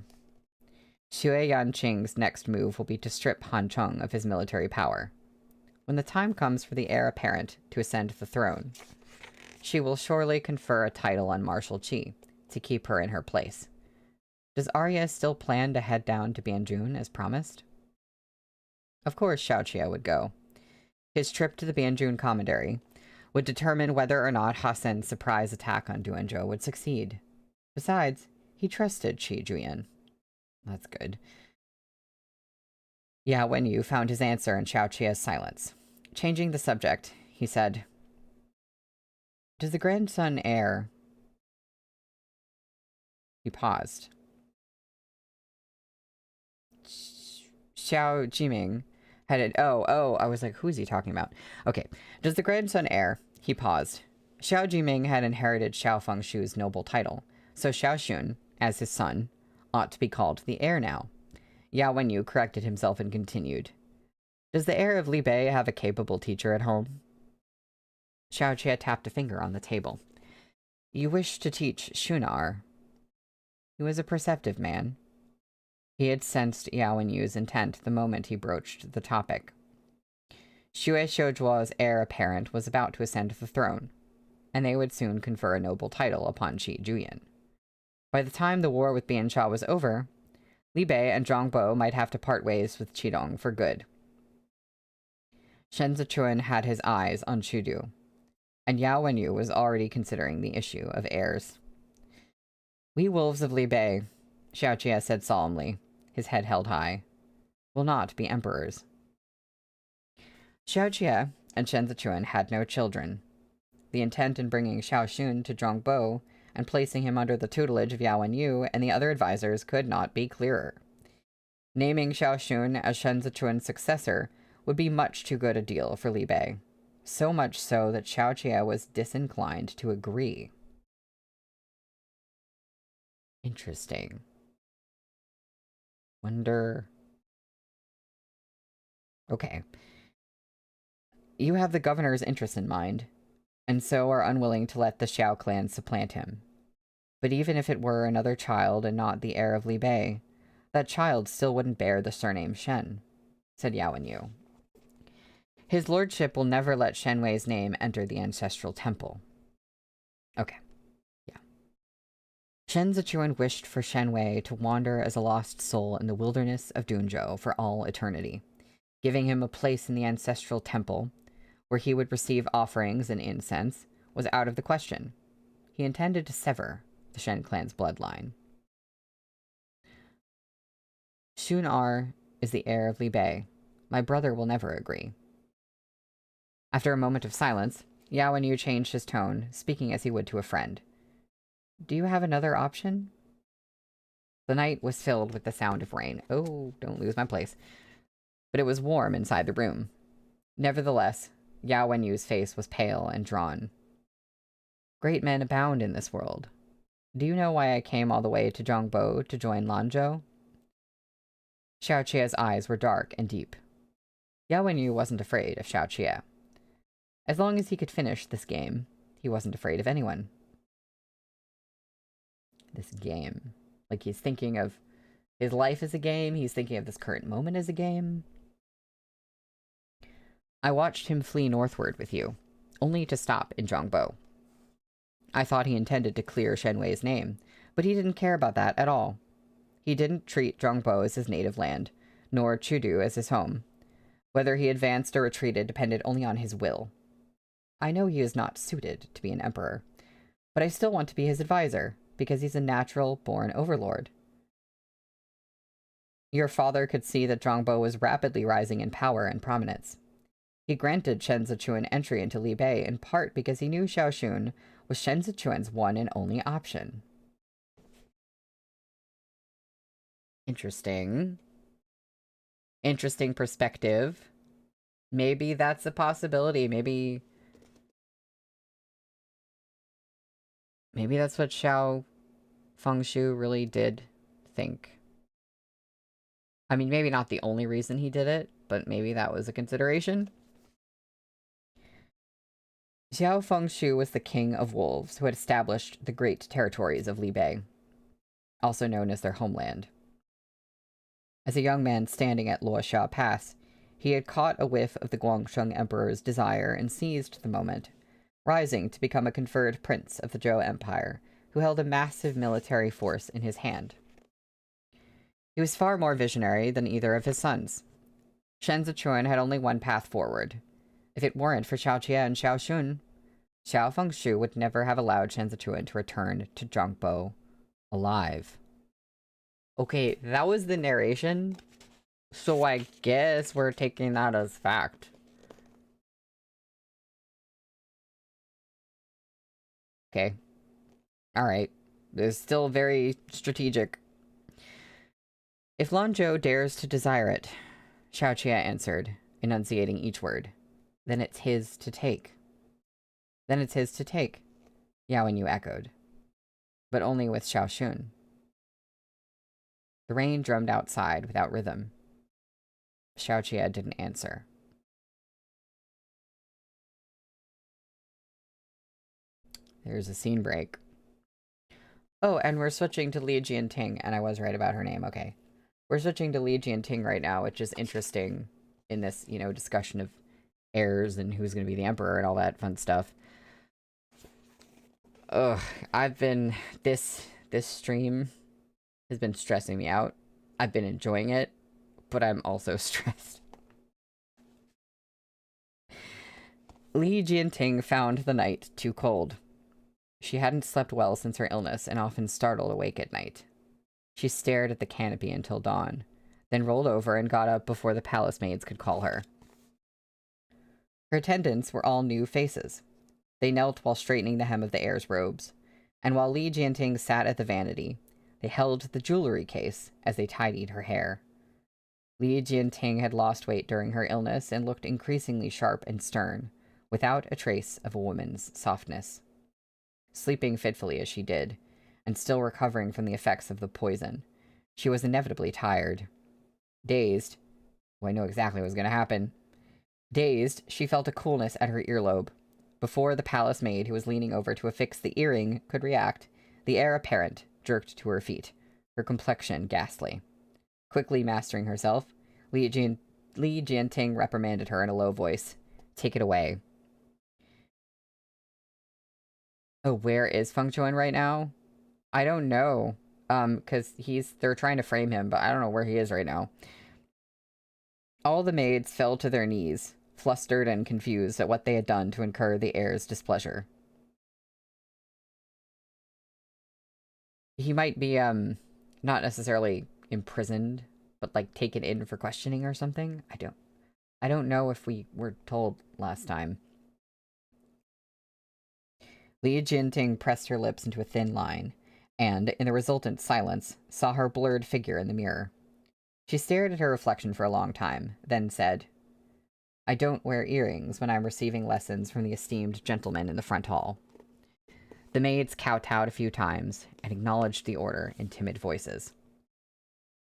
Xue Yanqing's next move will be to strip Han Cheng of his military power. When the time comes for the heir apparent to ascend the throne, she will surely confer a title on Marshal Qi to keep her in her place. Does Arya still plan to head down to Bianjun as promised?" Of course Xiaoqie would go. His trip to the Bianjun commandery would determine whether or not Hassan's surprise attack on Duanzhou would succeed. Besides, he trusted Qi Juyan. That's good. Yao Wenyu found his answer in Xiaoqia's silence. Changing the subject, he said, "Does the grandson heir—" He paused. Xiao Jiming had I was like, who is he talking about? Okay. "Does the grandson heir—" He paused. Xiao Jiming had inherited Xiao Fengshu's noble title, so Xiao Xun, as his son, ought to be called the heir now. Yao Wenyu corrected himself and continued, "Does the heir of Li Bei have a capable teacher at home?" Xiaoqie tapped a finger on the table. "You wish to teach Shunar?" He was a perceptive man. He had sensed Yao Wenyu's intent the moment he broached the topic. Xue Xiuzhuo's heir apparent was about to ascend the throne, and they would soon confer a noble title upon Qi Juyan. By the time the war with Bianxia was over, Li Bei and Zhongbo might have to part ways with Qidong for good. Shen Zichuan had his eyes on Chudu, and Yao Wenyu was already considering the issue of heirs. "We wolves of Li Bei," Xiaoqie said solemnly, his head held high, "will not be emperors." Xiaoqie and Shen Zichuan had no children. The intent in bringing Xiao Xun to Zhongbo and placing him under the tutelage of Yao Wenyu and the other advisors could not be clearer. Naming Xiao Xun as Shen Zichuan's successor would be much too good a deal for Li Bei, so much so that Xiaoqie was disinclined to agree. Interesting. Wonder... Okay. "You have the governor's interest in mind, and so are unwilling to let the Xiao clan supplant him. But even if it were another child and not the heir of Li Bei, that child still wouldn't bear the surname Shen," said Yao Wenyu. "His lordship will never let Shen Wei's name enter the ancestral temple." Okay. Yeah. Shen Zichuan wished for Shen Wei to wander as a lost soul in the wilderness of Dunzhou for all eternity. Giving him a place in the ancestral temple, where he would receive offerings and incense, was out of the question. He intended to sever the Shen clan's bloodline. "Shunar is the heir of Li Bei. My brother will never agree." After a moment of silence, Yao Wenyu changed his tone, speaking as he would to a friend. "Do you have another option?" The night was filled with the sound of rain. Oh, don't lose my place. But it was warm inside the room. Nevertheless, Yao Wenyu's face was pale and drawn. "Great men abound in this world. Do you know why I came all the way to Zhongbo to join Lanzhou?" Xiaoqie's eyes were dark and deep. Yao Wenyu wasn't afraid of Xiaoqie. As long as he could finish this game, he wasn't afraid of anyone. This game. Like, he's thinking of his life as a game. He's thinking of this current moment as a game. "I watched him flee northward with you, only to stop in Zhongbo. I thought he intended to clear Shen Wei's name, but he didn't care about that at all. He didn't treat Zhongbo as his native land, nor Chudu as his home. Whether he advanced or retreated depended only on his will. I know he is not suited to be an emperor, but I still want to be his advisor, because he's a natural-born overlord. Your father could see that Zhongbo was rapidly rising in power and prominence. He granted Shen Zichuan entry into Li Bei in part because he knew Xiao Xun was Shen Zichuan's one and only option." Interesting. Interesting perspective. Maybe that's a possibility. Maybe Maybe that's what Xiao Fengshu really did think. I mean, maybe not the only reason he did it, but maybe that was a consideration. Xiao Fengshu was the king of wolves who had established the great territories of Libei, also known as their homeland. As a young man standing at Luoxia Pass, he had caught a whiff of the Guangsheng Emperor's desire and seized the moment, rising to become a conferred prince of the Zhou Empire, who held a massive military force in his hand. He was far more visionary than either of his sons. Shen Zichuan had only one path forward. If it weren't for Xiao Jie and Xiao Xun, Xiao Fengshu would never have allowed Shen Zichuan to return to Zhongbo alive. Okay, that was the narration, so I guess we're taking that as fact. Okay. Alright. It's still very strategic. If Lanzhou dares to desire it, Xiao Jie answered, enunciating each word, then it's his to take. Then it's his to take, Yao and Yu echoed, but only with Xiao Xun. The rain drummed outside without rhythm. Xiao Jie didn't answer. There's a scene break. Oh, and we're switching to Li Jianting, and I was right about her name, okay. We're switching to Li Jianting right now, which is interesting in this, you know, discussion of heirs and who's going to be the emperor and all that fun stuff. Ugh, this stream has been stressing me out. I've been enjoying it, but I'm also stressed. Li Jianting found the night too cold. She hadn't slept well since her illness and often startled awake at night. She stared at the canopy until dawn, then rolled over and got up before the palace maids could call her. Her attendants were all new faces. They knelt while straightening the hem of the heir's robes, and while Li Jianting sat at the vanity, they held the jewelry case as they tidied her hair. Li Jianting had lost weight during her illness and looked increasingly sharp and stern, without a trace of a woman's softness. Sleeping fitfully as she did, and still recovering from the effects of the poison, she was inevitably tired. Dazed, well, I know exactly what was going to happen. Dazed, she felt a coolness at her earlobe. Before the palace maid who was leaning over to affix the earring could react, the heir apparent jerked to her feet, her complexion ghastly. Quickly mastering herself, Li Jianting reprimanded her in a low voice. "Take it away." Oh, where is Feng Chuan right now? I don't know. Because they're trying to frame him, but I don't know where he is right now. All the maids fell to their knees, flustered and confused at what they had done to incur the heir's displeasure. He might be, not necessarily imprisoned, but, like, taken in for questioning or something? I don't know if we were told last time. Li Jinting pressed her lips into a thin line, and, in the resultant silence, saw her blurred figure in the mirror. She stared at her reflection for a long time, then said, "I don't wear earrings when I'm receiving lessons from the esteemed gentleman in the front hall." The maids kowtowed a few times, and acknowledged the order in timid voices.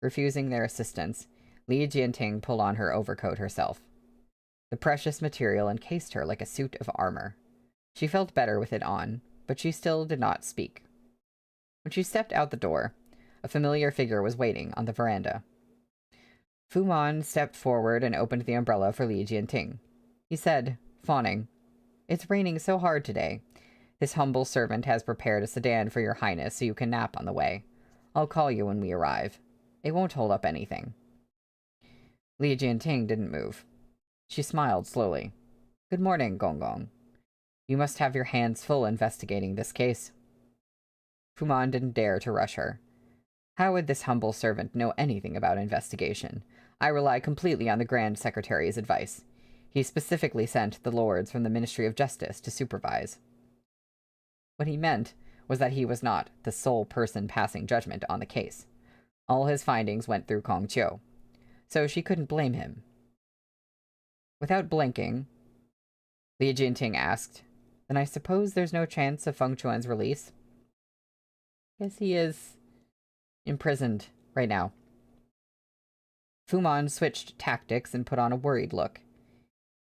Refusing their assistance, Li Jianting pulled on her overcoat herself. The precious material encased her like a suit of armor. She felt better with it on, but she still did not speak. When she stepped out the door, a familiar figure was waiting on the veranda. Fu Man stepped forward and opened the umbrella for Li Jianting. He said, fawning, "It's raining so hard today. This humble servant has prepared a sedan for your highness so you can nap on the way. I'll call you when we arrive. It won't hold up anything." Li Jianting didn't move. She smiled slowly. "Good morning, Gong Gong. You must have your hands full investigating this case." Fu Man didn't dare to rush her. How would this humble servant know anything about investigation? I rely completely on the Grand Secretary's advice. He specifically sent the lords from the Ministry of Justice to supervise. What he meant was that he was not the sole person passing judgment on the case. All his findings went through Kong Chiu, so she couldn't blame him. Without blinking, Li Jinting asked, "Then I suppose there's no chance of Feng Chuan's release?" Guess he is imprisoned right now. Fumon switched tactics and put on a worried look.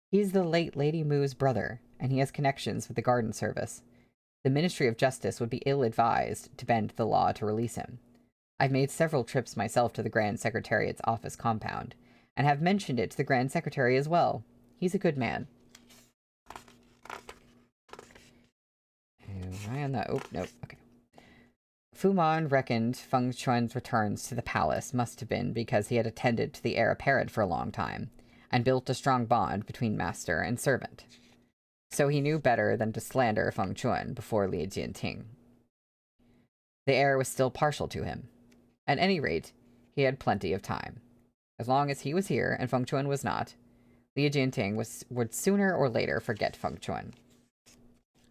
He's the late Lady Mu's brother, and he has connections with the Garden Service. The Ministry of Justice would be ill-advised to bend the law to release him. I've made several trips myself to the Grand Secretariat's office compound, and have mentioned it to the Grand Secretary as well. He's a good man. Am I on that? Oh, nope. Okay. Fumon reckoned Feng Chuan's returns to the palace must have been because he had attended to the heir apparent for a long time, and built a strong bond between master and servant. So he knew better than to slander Feng Chuan before Li Jianting. The heir was still partial to him. At any rate, he had plenty of time. As long as he was here and Feng Chuan was not, Li Jianting would sooner or later forget Feng Chuan.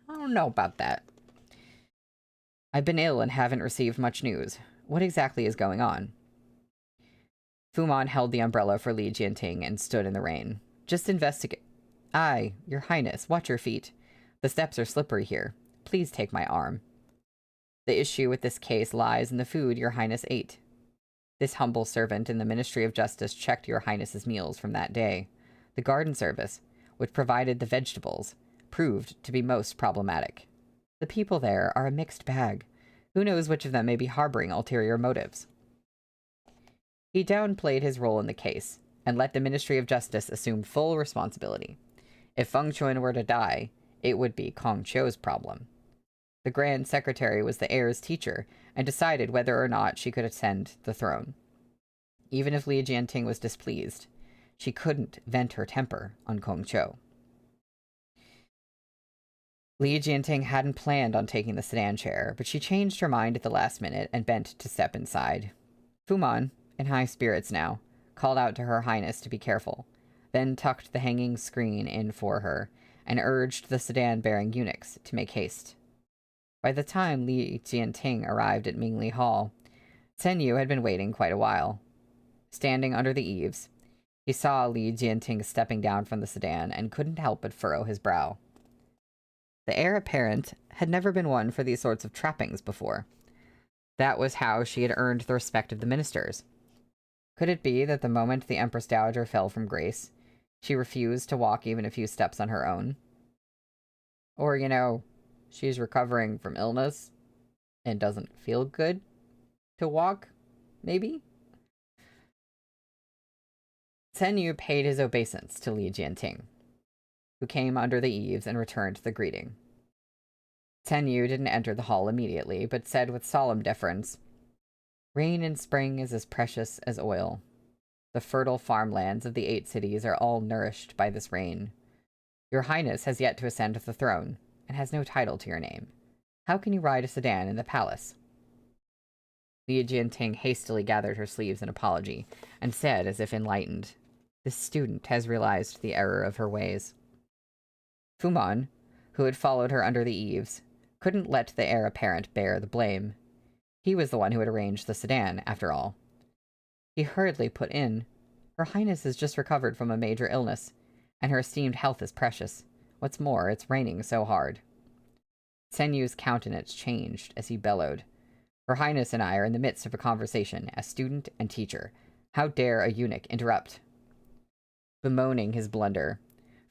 I don't know about that. I've been ill and haven't received much news. What exactly is going on? Fumon held the umbrella for Li Jianting and stood in the rain. Just investigate. Aye, Your Highness, watch your feet. The steps are slippery here. Please take my arm. The issue with this case lies in the food Your Highness ate. This humble servant in the Ministry of Justice checked Your Highness's meals from that day. The Garden Service, which provided the vegetables, proved to be most problematic. The people there are a mixed bag. Who knows which of them may be harboring ulterior motives? He downplayed his role in the case, and let the Ministry of Justice assume full responsibility. If Feng Chuan were to die, it would be Kong Qiu's problem. The Grand Secretary was the heir's teacher, and decided whether or not she could ascend the throne. Even if Li Jianting was displeased, she couldn't vent her temper on Kong Qiu. Li Jianting hadn't planned on taking the sedan chair, but she changed her mind at the last minute and bent to step inside. Fumon, in high spirits now, called out to Her Highness to be careful, then tucked the hanging screen in for her, and urged the sedan-bearing eunuchs to make haste. By the time Li Jianting arrived at Mingli Hall, Chen Yu had been waiting quite a while. Standing under the eaves, he saw Li Jianting stepping down from the sedan and couldn't help but furrow his brow. The heir apparent had never been one for these sorts of trappings before. That was how she had earned the respect of the ministers. Could it be that the moment the Empress Dowager fell from grace, she refused to walk even a few steps on her own? Or, she's recovering from illness and doesn't feel good to walk, maybe? Chen Yu paid his obeisance to Li Jianting, who came under the eaves and returned the greeting. Chen Yu didn't enter the hall immediately, but said with solemn deference, "Rain in spring is as precious as oil. The fertile farmlands of the 8 cities are all nourished by this rain. Your Highness has yet to ascend the throne, and has no title to your name. How can you ride a sedan in the palace?" Li Jianting hastily gathered her sleeves in apology, and said as if enlightened, "This student has realized the error of her ways." Fumon, who had followed her under the eaves, couldn't let the heir apparent bear the blame. He was the one who had arranged the sedan, after all. He hurriedly put in, "Her Highness has just recovered from a major illness, and her esteemed health is precious. What's more, it's raining so hard." Chen Yu's countenance changed as he bellowed, "Her Highness and I are in the midst of a conversation as student and teacher. How dare a eunuch interrupt?" Bemoaning his blunder,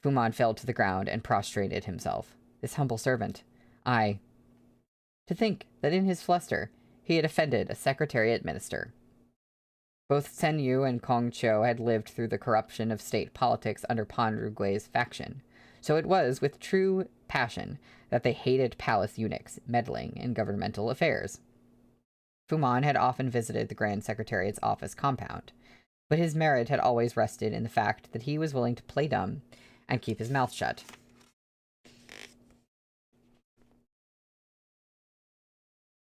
Fumon fell to the ground and prostrated himself. This humble servant, to think that in his fluster he had offended a secretariat minister. Both Chen Yu and Kong Qiu had lived through the corruption of state politics under Pan Rugui's faction, so it was with true passion that they hated palace eunuchs meddling in governmental affairs. Fumon had often visited the Grand Secretariat's office compound, but his merit had always rested in the fact that he was willing to play dumb and keep his mouth shut.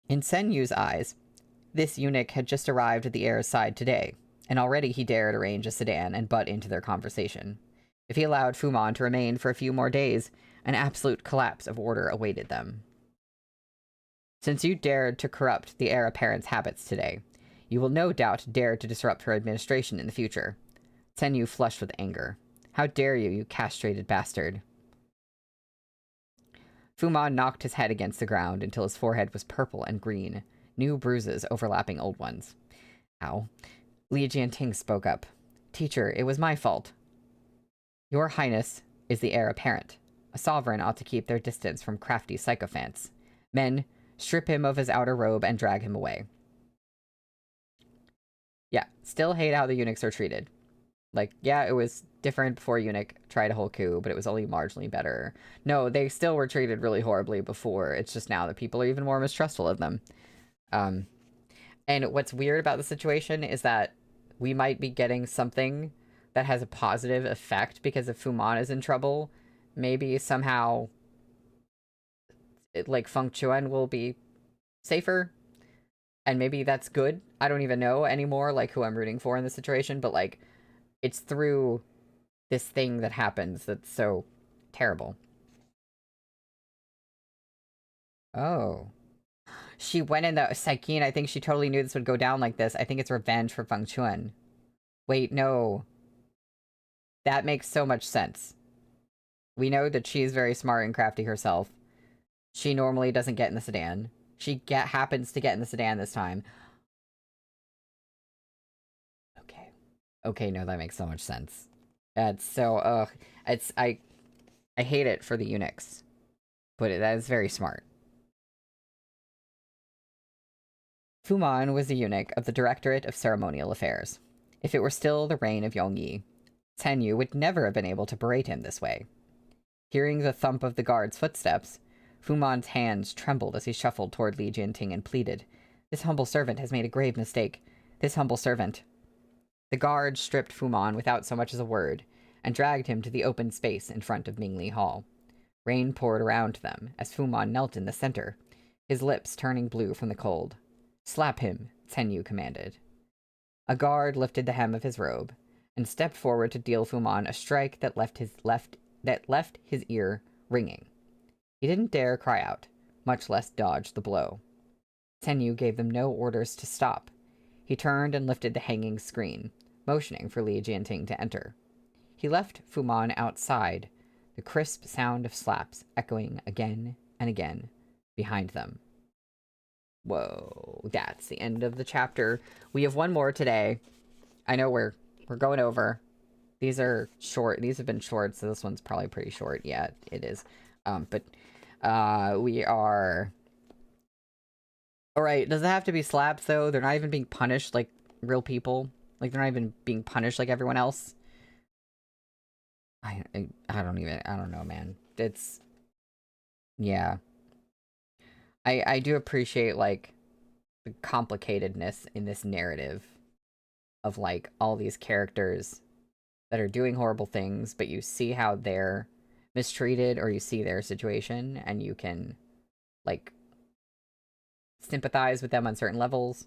In Chen Yu's eyes, this eunuch had just arrived at the heir's side today, and already he dared arrange a sedan and butt into their conversation. If he allowed Fumon to remain for a few more days, an absolute collapse of order awaited them. "Since you dared to corrupt the heir apparent's habits today, you will no doubt dare to disrupt her administration in the future." Chen Yu flushed with anger. "How dare you, you castrated bastard!" Fumon knocked his head against the ground until his forehead was purple and green. new bruises overlapping old ones. Ow. Li Jianting spoke up. Teacher, it was my fault. Your Highness is the heir apparent. A sovereign ought to keep their distance from crafty sycophants. Men, strip him of his outer robe and drag him away. Yeah, still hate how the eunuchs are treated. Like, yeah, it was different before eunuch tried a whole coup, but it was only marginally better. No, they still were treated really horribly before. It's just now that people are even more mistrustful of them. And what's weird about the situation is that we might be getting something that has a positive effect because if Fuman is in trouble, maybe somehow like Feng Chuan will be safer. And maybe that's good. I don't even know anymore, like, who I'm rooting for in this situation, but, like, it's through this thing that happens that's so terrible. Oh. She went in the Saikin. I think she totally knew this would go down like this. I think it's revenge for Feng Chuan. Wait, no. That makes so much sense. We know that she's very smart and crafty herself. She normally doesn't get in the sedan. She happens to get in the sedan this time. Okay. Okay, no, that makes so much sense. That's so, I hate it for the eunuchs. But that is very smart. Fuman was the eunuch of the Directorate of Ceremonial Affairs. If it were still the reign of Yongyi, Tenyu would never have been able to berate him this way. Hearing the thump of the guard's footsteps, Fuman's hands trembled as he shuffled toward Li Jianting and pleaded, "This humble servant has made a grave mistake. This humble servant." The guard stripped Fuman without so much as a word, and dragged him to the open space in front of Mingli Hall. Rain poured around them as Fuman knelt in the center, his lips turning blue from the cold. "Slap him," Tenyu commanded. A guard lifted the hem of his robe, and stepped forward to deal Fuman a strike that left his ear ringing. He didn't dare cry out, much less dodge the blow. Tenyu gave them no orders to stop. He turned and lifted the hanging screen, motioning for Li Jianting to enter. He left Fuman outside, the crisp sound of slaps echoing again and again behind them. Whoa, that's the end of the chapter. We have one more today. I know we're going over. These are short. These have been short, so this one's probably pretty short. Yeah, it is. But we are... Alright, does it have to be slaps, though? They're not even being punished like real people. Like, they're not even being punished like everyone else. I don't know, man. It's... Yeah. I do appreciate, like, the complicatedness in this narrative of, like, all these characters that are doing horrible things, but you see how they're mistreated, or you see their situation, and you can, like, sympathize with them on certain levels.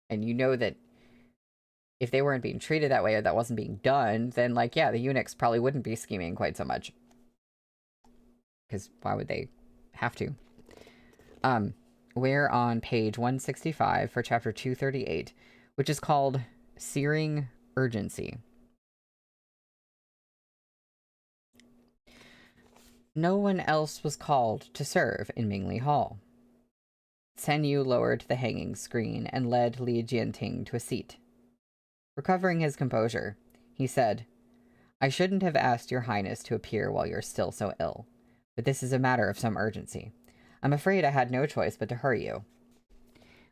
And you know that if they weren't being treated that way, or that wasn't being done, then, like, yeah, the eunuchs probably wouldn't be scheming quite so much. Because why would they have to? We're on page 165 for chapter 238, which is called Searing Urgency. No one else was called to serve in Mingli Hall. Tenyu lowered the hanging screen and led Li Jianting to a seat. Recovering his composure, he said, "I shouldn't have asked your highness to appear while you're still so ill, but this is a matter of some urgency. I'm afraid I had no choice but to hurry you."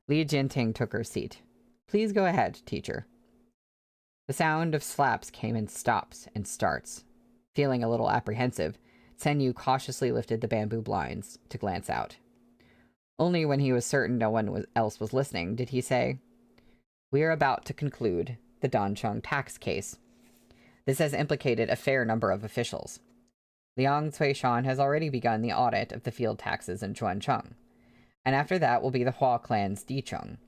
Li Jianting took her seat. "Please go ahead, teacher." The sound of slaps came in stops and starts. Feeling a little apprehensive, Tenyu cautiously lifted the bamboo blinds to glance out. Only when he was certain no one else was listening did he say, "We are about to conclude the Dancheng tax case. This has implicated a fair number of officials. Liang Cuishan has already begun the audit of the field taxes in Chuancheng, and after that will be the Hua clan's Dicheng.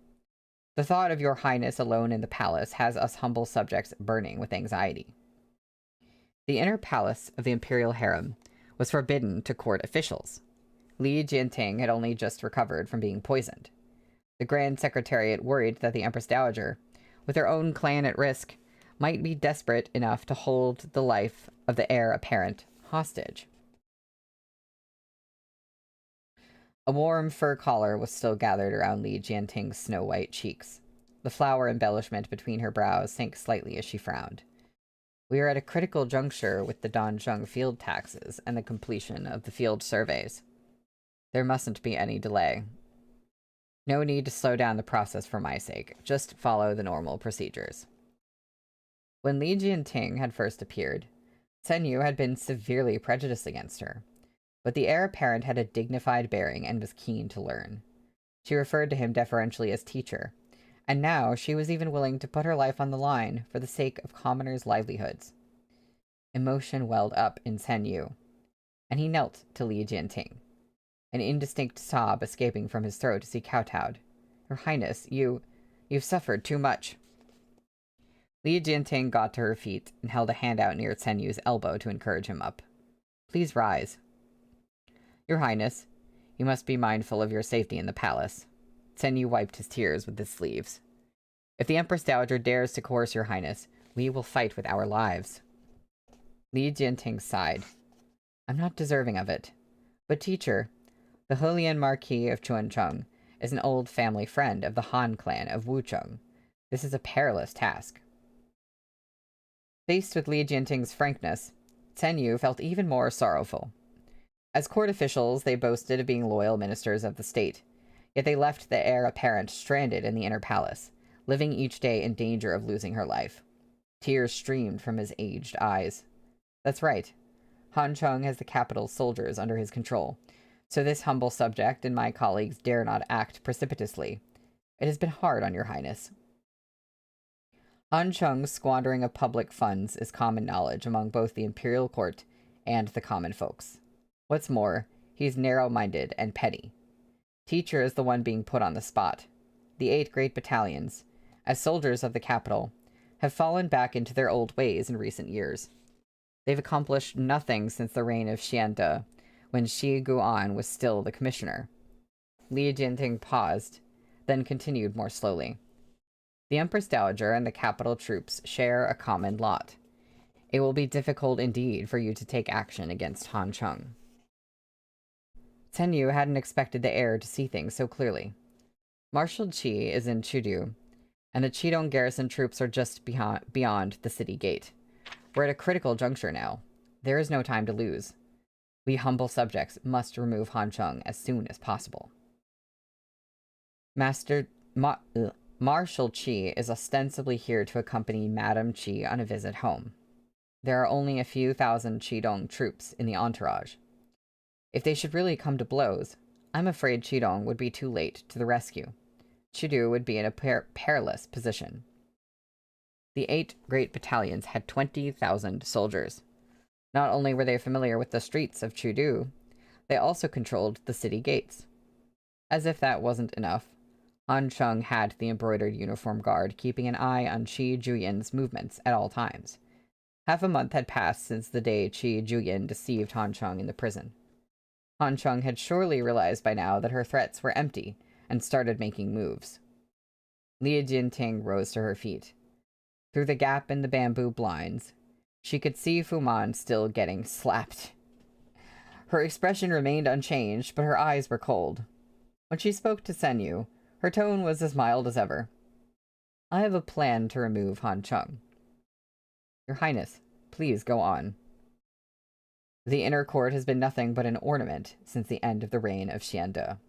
The thought of your highness alone in the palace has us humble subjects burning with anxiety." The inner palace of the imperial harem was forbidden to court officials. Li Jianting had only just recovered from being poisoned. The Grand Secretariat worried that the Empress Dowager, with her own clan at risk, might be desperate enough to hold the life of the heir apparent hostage. A warm fur collar was still gathered around Li Jianting's snow-white cheeks. The flower embellishment between her brows sank slightly as she frowned. We are at a critical juncture with the Danzheng field taxes and the completion of the field surveys. There mustn't be any delay. No need to slow down the process for my sake. Just follow the normal procedures. When Li Jianting had first appeared, Chen Yu had been severely prejudiced against her, but the heir apparent had a dignified bearing and was keen to learn. She referred to him deferentially as teacher, and now she was even willing to put her life on the line for the sake of commoners' livelihoods. Emotion welled up in Chen Yu, and he knelt to Li Jianting, an indistinct sob escaping from his throat as he kowtowed. Your Highness, you've suffered too much. Li Jianting got to her feet and held a hand out near Chen Yu's elbow to encourage him up. Please rise. Your Highness, you must be mindful of your safety in the palace. Chen Yu wiped his tears with his sleeves. If the Empress Dowager dares to coerce your Highness, we will fight with our lives. Li Jianting sighed. I'm not deserving of it. But teacher, the Hulian Marquis of Chuancheng is an old family friend of the Han clan of Wucheng. This is a perilous task. Faced with Li Jianting's frankness, Chen Yu felt even more sorrowful. As court officials, they boasted of being loyal ministers of the state, yet they left the heir apparent stranded in the inner palace, living each day in danger of losing her life. Tears streamed from his aged eyes. That's right. Han Chung has the capital's soldiers under his control, so this humble subject and my colleagues dare not act precipitously. It has been hard on your Highness. Han Chung's squandering of public funds is common knowledge among both the imperial court and the common folks. What's more, he's narrow-minded and petty. Teacher is the one being put on the spot. The 8 great battalions, as soldiers of the capital, have fallen back into their old ways in recent years. They've accomplished nothing since the reign of Xiande, when Shi Guan was still the commissioner. Li Jianting paused, then continued more slowly. The Empress Dowager and the capital troops share a common lot. It will be difficult indeed for you to take action against Han Chung. Chen Yu hadn't expected the heir to see things so clearly. Marshal Qi is in Chudu, and the Qidong garrison troops are just beyond the city gate. We're at a critical juncture now. There is no time to lose. We humble subjects must remove Han Chung as soon as possible. Marshal Qi is ostensibly here to accompany Madame Qi on a visit home. There are only a few thousand Qidong troops in the entourage. If they should really come to blows, I'm afraid Qidong would be too late to the rescue. Chudu would be in a perilous position. The 8 great battalions had 20,000 soldiers. Not only were they familiar with the streets of Chudu, they also controlled the city gates. As if that wasn't enough, Han Chung had the embroidered uniform guard keeping an eye on Qi Juyan's movements at all times. Half a month had passed since the day Qi Juyan deceived Han Chung in the prison. Han Chung had surely realized by now that her threats were empty and started making moves. Li Jianting rose to her feet. Through the gap in the bamboo blinds, she could see Fu Man still getting slapped. Her expression remained unchanged, but her eyes were cold. When she spoke to Chen Yu, her tone was as mild as ever. I have a plan to remove Han Chung. Your Highness, please go on. The inner court has been nothing but an ornament since the end of the reign of Xiande.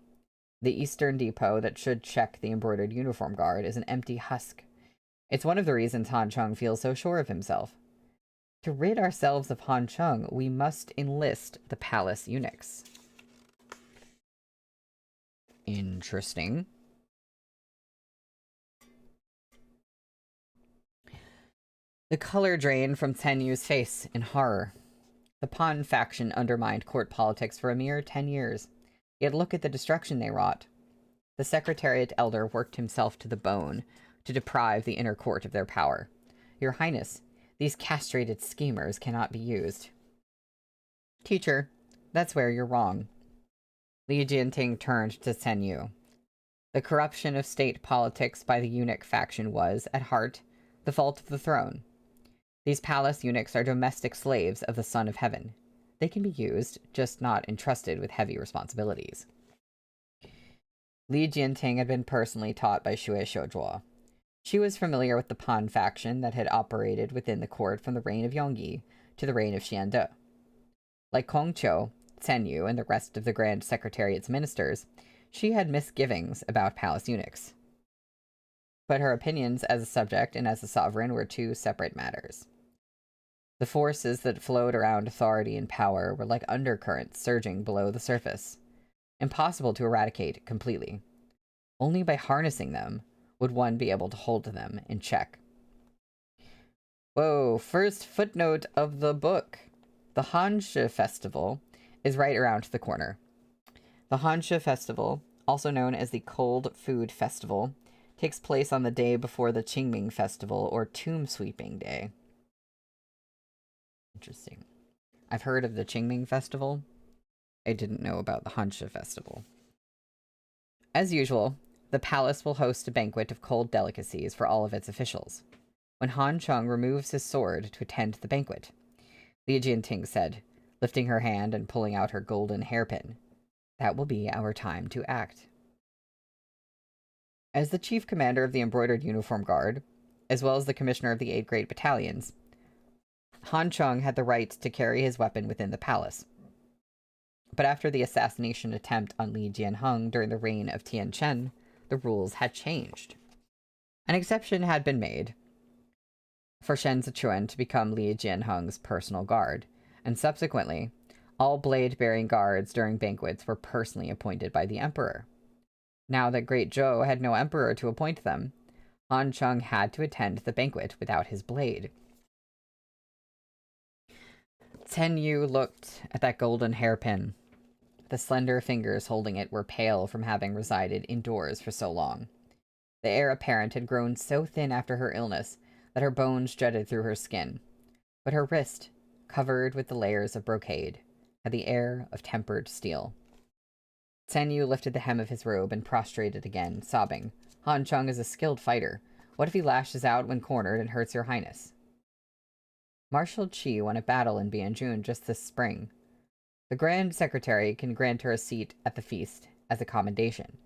The eastern depot that should check the embroidered uniform guard is an empty husk. It's one of the reasons Han Chung feels so sure of himself. To rid ourselves of Han Chung, we must enlist the palace eunuchs. Interesting. The color drained from Chen Yu's face in horror. The Pan faction undermined court politics for a mere 10 years. Yet look at the destruction they wrought. The Secretariat Elder worked himself to the bone to deprive the inner court of their power. Your Highness, these castrated schemers cannot be used. Teacher, that's where you're wrong. Li Jianting turned to Chen Yu. The corruption of state politics by the eunuch faction was, at heart, the fault of the throne. These palace eunuchs are domestic slaves of the Son of Heaven. They can be used, just not entrusted with heavy responsibilities. Li Jianting had been personally taught by Xue Xiuzhuo. She was familiar with the Pan faction that had operated within the court from the reign of Yongyi to the reign of Xiande. Like Kong Qiu, Chen Yu, and the rest of the Grand Secretariat's ministers, she had misgivings about palace eunuchs. But her opinions as a subject and as a sovereign were two separate matters. The forces that flowed around authority and power were like undercurrents surging below the surface, impossible to eradicate completely. Only by harnessing them would one be able to hold them in check. Whoa, first footnote of the book. The Hanshi Festival is right around the corner. The Hanshi Festival, also known as the Cold Food Festival, takes place on the day before the Qingming Festival, or Tomb Sweeping Day. Interesting. I've heard of the Qingming Festival. I didn't know about the Hanshi Festival. As usual, the palace will host a banquet of cold delicacies for all of its officials. When Han Chung removes his sword to attend the banquet, Li Jianting said, lifting her hand and pulling out her golden hairpin, "That will be our time to act." As the chief commander of the Embroidered Uniform Guard, as well as the commissioner of the 8 Great Battalions, Han Chung had the right to carry his weapon within the palace. But after the assassination attempt on Li Jianheng during the reign of Tian Chen, the rules had changed. An exception had been made for Shen Zichuan to become Li Jianheng's personal guard, and subsequently, all blade-bearing guards during banquets were personally appointed by the emperor. Now that Great Zhou had no emperor to appoint them, Han Chung had to attend the banquet without his blade. Chen Yu looked at that golden hairpin. The slender fingers holding it were pale from having resided indoors for so long. The heir apparent had grown so thin after her illness that her bones jutted through her skin, but her wrist, covered with the layers of brocade, had the air of tempered steel. Chen Yu lifted the hem of his robe and prostrated again, sobbing. "Han Chung is a skilled fighter. What if he lashes out when cornered and hurts your highness?" Marshal Qi won a battle in Bianjun just this spring. The Grand Secretary can grant her a seat at the feast as a commendation.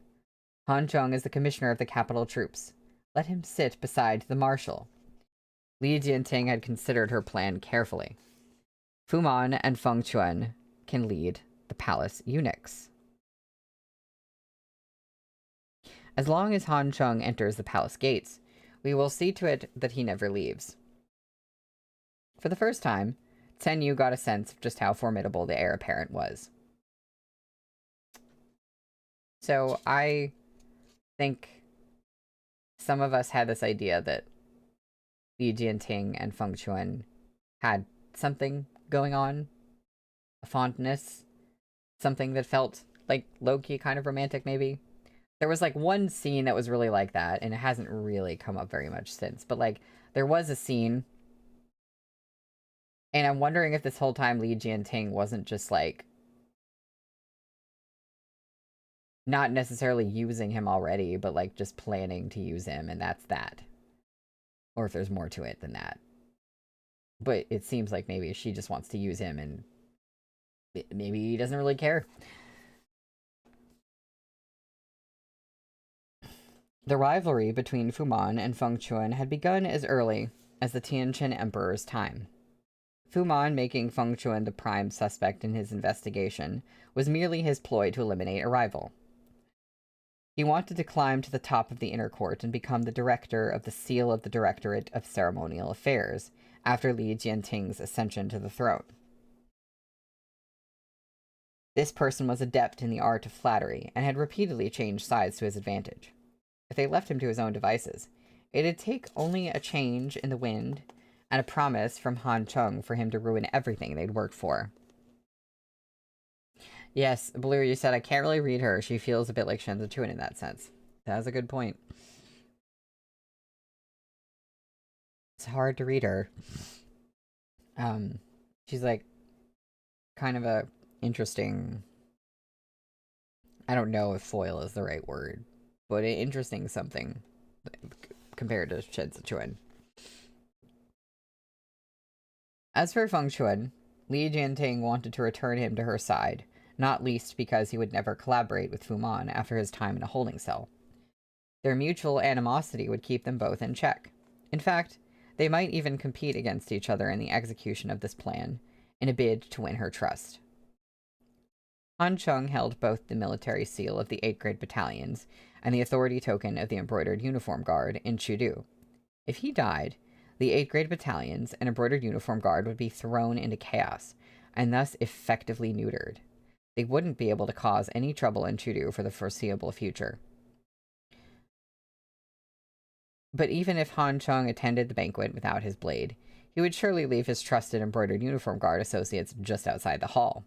Han Chung is the commissioner of the capital troops. Let him sit beside the marshal. Li Jianting had considered her plan carefully. Fu Man and Feng Chuan can lead the palace eunuchs. As long as Han Chung enters the palace gates, we will see to it that he never leaves. For the first time, Chen Yu got a sense of just how formidable the heir apparent was. So I think some of us had this idea that Li Jianting and Feng Chuan had something going on, a fondness, something that felt like low-key kind of romantic maybe. There was like one scene that was really like that, and it hasn't really come up very much since, but like there was a scene, and I'm wondering if this whole time Li Jianting wasn't just like not necessarily using him already, but like just planning to use him, and that's that. Or if there's more to it than that. But it seems like maybe she just wants to use him, and maybe he doesn't really care. The rivalry between Fu Man and Feng Chuan had begun as early as the Tianjin Emperor's time. Fu Man making Feng Chuan the prime suspect in his investigation was merely his ploy to eliminate a rival. He wanted to climb to the top of the inner court and become the director of the Seal of the Directorate of Ceremonial Affairs after Li Jianting's ascension to the throne. This person was adept in the art of flattery and had repeatedly changed sides to his advantage. If they left him to his own devices, it'd take only a change in the wind and a promise from Han Chung for him to ruin everything they'd worked for. Yes, Blue, you said I can't really read her. She feels a bit like Shen Zichuan in that sense. That's a good point. It's hard to read her. She's like kind of a interesting, I don't know if foil is the right word, but an interesting something compared to Shen Zichuan. As for Feng Chuan, Li Jianting wanted to return him to her side, not least because he would never collaborate with Fu Man after his time in a holding cell. Their mutual animosity would keep them both in check. In fact, they might even compete against each other in the execution of this plan, in a bid to win her trust. Han Chung held both the military seal of the 8th grade battalions and the authority token of the embroidered uniform guard in Chudu. If he died, the 8th grade battalions and embroidered uniform guard would be thrown into chaos, and thus effectively neutered. They wouldn't be able to cause any trouble in Chudu for the foreseeable future. But even if Han Chung attended the banquet without his blade, he would surely leave his trusted embroidered uniform guard associates just outside the hall.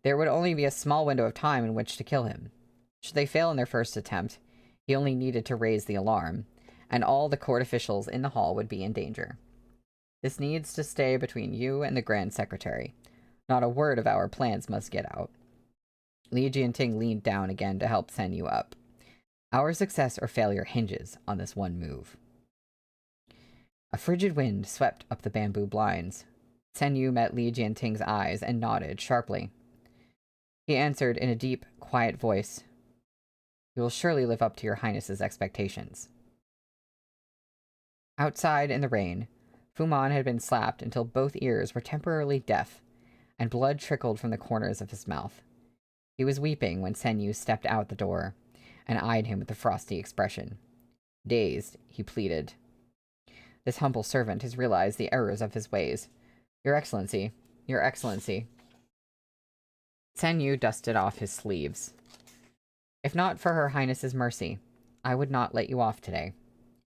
There would only be a small window of time in which to kill him. Should they fail in their first attempt, he only needed to raise the alarm, and all the court officials in the hall would be in danger. This needs to stay between you and the Grand Secretary. Not a word of our plans must get out. Li Jianting leaned down again to help Sen Yu up. Our success or failure hinges on this one move. A frigid wind swept up the bamboo blinds. Sen Yu met Li Jianting's eyes and nodded sharply. He answered in a deep, quiet voice, "You will surely live up to your Highness's expectations." Outside in the rain, Fu Man had been slapped until both ears were temporarily deaf, and blood trickled from the corners of his mouth. He was weeping when Sen Yu stepped out the door and eyed him with a frosty expression. Dazed, he pleaded, "This humble servant has realized the errors of his ways. Your Excellency, Your Excellency." Sen Yu dusted off his sleeves. "If not for Her Highness's mercy, I would not let you off today.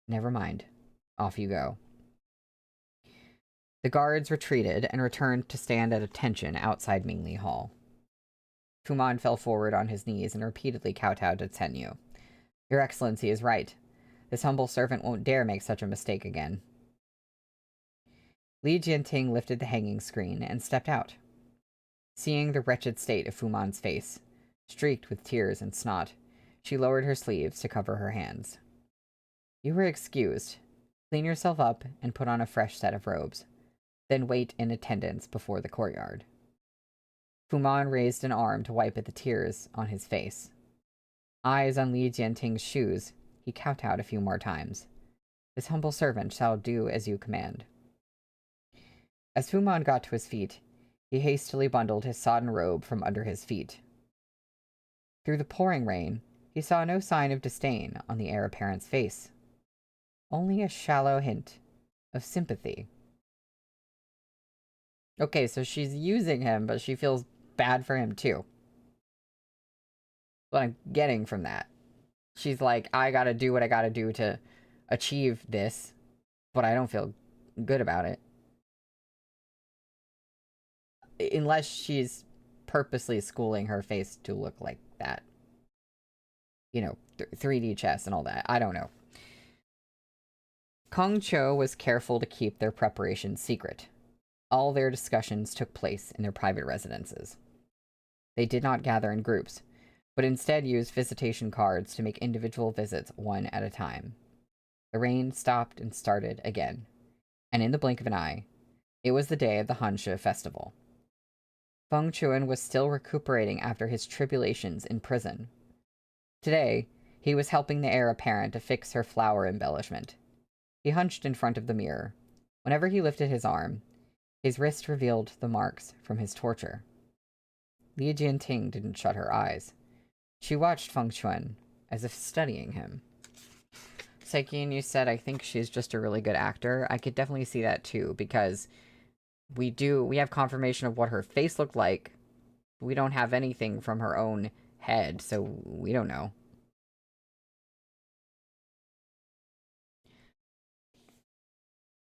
Never mind. Off you go." The guards retreated and returned to stand at attention outside Mingli Hall. Fu Man fell forward on his knees and repeatedly kowtowed to Sen Yu. "Your Excellency is right. This humble servant won't dare make such a mistake again." Li Jianting lifted the hanging screen and stepped out. Seeing the wretched state of Fu Man's face, streaked with tears and snot, she lowered her sleeves to cover her hands. "You are excused. Clean yourself up and put on a fresh set of robes. Then wait in attendance before the courtyard." Fu Man raised an arm to wipe at the tears on his face. Eyes on Li Jianting's shoes, he kowtowed a few more times. "This humble servant shall do as you command." As Fu Man got to his feet, he hastily bundled his sodden robe from under his feet. Through the pouring rain, he saw no sign of disdain on the heir apparent's face. Only a shallow hint of sympathy. Okay, so she's using him, but she feels bad for him too. What I'm getting from that. She's like, I gotta do what I gotta do to achieve this, but I don't feel good about it. Unless she's purposely schooling her face to look like that. You know, 3D chess and all that. I don't know. Kong Cho was careful to keep their preparations secret. All their discussions took place in their private residences. They did not gather in groups, but instead used visitation cards to make individual visits one at a time. The rain stopped and started again, and in the blink of an eye, it was the day of the Hanshe festival. Feng Chuan was still recuperating after his tribulations in prison. Today, he was helping the heir apparent to fix her flower embellishment. He hunched in front of the mirror. Whenever he lifted his arm, his wrist revealed the marks from his torture. Li Jianting didn't shut her eyes. She watched Feng Chuan, as if studying him. Saikin, you said, I think she's just a really good actor. I could definitely see that too, because we have confirmation of what her face looked like. We don't have anything from her own head, so we don't know.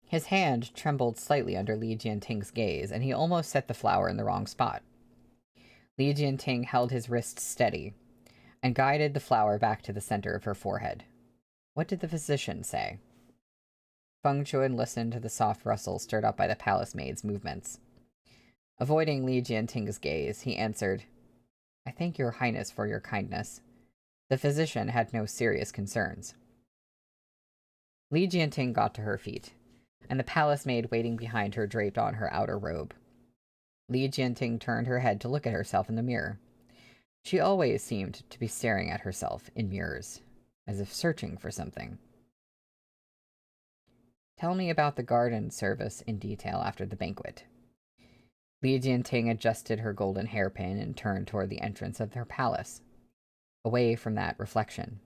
His hand trembled slightly under Li Jianting's gaze, and he almost set the flower in the wrong spot. Li Jianting held his wrist steady and guided the flower back to the center of her forehead. What did the physician say? Feng Chuan listened to the soft rustle stirred up by the palace maid's movements. Avoiding Li Jianting's gaze, he answered, I thank your highness for your kindness. The physician had no serious concerns. Li Jianting got to her feet, and the palace maid waiting behind her draped on her outer robe. Li Jianting turned her head to look at herself in the mirror. She always seemed to be staring at herself in mirrors, as if searching for something. Tell me about the garden service in detail after the banquet. Li Jianting adjusted her golden hairpin and turned toward the entrance of her palace, away from that reflection.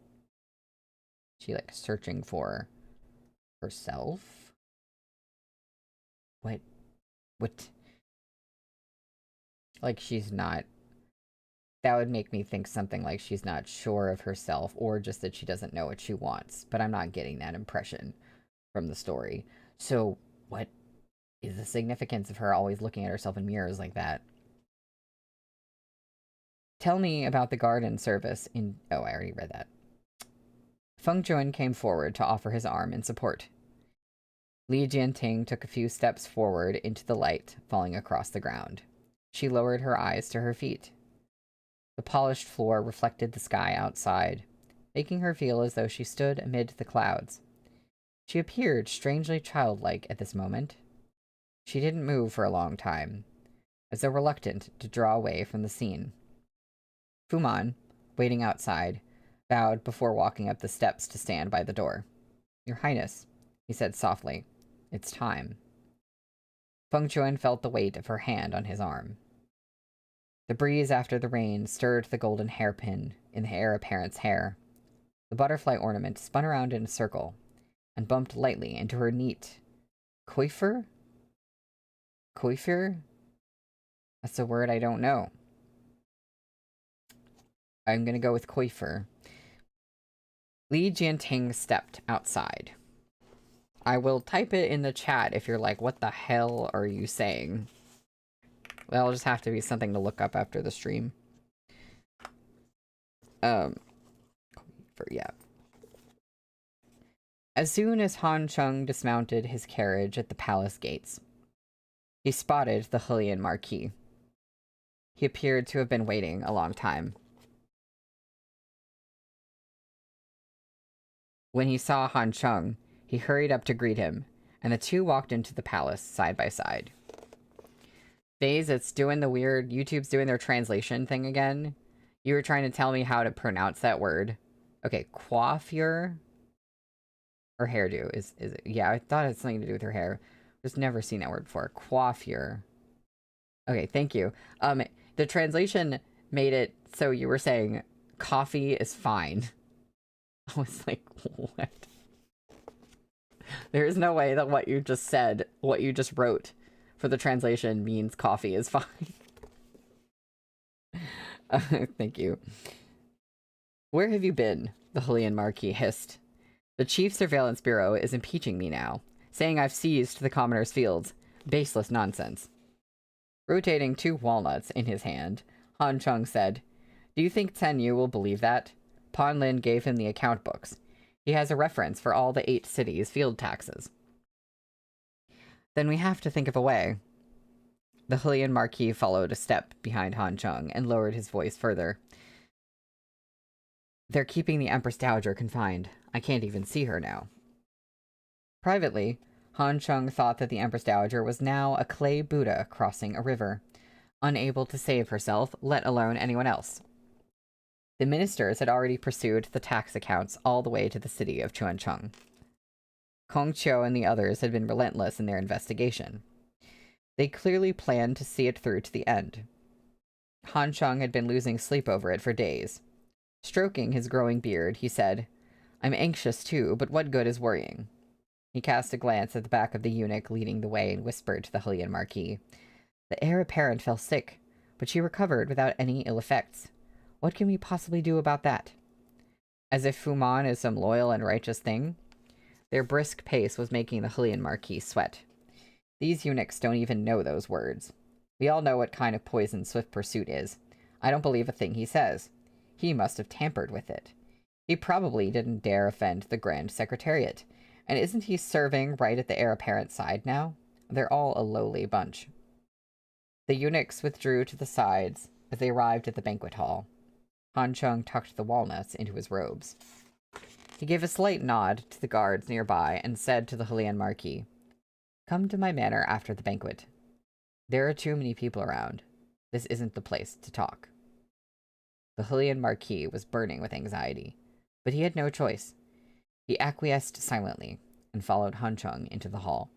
She, searching for herself? What? She's not... That would make me think something like she's not sure of herself, or just that she doesn't know what she wants. But I'm not getting that impression from the story. So, what is the significance of her always looking at herself in mirrors like that? Tell me about the garden service in... Oh, I already read that. Feng Juan came forward to offer his arm in support. Li Jianting took a few steps forward into the light, falling across the ground. She lowered her eyes to her feet. The polished floor reflected the sky outside, making her feel as though she stood amid the clouds. She appeared strangely childlike at this moment. She didn't move for a long time, as though reluctant to draw away from the scene. Fu Man, waiting outside, bowed before walking up the steps to stand by the door. Your Highness, he said softly, it's time. Feng Juan felt the weight of her hand on his arm. The breeze after the rain stirred the golden hairpin in the heir apparent's hair. The butterfly ornament spun around in a circle and bumped lightly into her neat coiffure? Coiffure? That's a word I don't know. I'm gonna go with coiffure. Li Jianting stepped outside. I will type it in the chat if you're like, what the hell are you saying? That'll just have to be something to look up after the stream. Yeah. As soon as Han Chung dismounted his carriage at the palace gates, he spotted the Hulian Marquis. He appeared to have been waiting a long time. When he saw Han Chung, he hurried up to greet him, and the two walked into the palace side by side. Days, it's doing the weird... YouTube's doing their translation thing again. You were trying to tell me how to pronounce that word. Okay, coiffure? Or hairdo. Is it? Yeah, I thought it had something to do with her hair. Just never seen that word before. Coiffure. Okay, thank you. The translation made it so you were saying coffee is fine. I was like, what? There is no way that what you just said, what you just wrote for the translation means coffee is fine. Thank you. Where have you been? The Hulian Marquis hissed. The Chief Surveillance Bureau is impeaching me now, saying I've seized the commoner's fields. Baseless nonsense. Rotating 2 walnuts in his hand, Han Chung said, Do you think Ten Yu will believe that? Pan Lin gave him the account books. He has a reference for all the 8 cities' field taxes. Then we have to think of a way. The Hulian Marquis followed a step behind Han Chung and lowered his voice further. They're keeping the Empress Dowager confined. I can't even see her now. Privately, Han Chung thought that the Empress Dowager was now a clay Buddha crossing a river, unable to save herself, let alone anyone else. The ministers had already pursued the tax accounts all the way to the city of Chuancheng. Kong Chiu and the others had been relentless in their investigation. They clearly planned to see it through to the end. Han Chung had been losing sleep over it for days. Stroking his growing beard, he said, I'm anxious too, but what good is worrying? He cast a glance at the back of the eunuch leading the way and whispered to the Hulian Marquis. The heir apparent fell sick, but she recovered without any ill effects. What can we possibly do about that? As if Fu Man is some loyal and righteous thing? Their brisk pace was making the Hulian Marquis sweat. These eunuchs don't even know those words. We all know what kind of poison Swift Pursuit is. I don't believe a thing he says. He must have tampered with it. He probably didn't dare offend the Grand Secretariat. And isn't he serving right at the heir apparent side now? They're all a lowly bunch. The eunuchs withdrew to the sides as they arrived at the banquet hall. Han Chung tucked the walnuts into his robes. He gave a slight nod to the guards nearby and said to the Hulian Marquis, Come to my manor after the banquet. There are too many people around. This isn't the place to talk. The Hylian Marquis was burning with anxiety, but he had no choice. He acquiesced silently and followed Han Chung into the hall.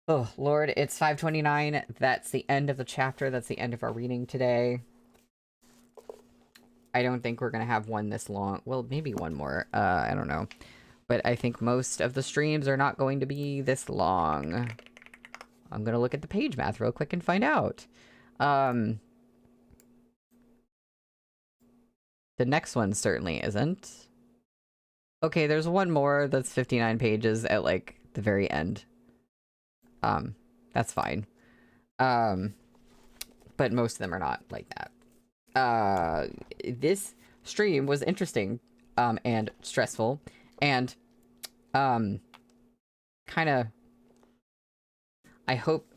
Oh, Lord, it's 5:29. That's the end of the chapter. That's the end of our reading today. I don't think we're going to have one this long. Well, maybe one more. I don't know. But I think most of the streams are not going to be this long. I'm going to look at the page math real quick and find out. The next one certainly isn't. Okay, there's one more that's 59 pages at, like, the very end. That's fine. But most of them are not like that. This stream was interesting, and stressful, and, kind of, I hope,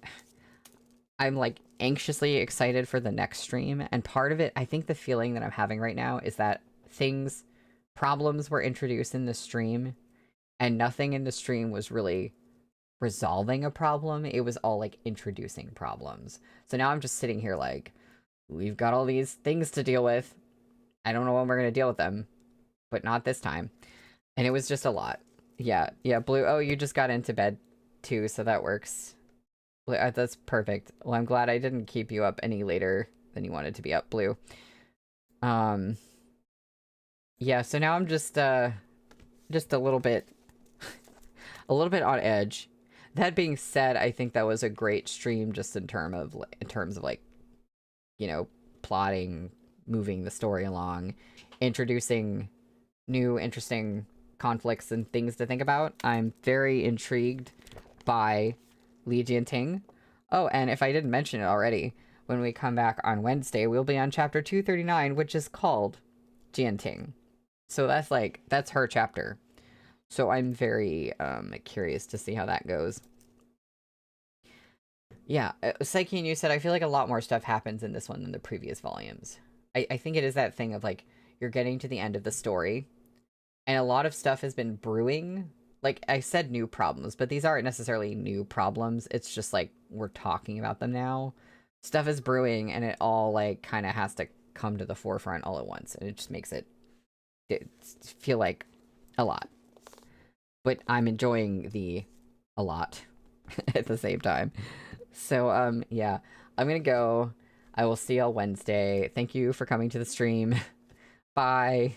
I'm, like, anxiously excited for the next stream, and part of it, I think the feeling that I'm having right now is that problems were introduced in the stream, and nothing in the stream was really resolving a problem. It was all, like, introducing problems. So now I'm just sitting here like, we've got all these things to deal with. I don't know when we're going to deal with them, but not this time. And it was just a lot. Yeah, Blue. Oh, you just got into bed too, so that works. Blue, that's perfect. Well, I'm glad I didn't keep you up any later than you wanted to be up, Blue. Yeah, so now I'm just a little bit on edge. That being said, I think that was a great stream just in terms of like, you know, plotting, moving the story along, introducing new interesting conflicts and things to think about. I'm very intrigued by Li Jianting. Oh, and if I didn't mention it already, when we come back on Wednesday, we'll be on chapter 239, which is called Jianting. So that's her chapter. So I'm very curious to see how that goes. Yeah, Psyche, and you said, I feel like a lot more stuff happens in this one than the previous volumes. I think it is that thing of, like, you're getting to the end of the story, and a lot of stuff has been brewing. Like, I said new problems, but these aren't necessarily new problems. It's just, like, we're talking about them now. Stuff is brewing, and it all, like, kind of has to come to the forefront all at once, and it just makes it feel like a lot. But I'm enjoying a lot at the same time. So, yeah, I'm gonna go. I will see y'all Wednesday. Thank you for coming to the stream. Bye.